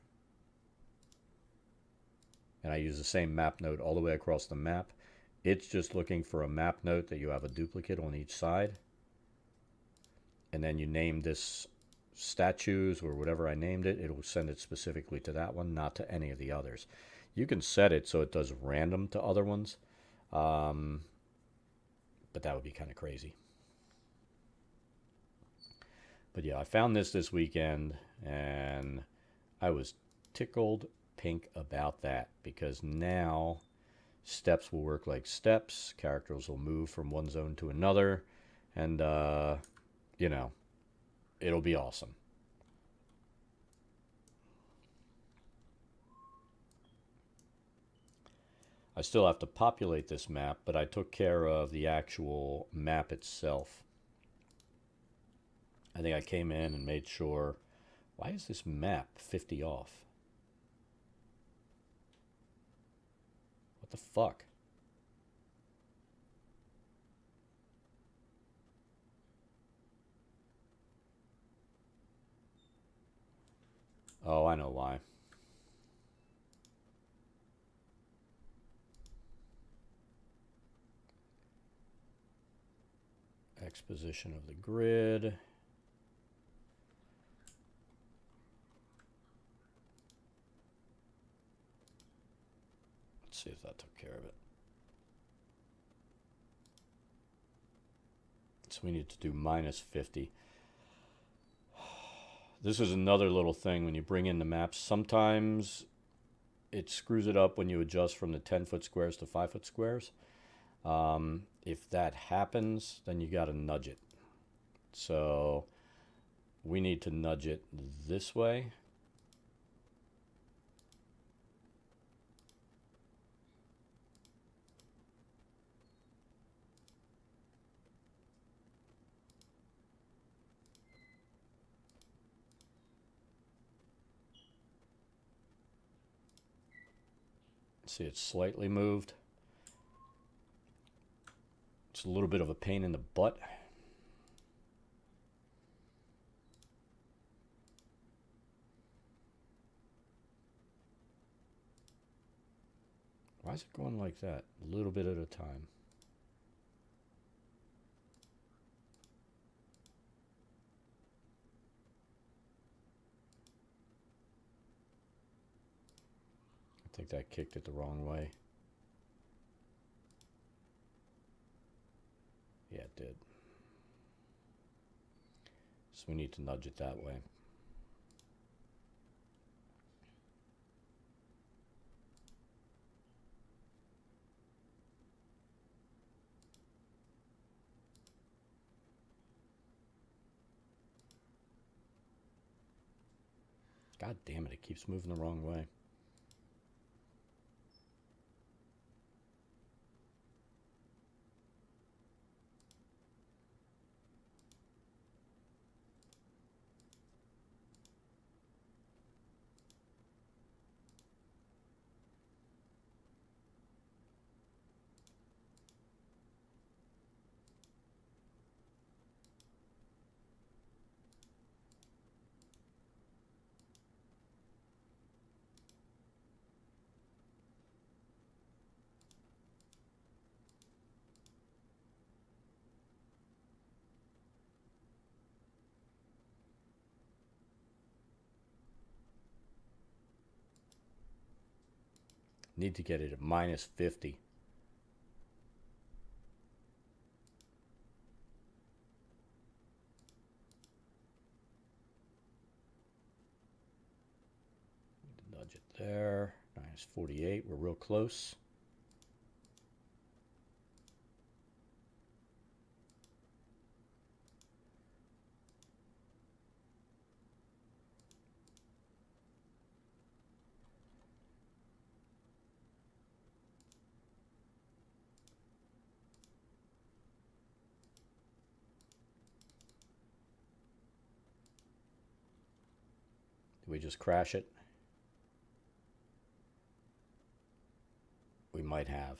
And I use the same map node all the way across the map. It's just looking for a map note that you have a duplicate on each side. And then you name this statues or whatever I named it. It will send it specifically to that one, not to any of the others. You can set it so it does random to other ones. But that would be kind of crazy. But yeah, I found this weekend, and I was tickled pink about that, because now steps will work like steps. Characters will move from one zone to another, and it'll be awesome. I still have to populate this map, but I took care of the actual map itself. I think I came in and made sure. Why is this map 50 off? What the fuck? Oh, I know why. Exposition of the grid. Let's see if that took care of it. So we need to do minus 50. This is another little thing when you bring in the maps. Sometimes it screws it up when you adjust from the 10-foot squares to 5-foot squares. If that happens, then you got to nudge it. So we need to nudge it this way. See, it's slightly moved. It's a little bit of a pain in the butt. Why is it going like that? A little bit at a time. I think that kicked it the wrong way. Yeah, it did. So we need to nudge it that way. God damn it, it keeps moving the wrong way. Need to get it at minus 50. Nudge it there. Minus 48. We're real close. Did we just crash it? We might have.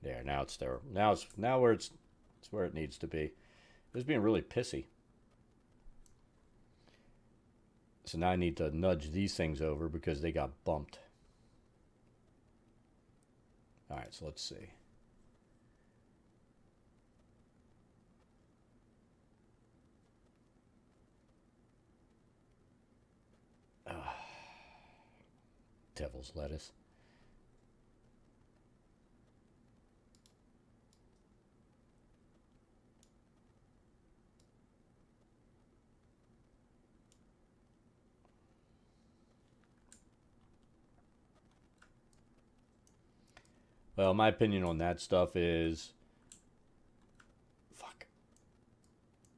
There, now it's there. Now where it's where it needs to be. It was being really pissy. So now I need to nudge these things over because they got bumped. All right, so let's see. Devil's lettuce. Well, my opinion on that stuff is, fuck.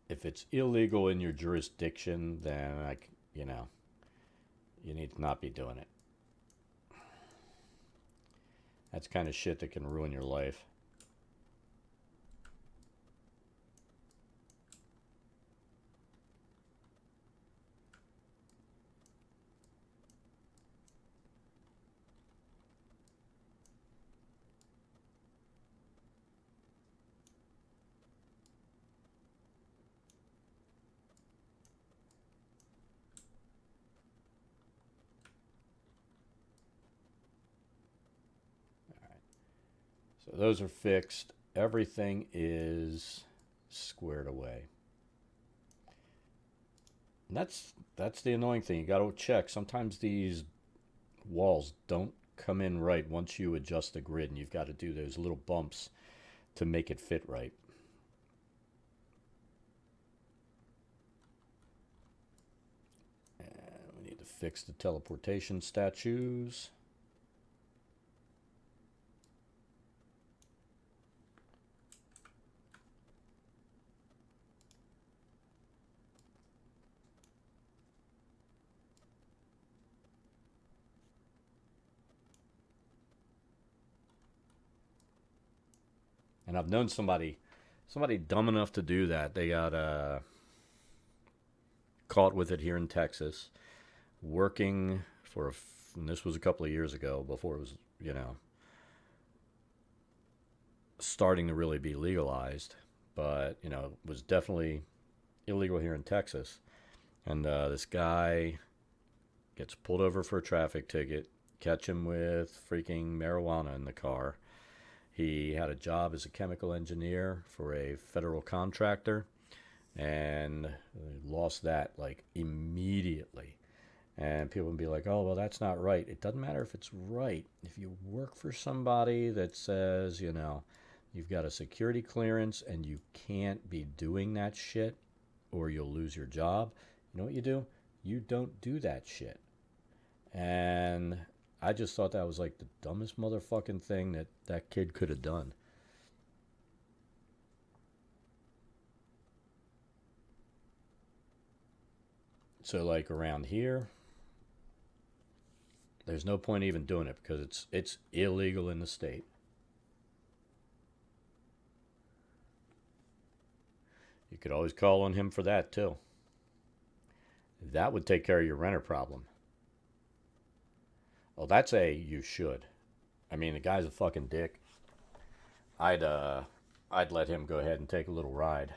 If it's illegal in your jurisdiction, then you need to not be doing it. That's kind of shit that can ruin your life. So those are fixed. Everything is squared away. And that's the annoying thing. You got to check. Sometimes these walls don't come in right once you adjust the grid, and you've got to do those little bumps to make it fit right. And we need to fix the teleportation statues. And I've known somebody dumb enough to do that. They got caught with it here in Texas, working for and this was a couple of years ago, before it was, starting to really be legalized. But, it was definitely illegal here in Texas. And this guy gets pulled over for a traffic ticket, catch him with freaking marijuana in the car. He had a job as a chemical engineer for a federal contractor, and lost that like immediately. And people would be like, oh, well, that's not right. It doesn't matter if it's right. If you work for somebody that says, you've got a security clearance and you can't be doing that shit, or you'll lose your job, you know what you do? You don't do that shit. And I just thought that was like the dumbest motherfucking thing that kid could have done. So like around here, there's no point even doing it because it's illegal in the state. You could always call on him for that too. That would take care of your renter problem. Well, that's you should. I mean, the guy's a fucking dick. I'd let him go ahead and take a little ride.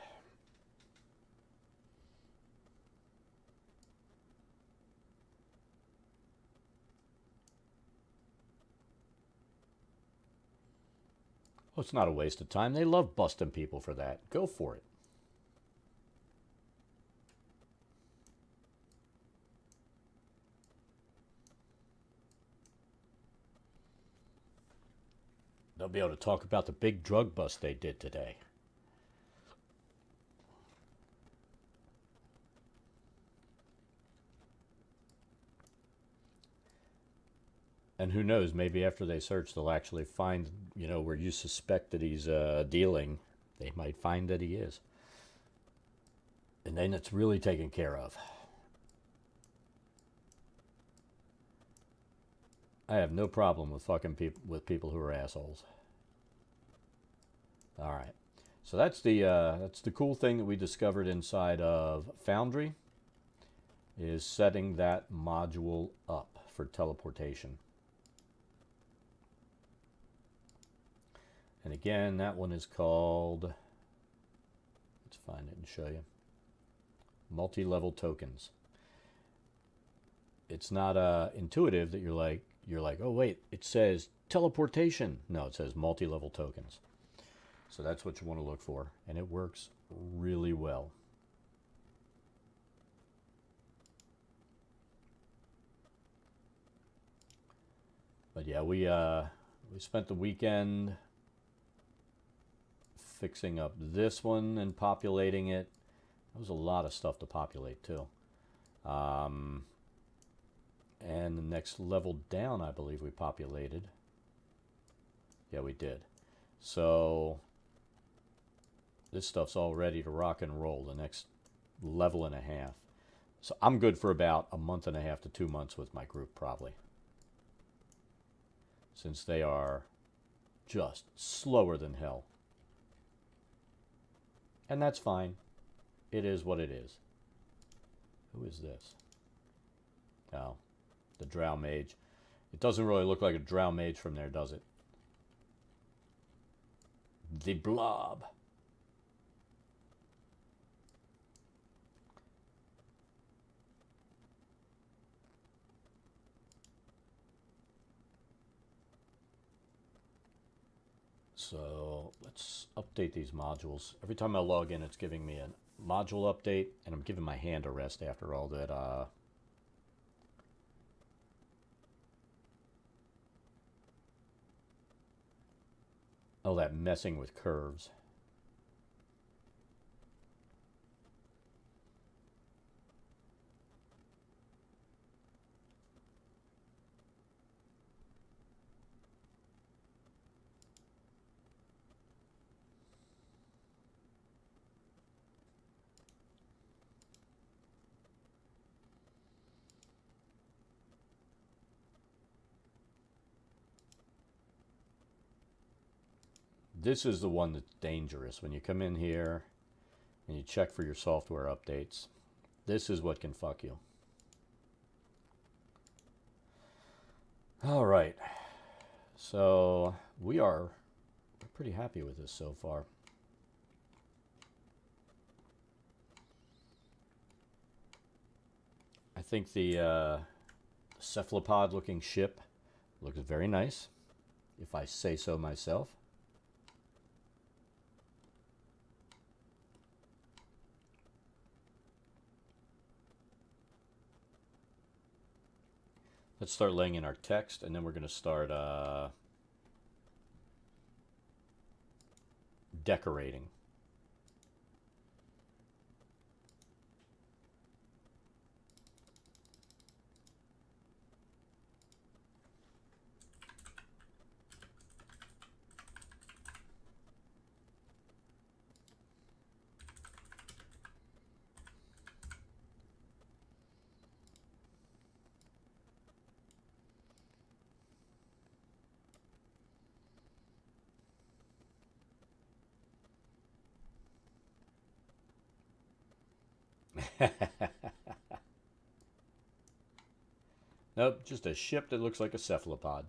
Well, it's not a waste of time. They love busting people for that. Go for it. They'll be able to talk about the big drug bust they did today. And who knows, maybe after they search, they'll actually find, where you suspect that he's dealing. They might find that he is. And then it's really taken care of. I have no problem with fucking people who are assholes. All right. So that's the cool thing that we discovered inside of Foundry, is setting that module up for teleportation. And again, that one is called, let's find it and show you, multi-level tokens. It's not intuitive that you're like, oh wait, it says teleportation. No, it says multi-level tokens. So that's what you want to look for, and it works really well. But yeah, we spent the weekend fixing up this one and populating it. There was a lot of stuff to populate too. And the next level down, I believe we populated. Yeah, we did. So this stuff's all ready to rock and roll the next level and a half. So I'm good for about a month and a half to 2 months with my group, probably. Since they are just slower than hell. And that's fine. It is what it is. Who is this? Oh, the Drow Mage. It doesn't really look like a Drow Mage from there, does it? The Blob. So let's update these modules. Every time I log in, it's giving me a module update, and I'm giving my hand a rest after all that all that messing with curves. This is the one that's dangerous. When you come in here and you check for your software updates, this is what can fuck you. All right. So we're pretty happy with this so far. I think the cephalopod looking ship looks very nice, if I say so myself. Let's start laying in our text, and then we're going to start decorating. Nope, just a ship that looks like a cephalopod.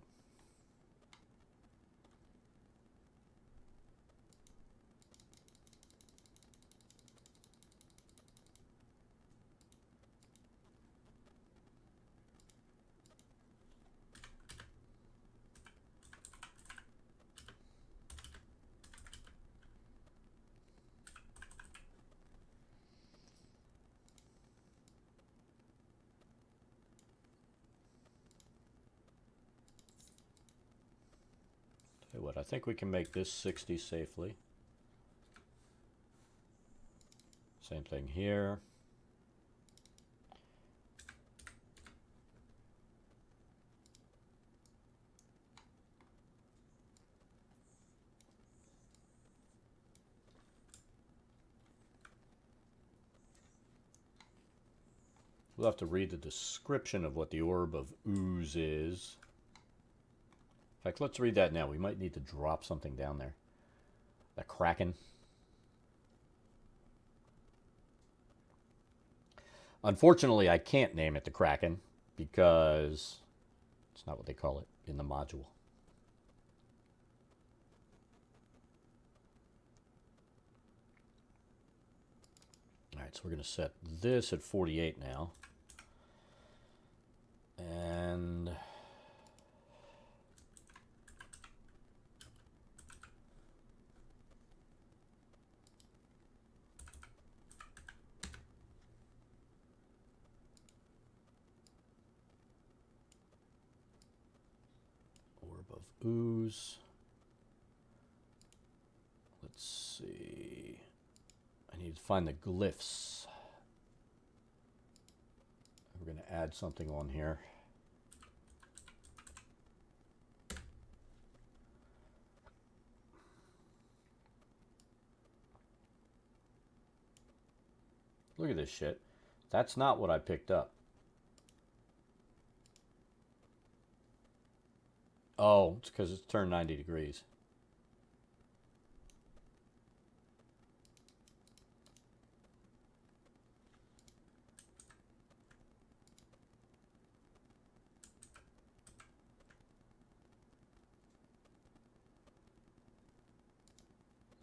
Tell you what, I think we can make this 60 safely. Same thing here. We'll have to read the description of what the Orb of Ooze is. In fact, let's read that now. We might need to drop something down there. The Kraken. Unfortunately, I can't name it the Kraken because it's not what they call it in the module. All right, so we're going to set this at 48 now. And Orb of Ooze. Let's see. I need to find the glyphs. We're going to add something on here. Look at this shit. That's not what I picked up. Oh, it's because it's turned 90 degrees.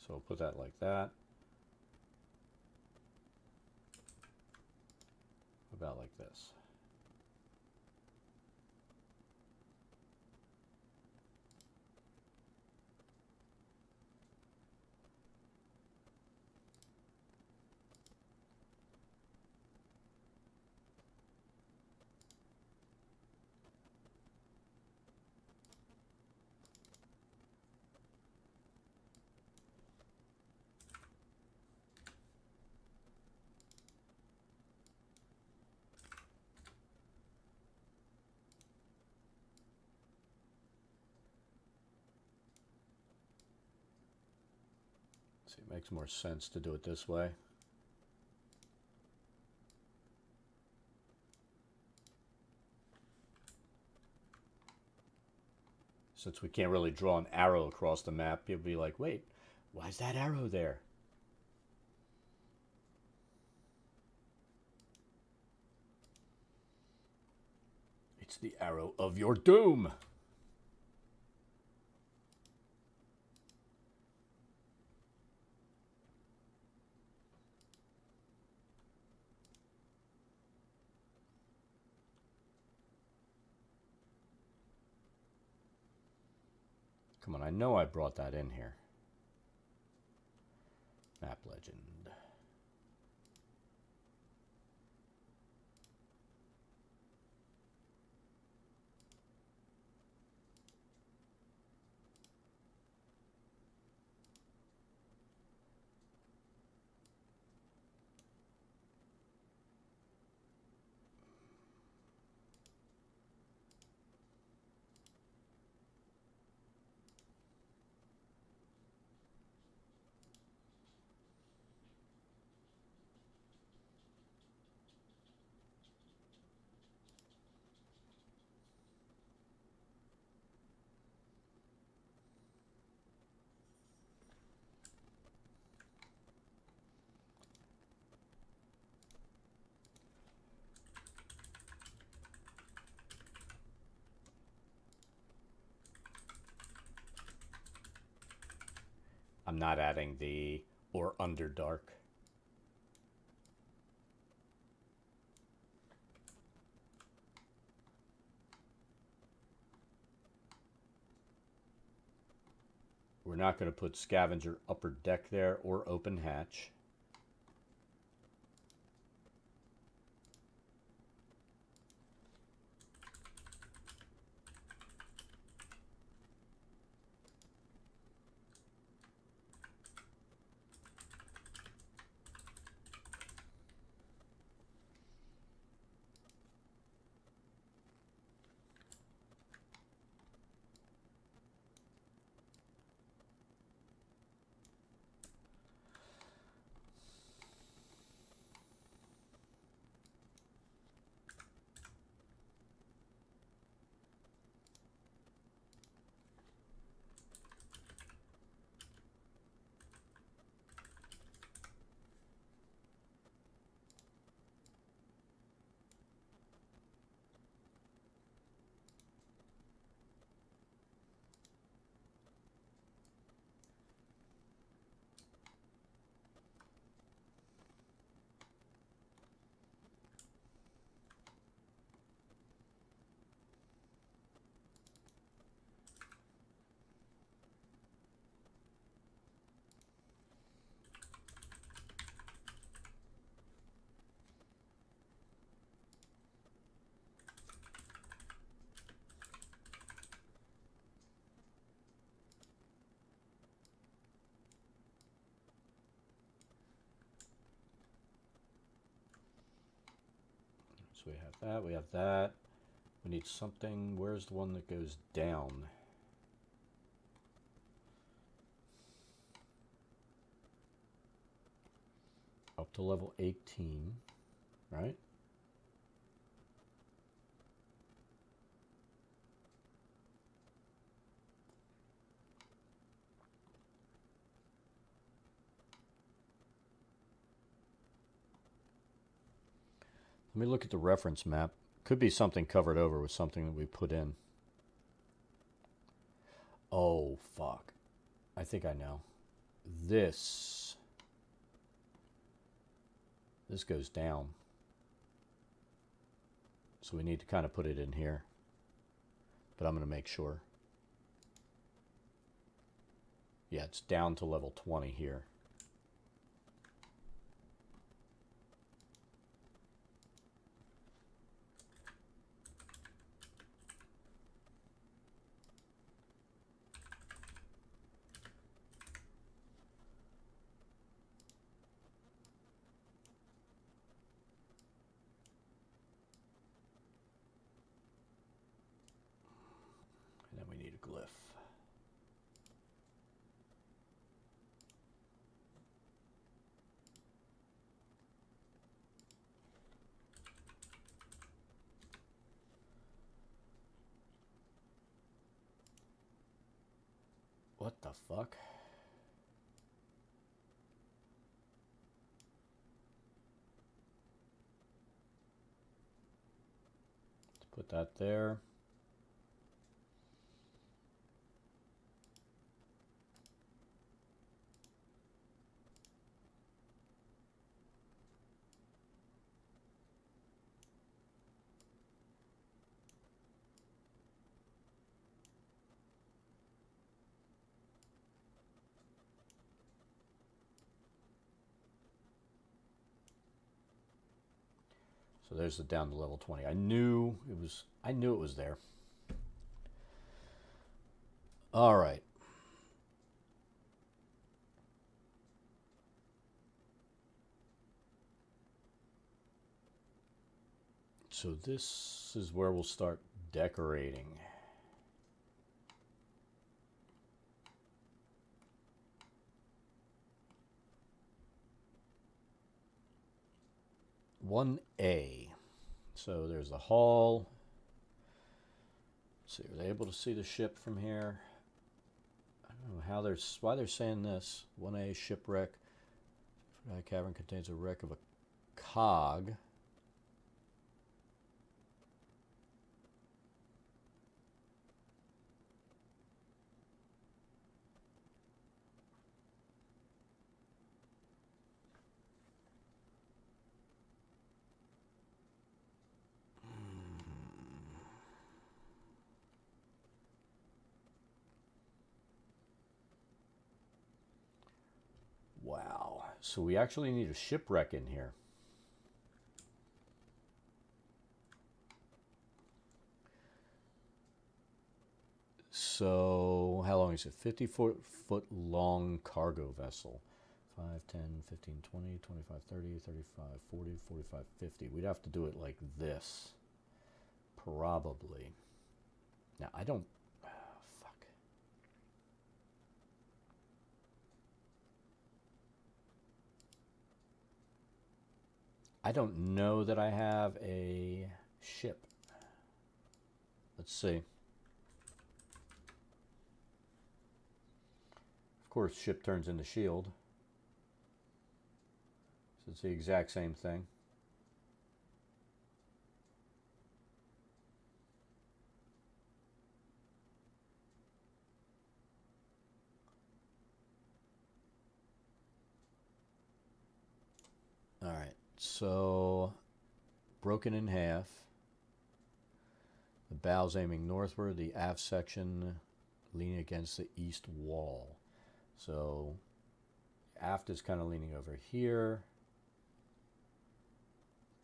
So we'll put that like that. About like this. See, it makes more sense to do it this way. Since we can't really draw an arrow across the map, you'll be like, wait, why is that arrow there? It's the arrow of your doom. Come on, I know I brought that in here. Map legend. I'm not adding the or Underdark. We're not going to put Scavenger Upper Deck there or Open Hatch. So we have that, we have that. We need something. Where's the one that goes down? Up to level 18, right? Let me look at the reference map. Could be something covered over with something that we put in. Oh, fuck. I think I know. this goes down. So we need to kind of put it in here. But I'm going to make sure. Yeah, it's down to level 20 here. And then we need a glyph. What the fuck? Let's put that there. So there's the down to level 20. I knew it was there. All right. So this is where we'll start decorating. One A. So there's the hall. Let's see, are they able to see the ship from here? I don't know why they're saying this. 1A shipwreck. Cavern contains a wreck of a cog. Wow. So we actually need a shipwreck in here. So how long is it? 54 foot long cargo vessel. 5, 10, 15, 20, 25, 30, 35, 40, 45, 50. We'd have to do it like this. Probably. Now, I don't... fuck. I don't know that I have a ship. Let's see. Of course, ship turns into shield. So it's the exact same thing. All right, so broken in half. The bow's aiming northward, the aft section leaning against the east wall. So aft is kind of leaning over here.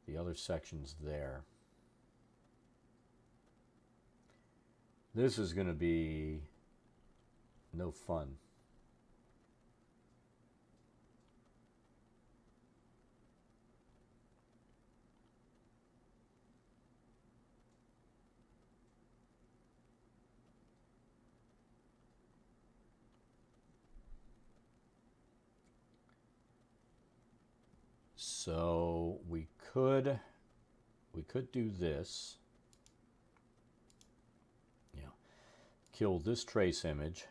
The other section's there. This is going to be no fun. So we could do this. Yeah. Kill this trace image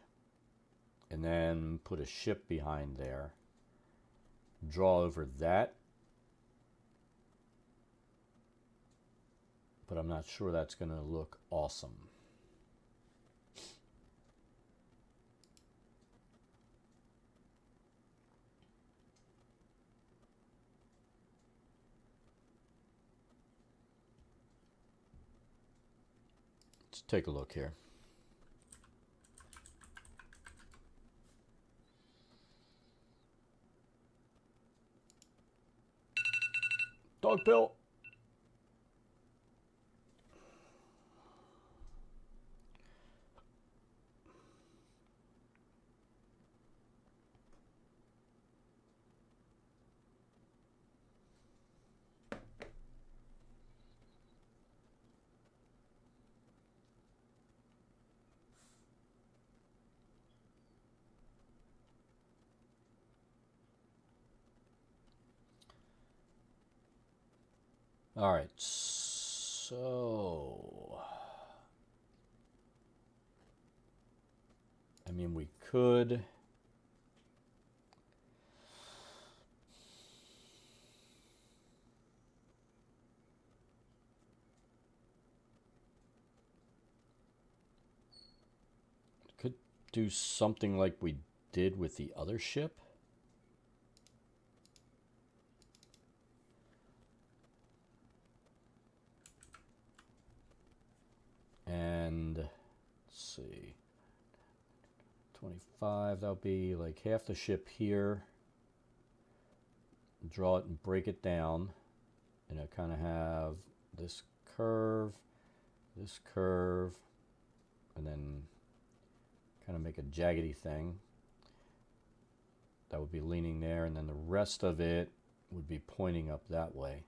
and then put a ship behind there. Draw over that. But I'm not sure that's going to look awesome. Let's take a look here. Dog pill. All right, so I mean, we could do something like we did with the other ship. And let's see, 25, that'll be like half the ship here. Draw it and break it down. And I kind of have this curve, and then kind of make a jaggedy thing. That would be leaning there, and then the rest of it would be pointing up that way.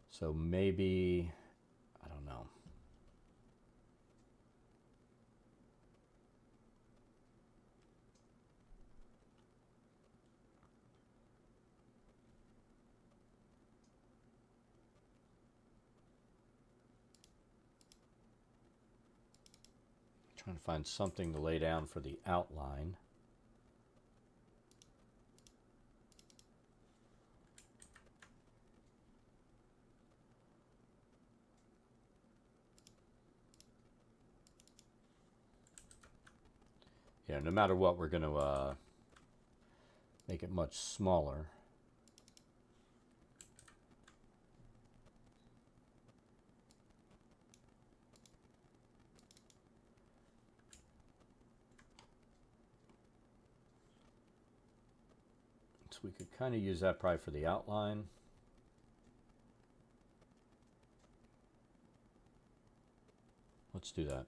So maybe, I don't know. Trying to find something to lay down for the outline. Yeah, no matter what, we're going to make it much smaller. So we could kind of use that probably for the outline. Let's do that.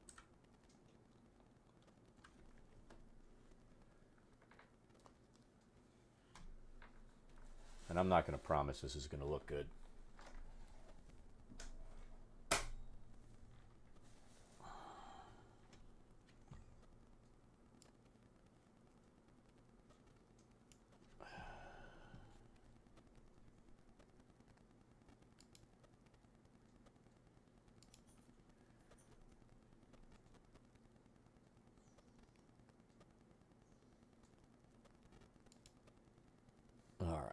And I'm not going to promise this is going to look good. All right.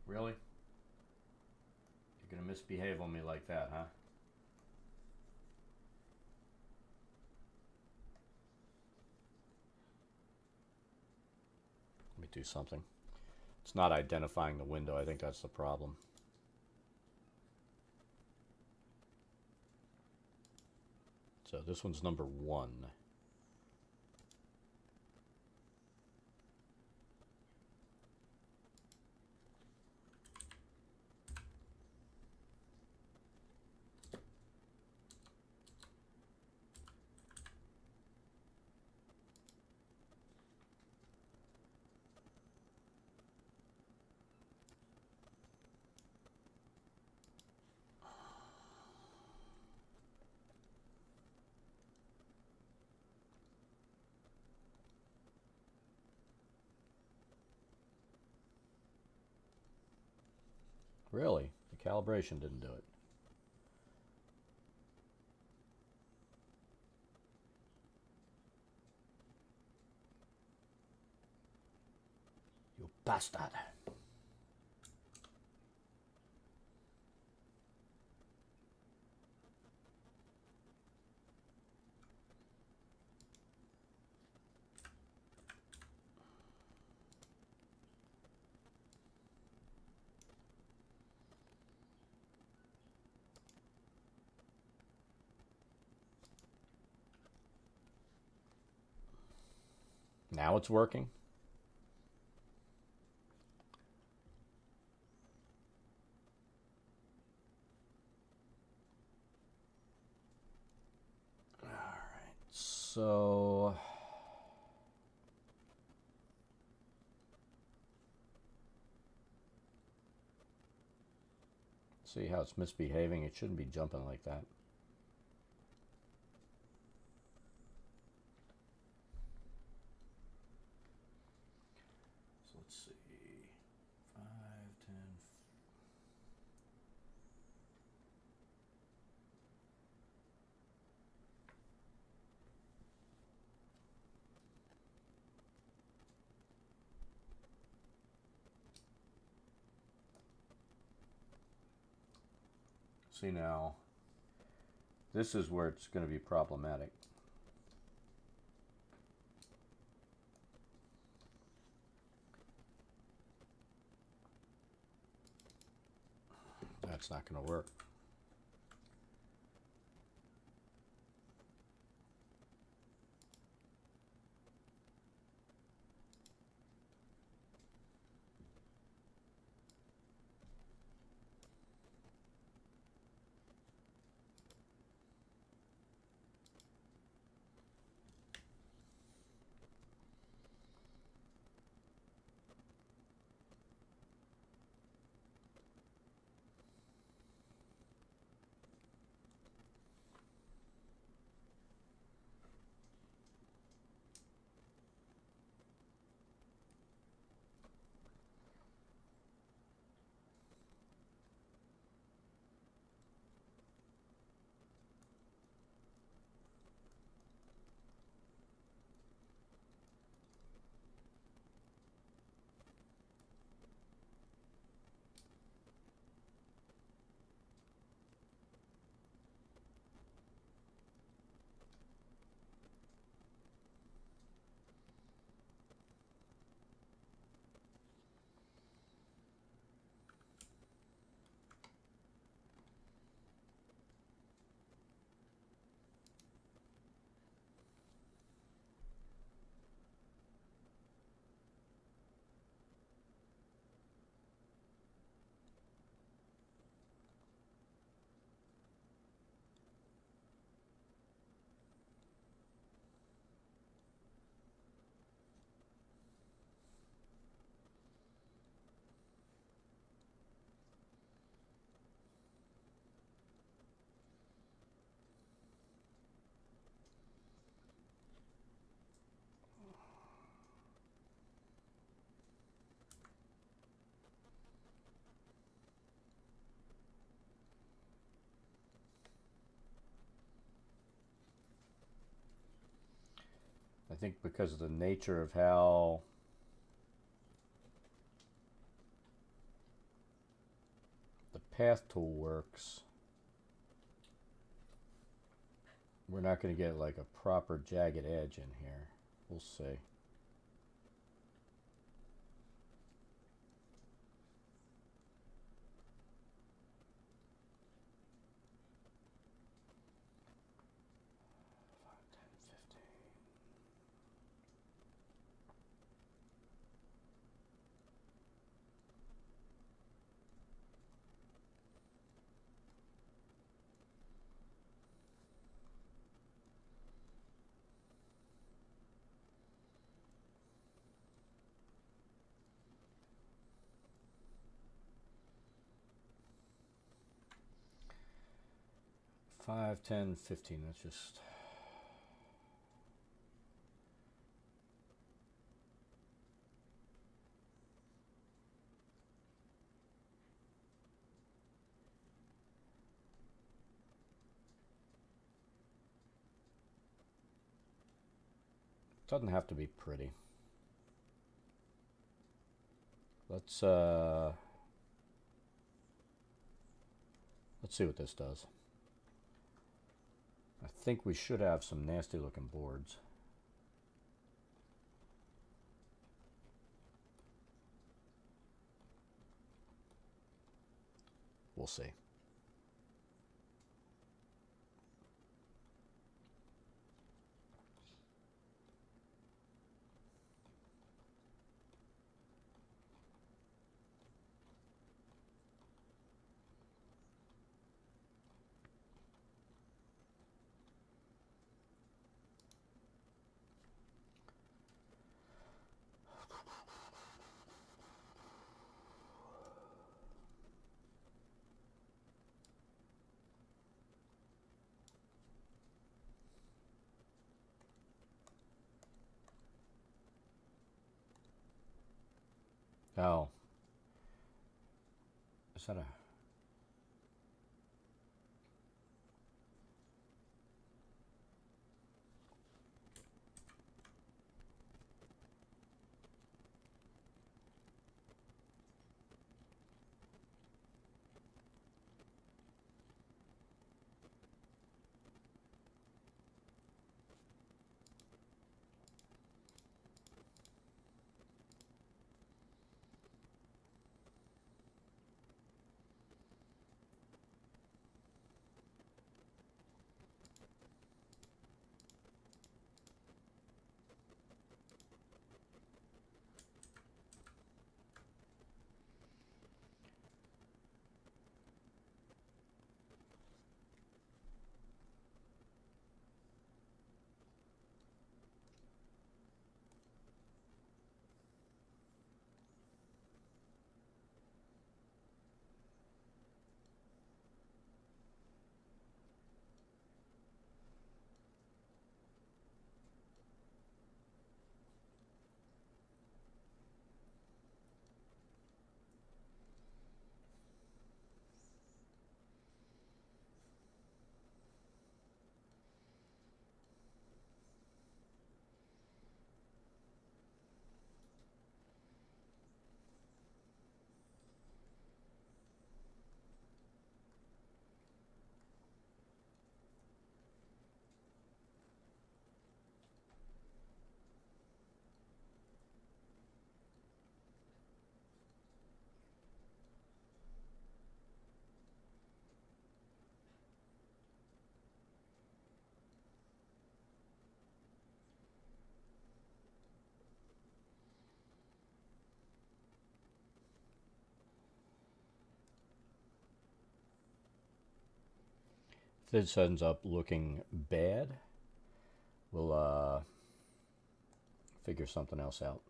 Really? You're going to misbehave on me like that, huh? Let me do something. It's not identifying the window. I think that's the problem. So this one's number 1. Really? The calibration didn't do it. You bastard. Now it's working. All right, so see how it's misbehaving. It shouldn't be jumping like that. So let's see. 5, 10. See now, this is where it's going to be problematic. That's not going to work. I think because of the nature of how the path tool works, we're not going to get like a proper jagged edge in here. We'll see. Five, 10, 15. That's just... Doesn't have to be pretty. Let's see what this does. I think we should have some nasty looking boards. We'll see. Oh. Is that a... If this ends up looking bad, we'll figure something else out.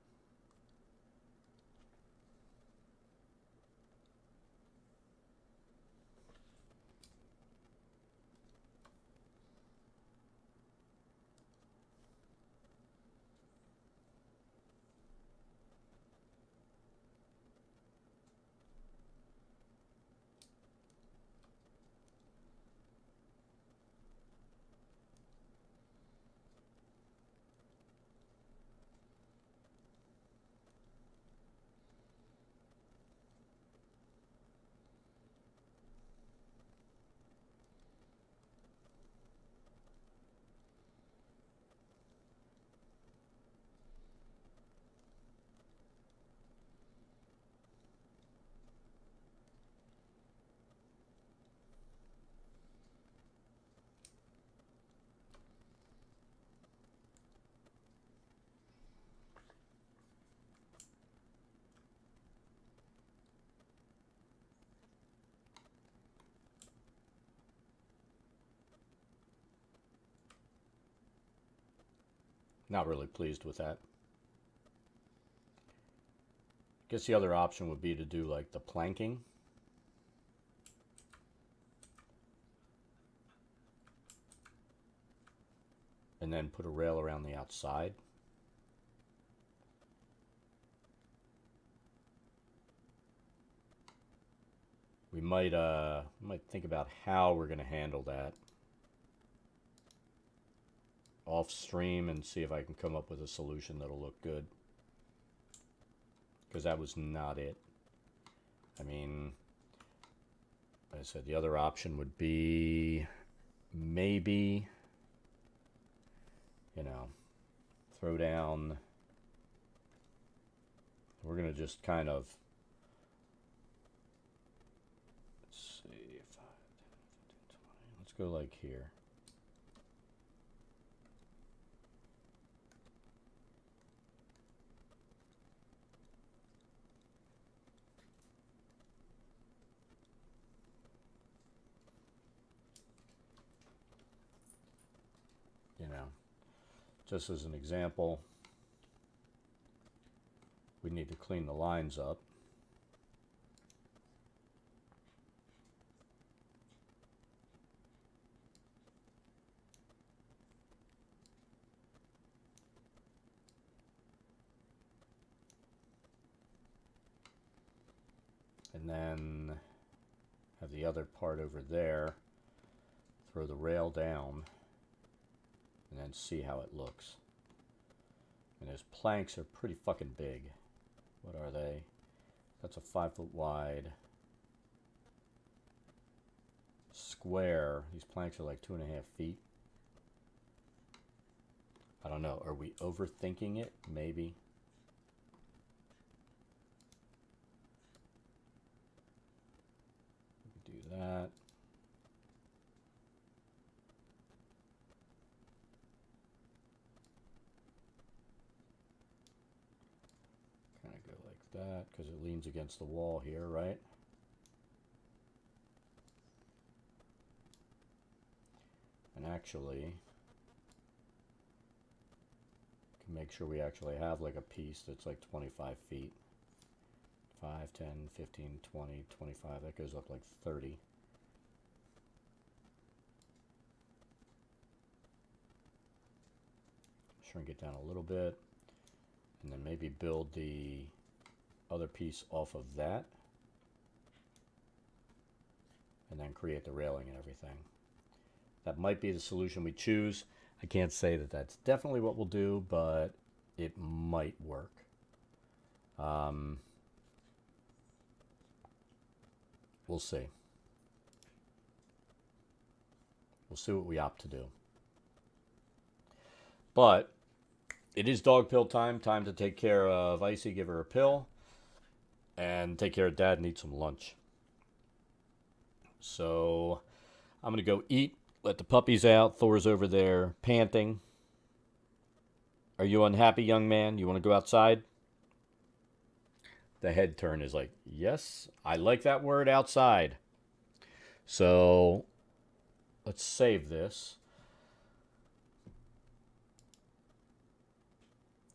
Not really pleased with that. Guess the other option would be to do like the planking. And then put a rail around the outside. We might think about how we're going to handle that off stream and see if I can come up with a solution that'll look good. Because that was not it. I mean, like I said, the other option would be maybe, you know, throw down. We're going to just kind of, let's see, 5, 10, 15, 20. Let's go like here. You know, just as an example, we need to clean the lines up. and then have the other part over there, throw the rail down, and then see how it looks. And those planks are pretty fucking big. What are they? That's a 5 foot wide square. These planks are like 2.5 feet. I don't know. Are we overthinking it? Maybe. Do that. Kind of go like that because it leans against the wall here, right? And actually, can make sure we actually have like a piece that's like 25 feet. 5, 10, 15, 20, 25. That goes up like 30. Shrink it down a little bit. And then maybe build the other piece off of that. And then create the railing and everything. That might be the solution we choose. I can't say that that's definitely what we'll do, but it might work. We'll see. We'll see what we opt to do. But it is dog pill time. Time to take care of Icy, give her a pill, and take care of Dad and eat some lunch. So I'm going to go eat, let the puppies out. Thor's over there panting. Are you unhappy, young man? You want to go outside? The head turn is like, yes, I like that word, outside. So let's save this.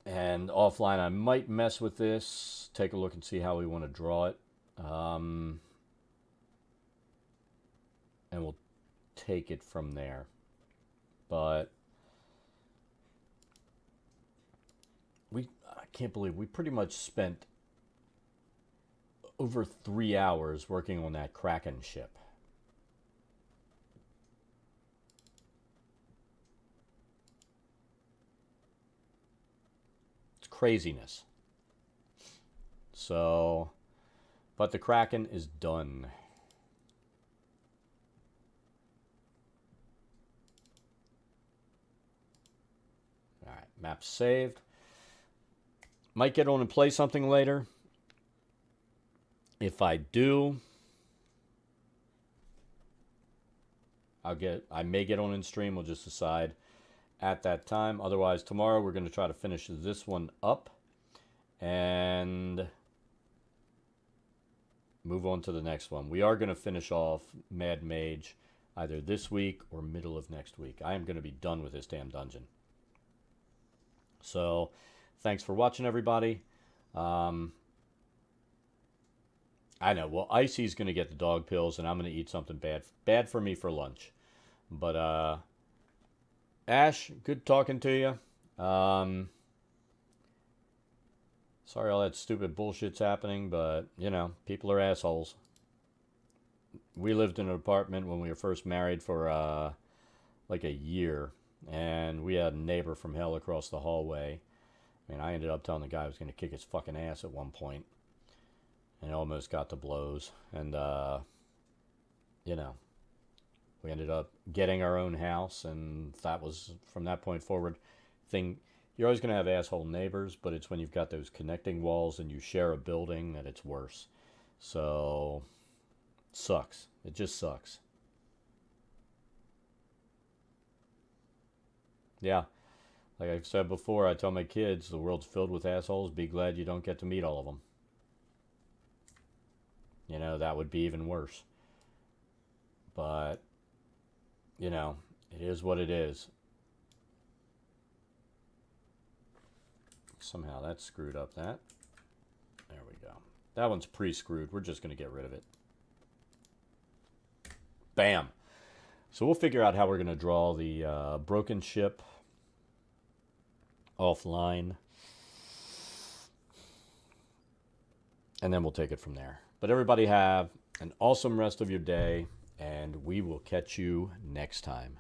And offline, I might mess with this. Take a look and see how we want to draw it. And we'll take it from there. But I can't believe we pretty much spent over 3 hours working on that Kraken ship. It's craziness. So, but the Kraken is done. All right, map saved. Might get on and play something later. If I do, I may get on in stream. We'll just decide at that time. Otherwise, tomorrow we're going to try to finish this one up and move on to the next one. We are going to finish off Mad Mage either this week or middle of next week. I am going to be done with this damn dungeon. So, thanks for watching, everybody. I know. Well, Icy's going to get the dog pills, and I'm going to eat something bad for me for lunch. But, Ash, good talking to you. Sorry all that stupid bullshit's happening, but, you know, people are assholes. We lived in an apartment when we were first married for, like a year, and we had a neighbor from hell across the hallway. I mean, I ended up telling the guy I was going to kick his fucking ass at one point. And it almost got to blows. And, you know, we ended up getting our own house. And that was, from that point forward, you're always going to have asshole neighbors. But it's when you've got those connecting walls and you share a building that it's worse. So, it sucks. It just sucks. Yeah. Like I've said before, I tell my kids, the world's filled with assholes. Be glad you don't get to meet all of them. You know, that would be even worse. But, you know, it is what it is. Somehow that screwed up that. There we go. That one's pre-screwed. We're just going to get rid of it. Bam. So we'll figure out how we're going to draw the broken ship offline. and then we'll take it from there. But everybody have an awesome rest of your day, and we will catch you next time.